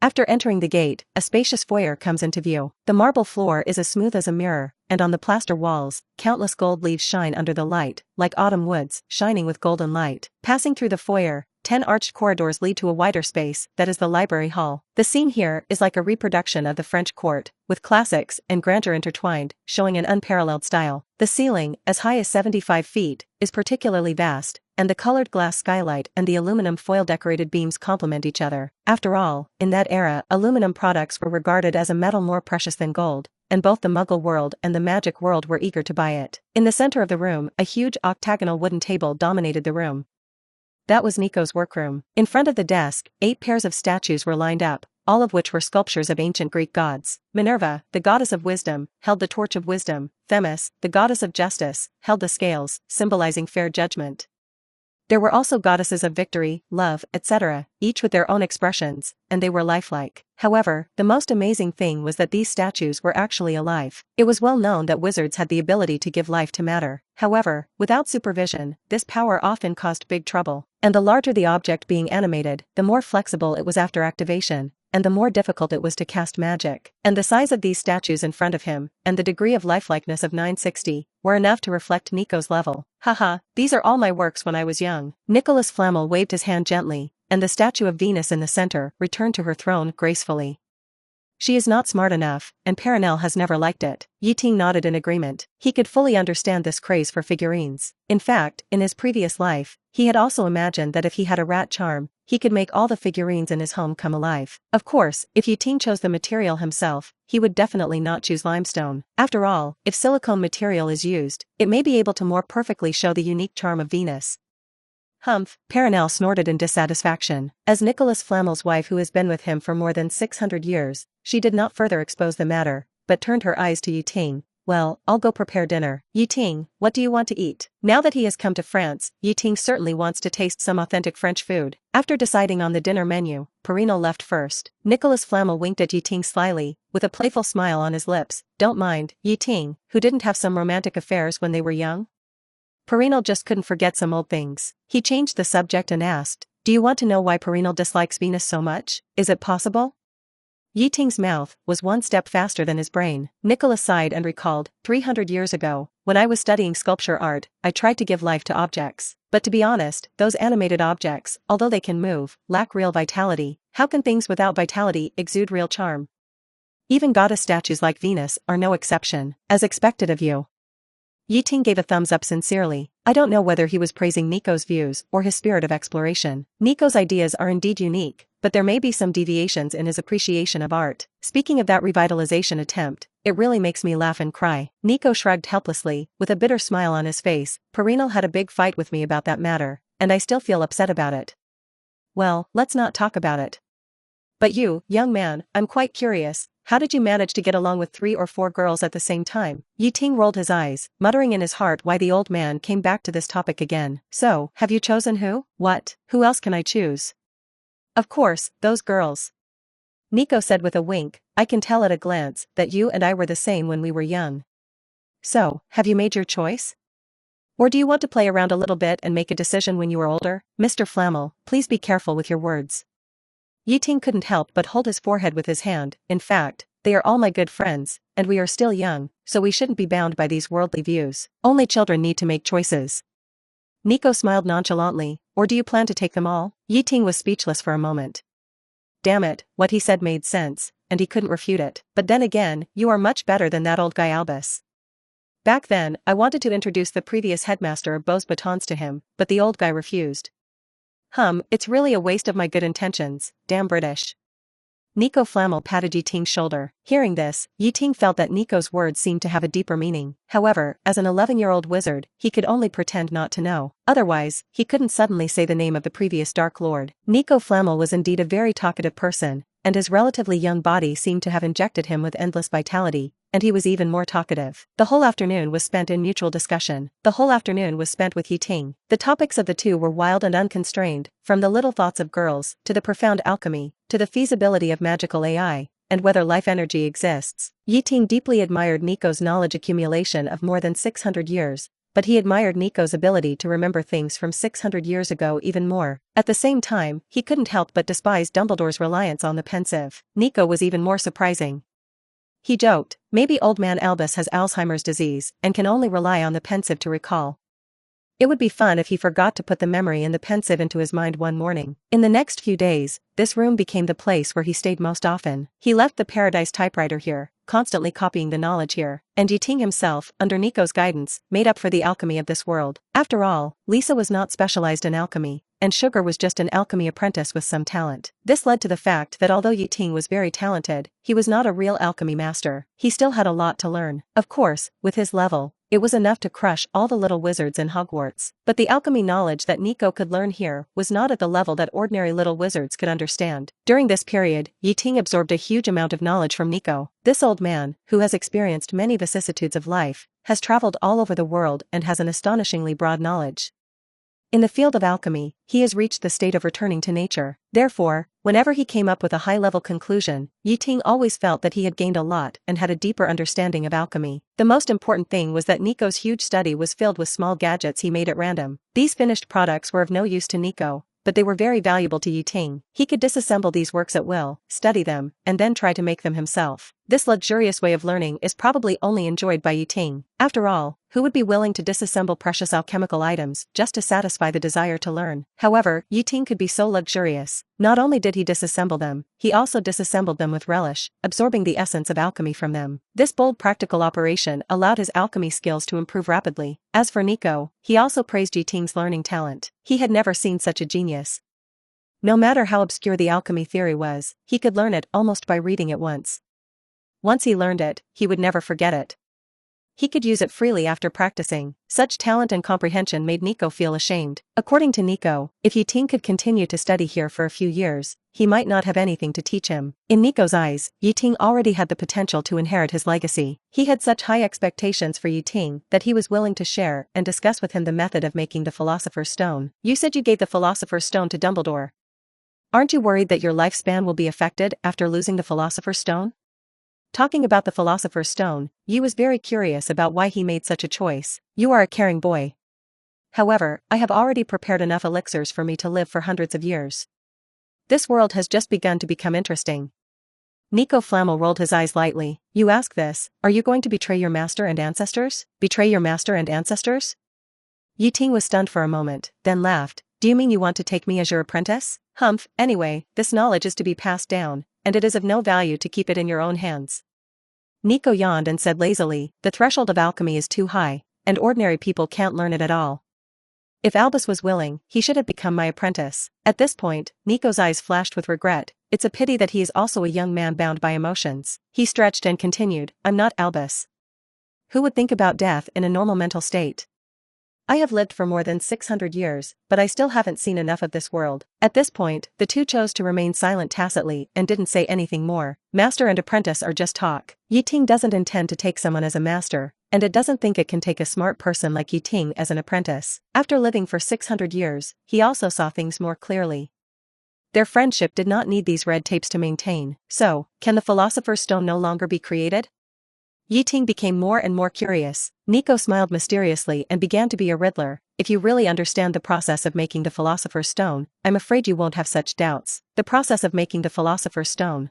After entering the gate, a spacious foyer comes into view. The marble floor is as smooth as a mirror, and on the plaster walls, countless gold leaves shine under the light, like autumn woods, shining with golden light. Passing through the foyer, 10 arched corridors lead to a wider space that is the library hall. The scene here is like a reproduction of the French court, with classics and grandeur intertwined, showing an unparalleled style. The ceiling, as high as 75 feet, is particularly vast, and the colored glass skylight and the aluminum foil-decorated beams complement each other. After all, in that era, aluminum products were regarded as a metal more precious than gold, and both the Muggle world and the magic world were eager to buy it. In the center of the room, a huge octagonal wooden table dominated the room. That was Nico's workroom. In front of the desk, 8 pairs of statues were lined up, all of which were sculptures of ancient Greek gods. Minerva, the goddess of wisdom, held the torch of wisdom. Themis, the goddess of justice, held the scales, symbolizing fair judgment. There were also goddesses of victory, love, etc., each with their own expressions, and they were lifelike. However, the most amazing thing was that these statues were actually alive. It was well known that wizards had the ability to give life to matter. However, without supervision, this power often caused big trouble. And the larger the object being animated, the more flexible it was after activation, and the more difficult it was to cast magic. And the size of these statues in front of him, and the degree of lifelikeness of 960, were enough to reflect Nico's level. "Haha, these are all my works when I was young." Nicholas Flamel waved his hand gently, and the statue of Venus in the center returned to her throne gracefully. "She is not smart enough, and Perronel has never liked it." Ting nodded in agreement. He could fully understand this craze for figurines. In fact, in his previous life, he had also imagined that if he had a rat charm, he could make all the figurines in his home come alive. Of course, if Ting chose the material himself, he would definitely not choose limestone. After all, if silicone material is used, it may be able to more perfectly show the unique charm of Venus. Humph, Perenelle snorted in dissatisfaction. As Nicholas Flamel's wife who has been with him for more than 600 years, she did not further expose the matter, but turned her eyes to Ting. Well, I'll go prepare dinner. Ting, what do you want to eat? Now that he has come to France, Ting certainly wants to taste some authentic French food. After deciding on the dinner menu, Perenelle left first. Nicholas Flamel winked at Ting slyly, with a playful smile on his lips. Don't mind, Ting, who didn't have some romantic affairs when they were young? Perenelle just couldn't forget some old things. He changed the subject and asked, do you want to know why Perenelle dislikes Venus so much? Is it possible? Ting's mouth was one step faster than his brain. Nicholas sighed and recalled, 300 years ago, when I was studying sculpture art, I tried to give life to objects. But to be honest, those animated objects, although they can move, lack real vitality. How can things without vitality exude real charm? Even goddess statues like Venus are no exception. As expected of you. Ting gave a thumbs up sincerely. I don't know whether he was praising Nico's views or his spirit of exploration. Nico's ideas are indeed unique, but there may be some deviations in his appreciation of art. Speaking of that revitalization attempt, it really makes me laugh and cry. Nico shrugged helplessly, with a bitter smile on his face. Perenelle had a big fight with me about that matter, and I still feel upset about it. Well, let's not talk about it. But you, young man, I'm quite curious. How did you manage to get along with 3 or 4 girls at the same time? Ting rolled his eyes, muttering in his heart why the old man came back to this topic again. So, have you chosen who? What? Who else can I choose? Of course, those girls. Nico said with a wink, I can tell at a glance that you and I were the same when we were young. So, have you made your choice? Or do you want to play around a little bit and make a decision when you are older? Mr. Flamel, please be careful with your words. Ting couldn't help but hold his forehead with his hand. In fact, they are all my good friends, and we are still young, so we shouldn't be bound by these worldly views. Only children need to make choices. Nico smiled nonchalantly. Or do you plan to take them all? Ting was speechless for a moment. Damn it, what he said made sense, and he couldn't refute it. But then again, you are much better than that old guy Albus. Back then, I wanted to introduce the previous headmaster of Beaux Batons to him, but the old guy refused. It's really a waste of my good intentions, damn British. Nico Flamel patted Ting's shoulder. Hearing this, Ting felt that Nico's words seemed to have a deeper meaning. However, as an 11-year-old wizard, he could only pretend not to know. Otherwise, he couldn't suddenly say the name of the previous Dark Lord. Nico Flamel was indeed a very talkative person, and his relatively young body seemed to have injected him with endless vitality, and he was even more talkative. The whole afternoon was spent in mutual discussion. The whole afternoon was spent with Ting. The topics of the two were wild and unconstrained, from the little thoughts of girls, to the profound alchemy, to the feasibility of magical AI, and whether life energy exists. Ting deeply admired Nico's knowledge accumulation of more than 600 years, but he admired Nico's ability to remember things from 600 years ago even more. At the same time, he couldn't help but despise Dumbledore's reliance on the pensive. Nico was even more surprising. He joked, maybe old man Albus has Alzheimer's disease and can only rely on the pensive to recall. It would be fun if he forgot to put the memory in the pensive into his mind one morning. In the next few days, this room became the place where he stayed most often. He left the Paradise typewriter here, constantly copying the knowledge here, and Ting himself, under Nico's guidance, made up for the alchemy of this world. After all, Lisa was not specialized in alchemy, and Sugar was just an alchemy apprentice with some talent. This led to the fact that although Ting was very talented, he was not a real alchemy master. He still had a lot to learn. Of course, with his level, it was enough to crush all the little wizards in Hogwarts. But the alchemy knowledge that Nico could learn here was not at the level that ordinary little wizards could understand. During this period, Ting absorbed a huge amount of knowledge from Nico. This old man, who has experienced many vicissitudes of life, has traveled all over the world and has an astonishingly broad knowledge. In the field of alchemy, he has reached the state of returning to nature. Therefore, whenever he came up with a high-level conclusion, Ting always felt that he had gained a lot and had a deeper understanding of alchemy. The most important thing was that Nico's huge study was filled with small gadgets he made at random. These finished products were of no use to Nico, but they were very valuable to Ting. He could disassemble these works at will, study them, and then try to make them himself. This luxurious way of learning is probably only enjoyed by Ting. After all, who would be willing to disassemble precious alchemical items just to satisfy the desire to learn? However, Ting could be so luxurious. Not only did he disassemble them, he also disassembled them with relish, absorbing the essence of alchemy from them. This bold practical operation allowed his alchemy skills to improve rapidly. As for Nico, he also praised Ting's learning talent. He had never seen such a genius. No matter how obscure the alchemy theory was, he could learn it almost by reading it once. Once he learned it, he would never forget it. He could use it freely after practicing. Such talent and comprehension made Nico feel ashamed. According to Nico, if Ting could continue to study here for a few years, he might not have anything to teach him. In Nico's eyes, Ting already had the potential to inherit his legacy. He had such high expectations for Ting that he was willing to share and discuss with him the method of making the Philosopher's Stone. You said you gave the Philosopher's Stone to Dumbledore. Aren't you worried that your lifespan will be affected after losing the Philosopher's Stone? Talking about the Philosopher's Stone, Yi was very curious about why he made such a choice. You are a caring boy. However, I have already prepared enough elixirs for me to live for hundreds of years. This world has just begun to become interesting. Nico Flamel rolled his eyes lightly. You ask this, are you going to betray your master and ancestors? Betray your master and ancestors? Ting was stunned for a moment, then laughed. Do you mean you want to take me as your apprentice? Humph, anyway, this knowledge is to be passed down, and it is of no value to keep it in your own hands. Nico yawned and said lazily, the threshold of alchemy is too high, and ordinary people can't learn it at all. If Albus was willing, he should have become my apprentice. At this point, Nico's eyes flashed with regret. It's a pity that he is also a young man bound by emotions. He stretched and continued, I'm not Albus. Who would think about death in a normal mental state? I have lived for more than 600 years, but I still haven't seen enough of this world. At this point, the two chose to remain silent tacitly and didn't say anything more. Master and apprentice are just talk. Ting doesn't intend to take someone as a master, and it doesn't think it can take a smart person like Ting as an apprentice. After living for 600 years, he also saw things more clearly. Their friendship did not need these red tapes to maintain. So, can the Philosopher's Stone no longer be created? Ting became more and more curious. Nico smiled mysteriously and began to be a riddler. If you really understand the process of making the Philosopher's Stone, I'm afraid you won't have such doubts. The process of making the Philosopher's Stone.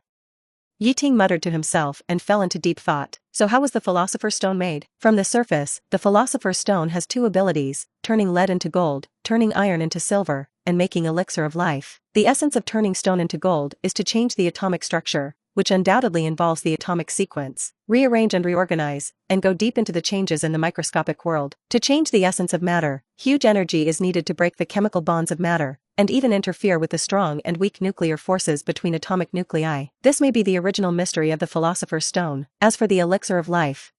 Ting muttered to himself and fell into deep thought. So how was the Philosopher's Stone made? From the surface, the Philosopher's Stone has two abilities, turning lead into gold, turning iron into silver, and making elixir of life. The essence of turning stone into gold is to change the atomic structure, which undoubtedly involves the atomic sequence, rearrange and reorganize, and go deep into the changes in the microscopic world. To change the essence of matter, huge energy is needed to break the chemical bonds of matter, and even interfere with the strong and weak nuclear forces between atomic nuclei. This may be the original mystery of the Philosopher's Stone. As for the elixir of life,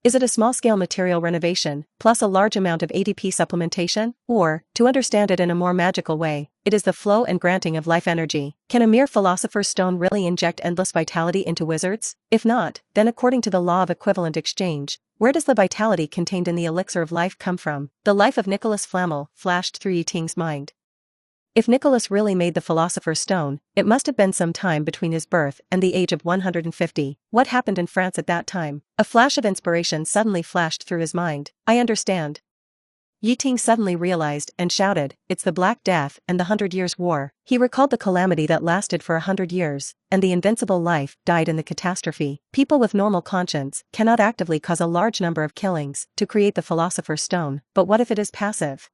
is it a small-scale material renovation, plus a large amount of ATP supplementation? Or, to understand it in a more magical way, it is the flow and granting of life energy. Can a mere Philosopher's Stone really inject endless vitality into wizards? If not, then according to the law of equivalent exchange, where does the vitality contained in the elixir of life come from? The life of Nicholas Flamel flashed through Ting's mind. If Nicholas really made the Philosopher's Stone, it must have been some time between his birth and the age of 150. What happened in France at that time? A flash of inspiration suddenly flashed through his mind. I understand. Ting suddenly realized and shouted, it's the Black Death and the 100 Years' War. He recalled the calamity that lasted for 100 years, and the invincible life died in the catastrophe. People with normal conscience cannot actively cause a large number of killings to create the Philosopher's Stone, but what if it is passive?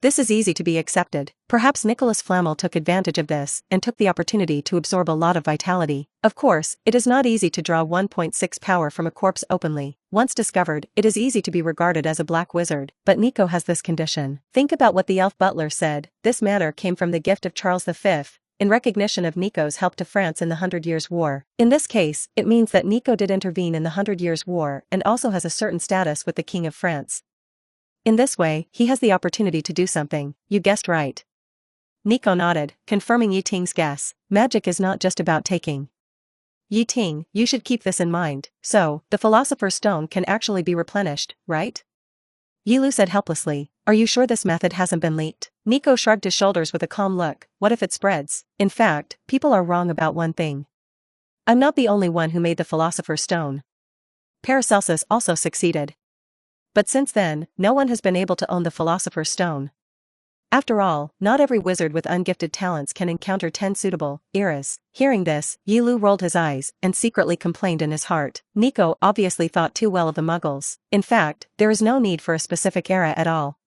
This is easy to be accepted. Perhaps Nicholas Flamel took advantage of this and took the opportunity to absorb a lot of vitality. Of course, it is not easy to draw 1.6 power from a corpse openly. Once discovered, it is easy to be regarded as a black wizard, but Nico has this condition. Think about what the elf butler said. This matter came from the gift of Charles V, in recognition of Nico's help to France in the 100 Years' War. In this case, it means that Nico did intervene in the 100 Years' War and also has a certain status with the King of France. In this way, he has the opportunity to do something. You guessed right. Nico nodded, confirming Ting's guess. Magic is not just about taking. Ting, you should keep this in mind. So, the Philosopher's Stone can actually be replenished, right? Yilu said helplessly, are you sure this method hasn't been leaked? Nico shrugged his shoulders with a calm look. What if it spreads? In fact, people are wrong about one thing. I'm not the only one who made the Philosopher's Stone. Paracelsus also succeeded. But since then, no one has been able to own the Philosopher's Stone. After all, not every wizard with ungifted talents can encounter 10 suitable eras. Hearing this, Yilu rolled his eyes and secretly complained in his heart. Nico obviously thought too well of the Muggles. In fact, there is no need for a specific era at all.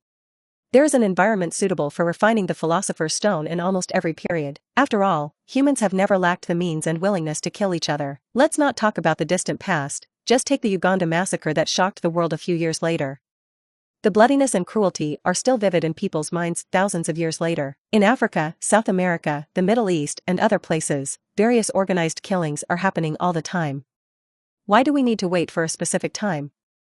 There is an environment suitable for refining the Philosopher's Stone in almost every period. After all, humans have never lacked the means and willingness to kill each other. Let's not talk about the distant past. Just take the Uganda massacre that shocked the world a few years later. The bloodiness and cruelty are still vivid in people's minds thousands of years later. In Africa, South America, the Middle East, and other places, various organized killings are happening all the time. Why do we need to wait for a specific time?